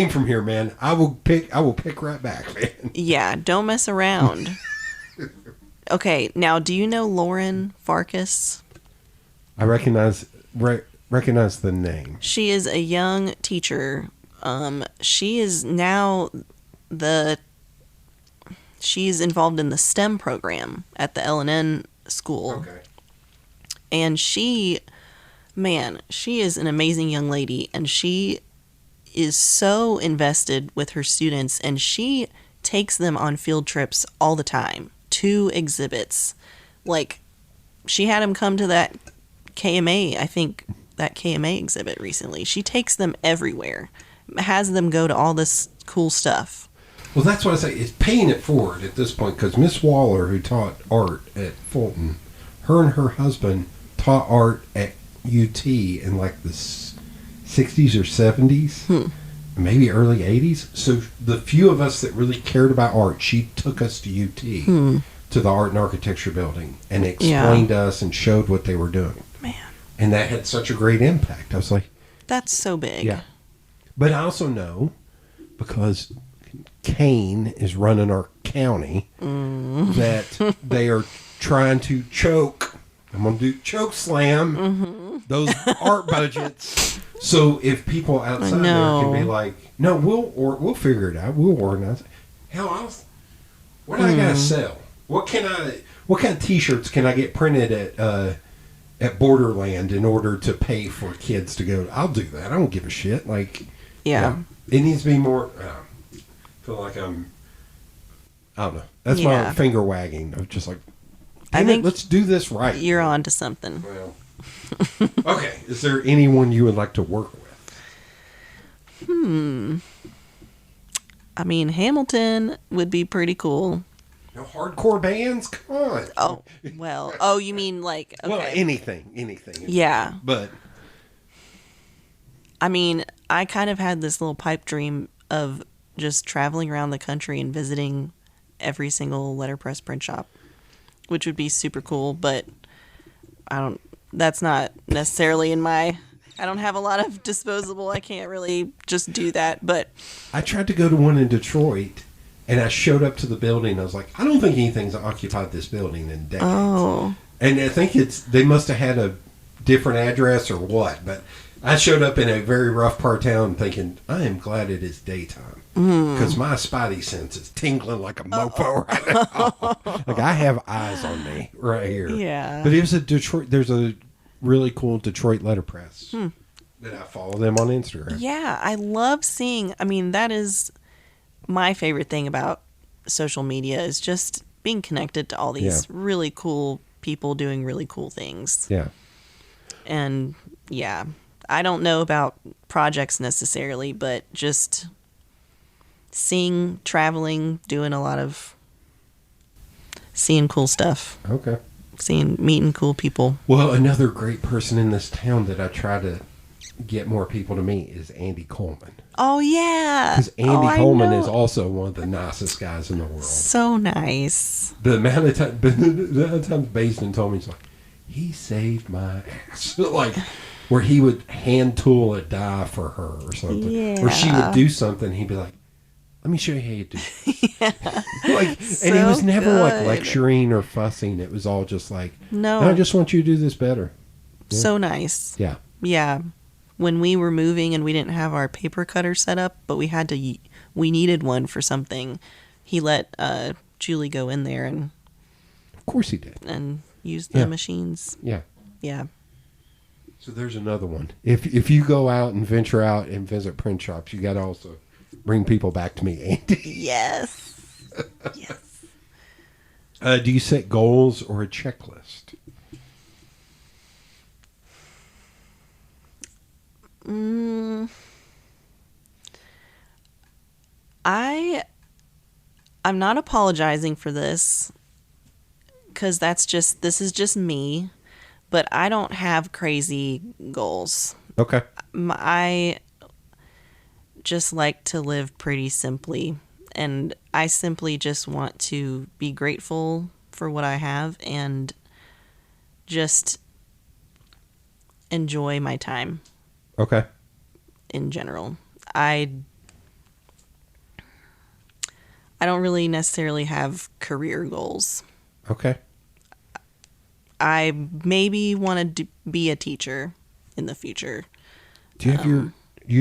from here, man. I will pick right back, man. Yeah, don't mess around. Okay, now do you know Lauren Farkas? I recognize the name. She is a young teacher. She is now she's involved in the STEM program at the LNN school. Okay. And she is an amazing young lady, and she is so invested with her students, and she takes them on field trips all the time to exhibits. Like, she had them come to that KMA exhibit recently. She takes them everywhere, has them go to all this cool stuff. Well, that's what I say. It's paying it forward at this point, because Miss Waller, who taught art at Fulton, her and her husband taught art at UT in like the 60s or 70s, maybe early 80s. So the few of us that really cared about art, she took us to UT, to the Art and Architecture building, and explained to us and showed what they were doing. Man. And that had such a great impact. I was like, That's so big. yeah. But I also know, because Kane is running our county, that they are trying to choke. I'm going to do choke slam those art budgets. So if people outside there can be like, no, we'll figure it out. We'll organize it. Hell, what do I got to sell? What kind of T-shirts can I get printed at Borderland in order to pay for kids to go? I'll do that. I don't give a shit. Like, Yeah. it needs to be more. I feel like I don't know. That's my finger wagging. I'm just like, I think let's do this right. You're on to something. Well, okay. Is there anyone you would like to work with? I mean, Hamilton would be pretty cool. No hardcore bands? Come on. Oh, well. Oh, you mean like, okay. Well, anything. Yeah. But I mean, I kind of had this little pipe dream of just traveling around the country and visiting every single letterpress print shop, which would be super cool, but that's not necessarily I don't have a lot of disposable. I can't really just do that, but I tried to go to one in Detroit, and I showed up to the building. I was like, I don't think anything's occupied this building in decades. Oh. And I think they must have had a different address or what, but I showed up in a very rough part of town thinking, I am glad it is daytime. Because my spidey sense is tingling like a mofo right now. Like, I have eyes on me right here. Yeah. But it was there's a really cool Detroit letterpress that I follow them on Instagram. Yeah, I love seeing, I mean, that is my favorite thing about social media, is just being connected to all these really cool people doing really cool things. Yeah. And yeah, I don't know about projects necessarily, but just traveling, doing a lot of seeing cool stuff. Okay. Meeting cool people. Well, another great person in this town that I try to get more people to meet is Andy Coleman. Oh, yeah. Because Andy Coleman is also one of the nicest guys in the world. So nice. The amount of times Basin told me, he's like, he saved my ass. Like, where he would hand tool a die for her or something. Yeah. Or she would do something, he'd be like, let me show you how you do it. Like, and he was never like lecturing or fussing. It was all just like, no, I just want you to do this better. Yeah. So nice. Yeah. Yeah. When we were moving and we didn't have our paper cutter set up, but we needed one for something, he let Julie go in there and of course he did. And use the machines. Yeah. Yeah. So there's another one. If you go out and venture out and visit print shops, you got to also bring people back to me, Andy. Yes. Yes. Do you set goals or a checklist? I'm not apologizing for this, because this is just me, but I don't have crazy goals. Okay. I just like to live pretty simply, and I simply just want to be grateful for what I have and just enjoy my time. Okay. In general, I don't really necessarily have career goals. Okay. I maybe want to be a teacher in the future. Do you have you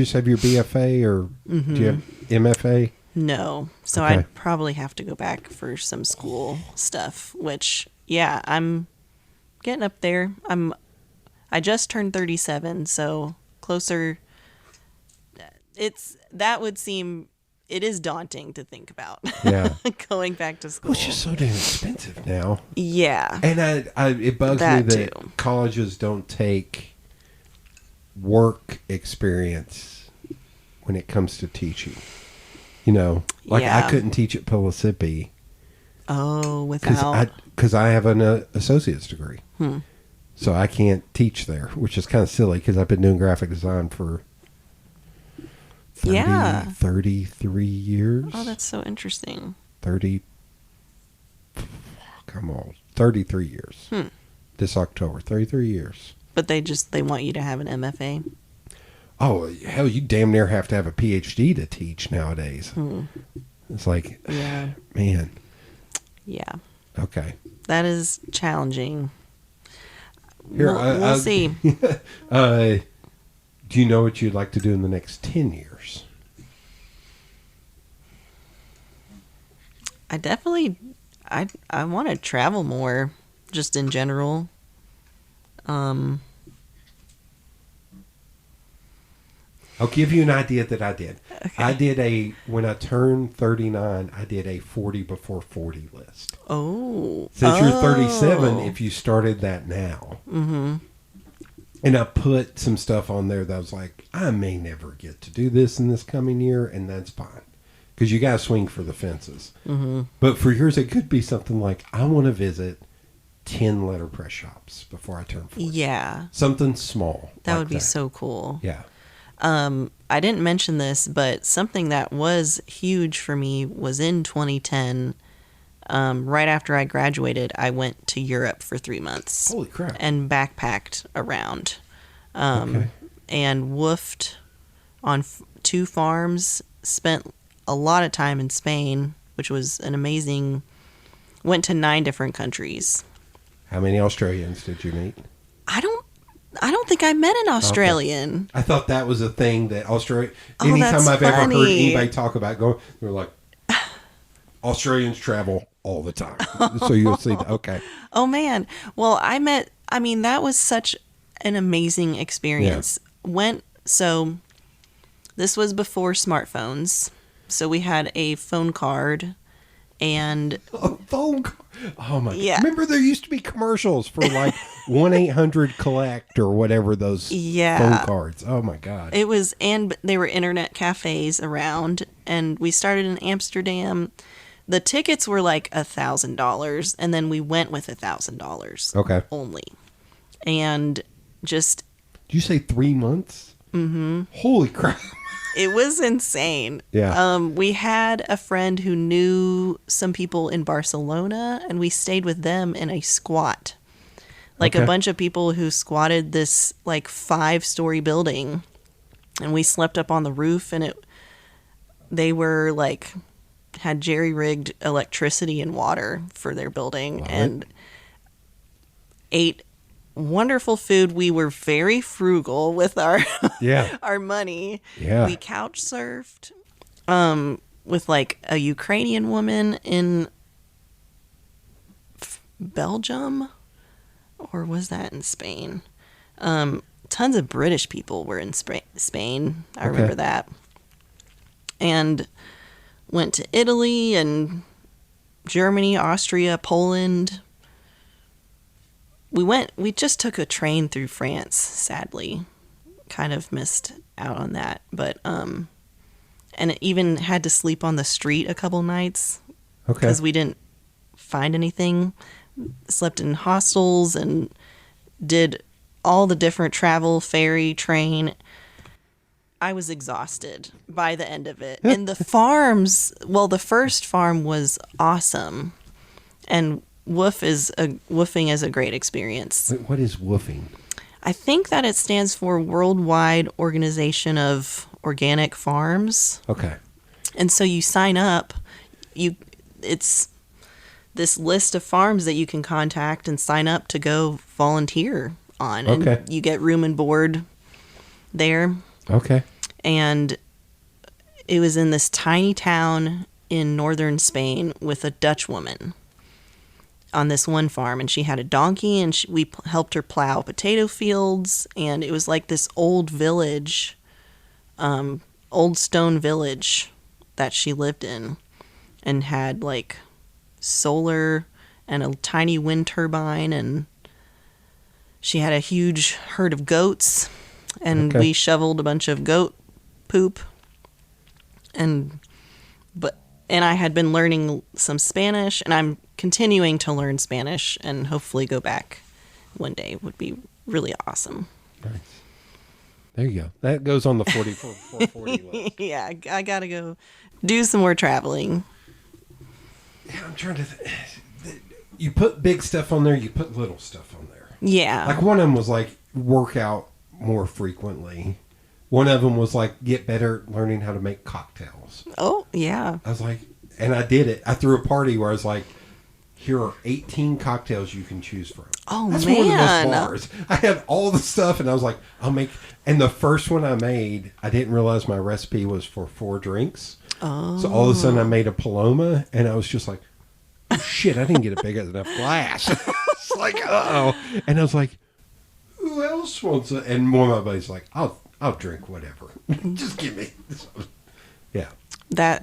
just have your BFA or do you have MFA? No. So Okay. I'd probably have to go back for some school stuff, which, yeah, I'm getting up there. I just turned 37, so closer. It is daunting to think about. Yeah. Going back to school. Well, it's just so damn expensive now. Yeah. And it bugs me That that too. colleges don't take work experience when it comes to teaching. You know, like Yeah. I couldn't teach at Pellissippi Oh, without. because I have an associate's degree. So I can't teach there, which is kind of silly because I've been doing graphic design for 33 years. Oh, that's so interesting. 33 years. This October, 33 years. But they want you to have an MFA. Oh, hell, you damn near have to have a PhD to teach nowadays. It's like, Yeah. man, Yeah. okay. That is challenging. Here, We'll see. Do you know what you'd like to do in the next 10 years? I definitely I want to travel more, just in general. I'll give you an idea that I did. Okay. When I turned 39, I did a 40 before 40 list. Oh. Since you're 37, if you started that now. Mm-hmm. And I put some stuff on there that I was like, I may never get to do this in this coming year, and that's fine. Because you got to swing for the fences. Mm-hmm. But for yours, it could be something like, I want to visit 10 letterpress shops before I turn 40. Yeah. Something small. That like would be so cool. Yeah. I didn't mention this, but something that was huge for me was in 2010. Right after I graduated, I went to Europe for 3 months. Holy crap. And backpacked around. Okay. And woofed on 2 farms, spent a lot of time in Spain, which was an amazing... Went to 9 different countries. How many Australians did you meet? I don't think I met an Australian. I thought that was a thing that Australia. Oh, Anytime that's I've ever heard funny. anybody talk about going, they're like, Australians travel all the time. So you'll see. Okay. Oh, man. Well, that was such an amazing experience. So this was before smartphones. So we had a phone card and A phone call. Oh my! Yeah. Remember there used to be commercials for like 1-800-COLLECT or whatever those phone cards. Oh my God! it was, and they were internet cafes around, and we started in Amsterdam. The tickets were like $1,000, and then we went with $1,000. Okay. Only, and just Did you say 3 months? Mm-hmm. Holy crap! it was insane. Yeah. We had a friend who knew some people in Barcelona, and we stayed with them in a squat. Like Okay. a bunch of people who squatted this like 5-story building, and we slept up on the roof, and they were like had jerry-rigged electricity and water for their building. Love and ate wonderful food. We were very frugal with our Yeah. our money. Yeah. We couch surfed with like a Ukrainian woman in Belgium, or was that in Spain? Tons of British people were in Spain. I remember that. And went to Italy and Germany, Austria, Poland. We just took a train through France, sadly. Kind of missed out on that. But, and it even had to sleep on the street a couple nights. Okay. Because we didn't find anything. Slept in hostels and did all the different travel, ferry, train. I was exhausted by the end of it. And the farms, well, the first farm was awesome. And woofing is a great experience. Wait, what is woofing? I think that it stands for Worldwide Organization of Organic Farms. Okay. And so you sign up, it's this list of farms that you can contact and sign up to go volunteer on. Okay. And you get room and board there. Okay. And it was in this tiny town in northern Spain with a Dutch woman on this one farm, and she had a donkey, and we helped her plow potato fields, and it was like this old village, old stone village that she lived in, and had like solar and a tiny wind turbine, and she had a huge herd of goats, and Okay. we shoveled a bunch of goat poop, and I had been learning some Spanish, and I'm continuing to learn Spanish, and hopefully go back one day. Would be really awesome. Nice. There you go. That goes on the 440 list. Yeah, I gotta go do some more traveling. Yeah, I'm trying to. You put big stuff on there. You put little stuff on there. Yeah. Like one of them was like work out more frequently. One of them was like get better at learning how to make cocktails. Oh, yeah. I was like, and I did it. I threw a party where I was like, here are 18 cocktails you can choose from. Oh, That's man. more than most bars. I had all the stuff, and I was like, I'll make. And the first one I made, I didn't realize my recipe was for 4 drinks. Oh. So all of a sudden I made a Paloma, and I was just like, oh, shit, I didn't get a big enough glass. It's like, uh-oh. And I was like, who else wants it? And one of my buddies was like, I'll drink whatever. Just give me. So, yeah.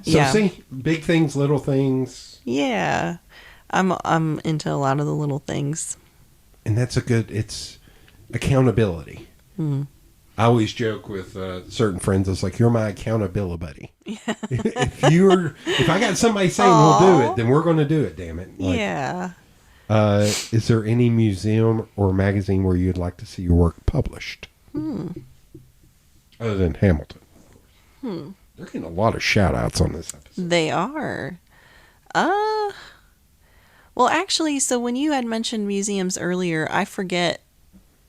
So see, big things, little things. Yeah. I'm into a lot of the little things. And that's it's accountability. Hmm. I always joke with certain friends. It's like, you're my accountability buddy. If I got somebody saying we'll do it, then we're going to do it. Damn it. Like, Yeah. Is there any museum or magazine where you'd like to see your work published? Other than Hamilton. They're getting a lot of shout outs on this episode. They are. Well, actually, so when you had mentioned museums earlier, I forget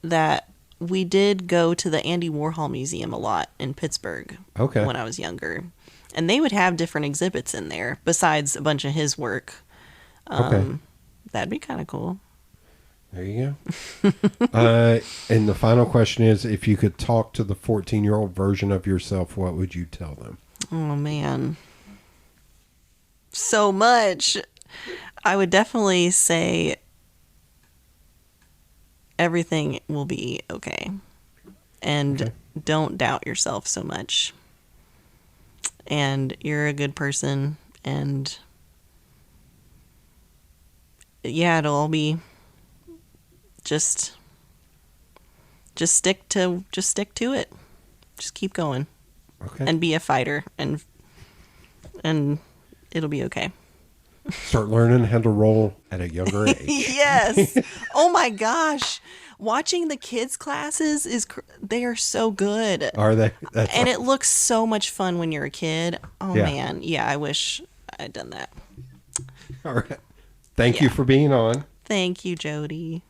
that we did go to the Andy Warhol Museum a lot in Pittsburgh when I was younger. And they would have different exhibits in there besides a bunch of his work. That'd be kind of cool. There you go. And the final question is, if you could talk to the 14-year-old version of yourself, what would you tell them? Oh, man. So much. I would definitely say everything will be okay. And don't doubt yourself so much. And you're a good person. And yeah, it'll all be just stick to it. Just keep going. Okay. And be a fighter, and it'll be okay. Start learning how to roll at a younger age. Yes. Oh my gosh. Watching the kids' classes they are so good. Are they? And it looks so much fun when you're a kid. Oh Yeah. man. Yeah, I wish I'd done that. All right. Thank you for being on. Thank you, Jody.